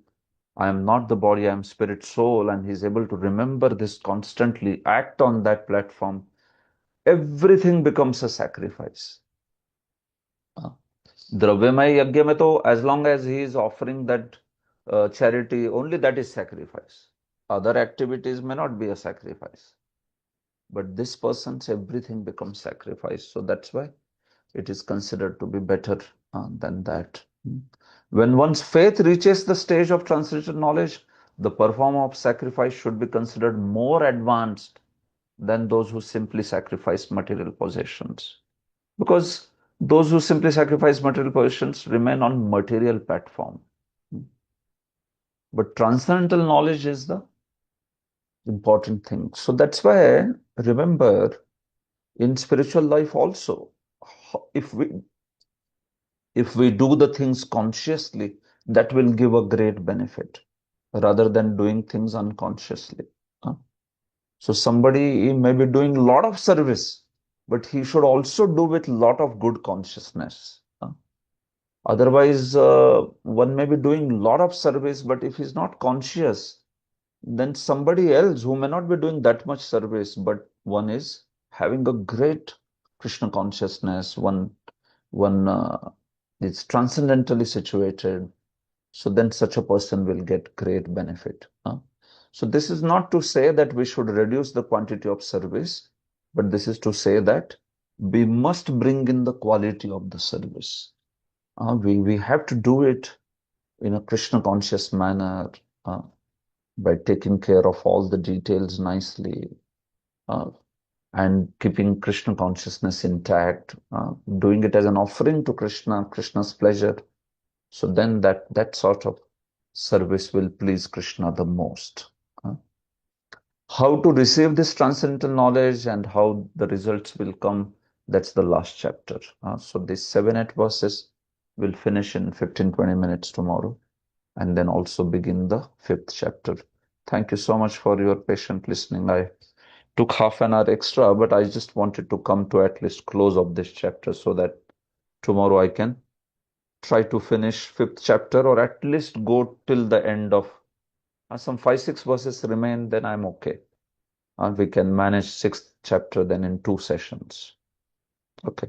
I am not the body, I am spirit, soul, and he's able to remember this constantly, act on that platform. Everything becomes a sacrifice. Dravyamay yajna mein to, as long as he is offering that charity, only that is sacrifice. Other activities may not be a sacrifice. But this person's everything becomes sacrifice. So that's why it is considered to be better than that. When one's faith reaches the stage of transcendental knowledge, the performer of sacrifice should be considered more advanced than those who simply sacrifice material possessions. Because those who simply sacrifice material possessions remain on material platform. But transcendental knowledge is the important thing. So that's why, remember, in spiritual life also, if we do the things consciously, that will give a great benefit rather than doing things unconsciously. So somebody may be doing a lot of service, but he should also do with a lot of good consciousness. Otherwise, one may be doing a lot of service, but if he's not conscious, then somebody else who may not be doing that much service, but one is having a great Krishna consciousness, one is transcendentally situated, so then such a person will get great benefit. So this is not to say that we should reduce the quantity of service, but this is to say that we must bring in the quality of the service. We have to do it in a Krishna conscious manner, by taking care of all the details nicely, and keeping Krishna consciousness intact, doing it as an offering to Krishna, Krishna's pleasure. So then that sort of service will please Krishna the most. How to receive this transcendental knowledge and how the results will come, that's the last chapter. So these 7-8 verses will finish in 15-20 minutes tomorrow, and then also begin the 5th chapter. Thank you so much for your patient listening. I took half an hour extra, but I just wanted to come to at least close of this chapter so that tomorrow I can try to finish 5th chapter, or at least go till the end of some 5-6 verses remain, then I'm okay. We can manage 6th chapter then in 2 sessions. Okay.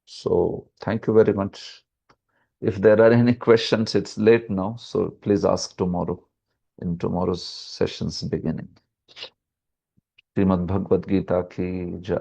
So thank you very much. If there are any questions, it's late now, so please ask tomorrow in tomorrow's session's beginning. Srimad Bhagavad Gita ki jai.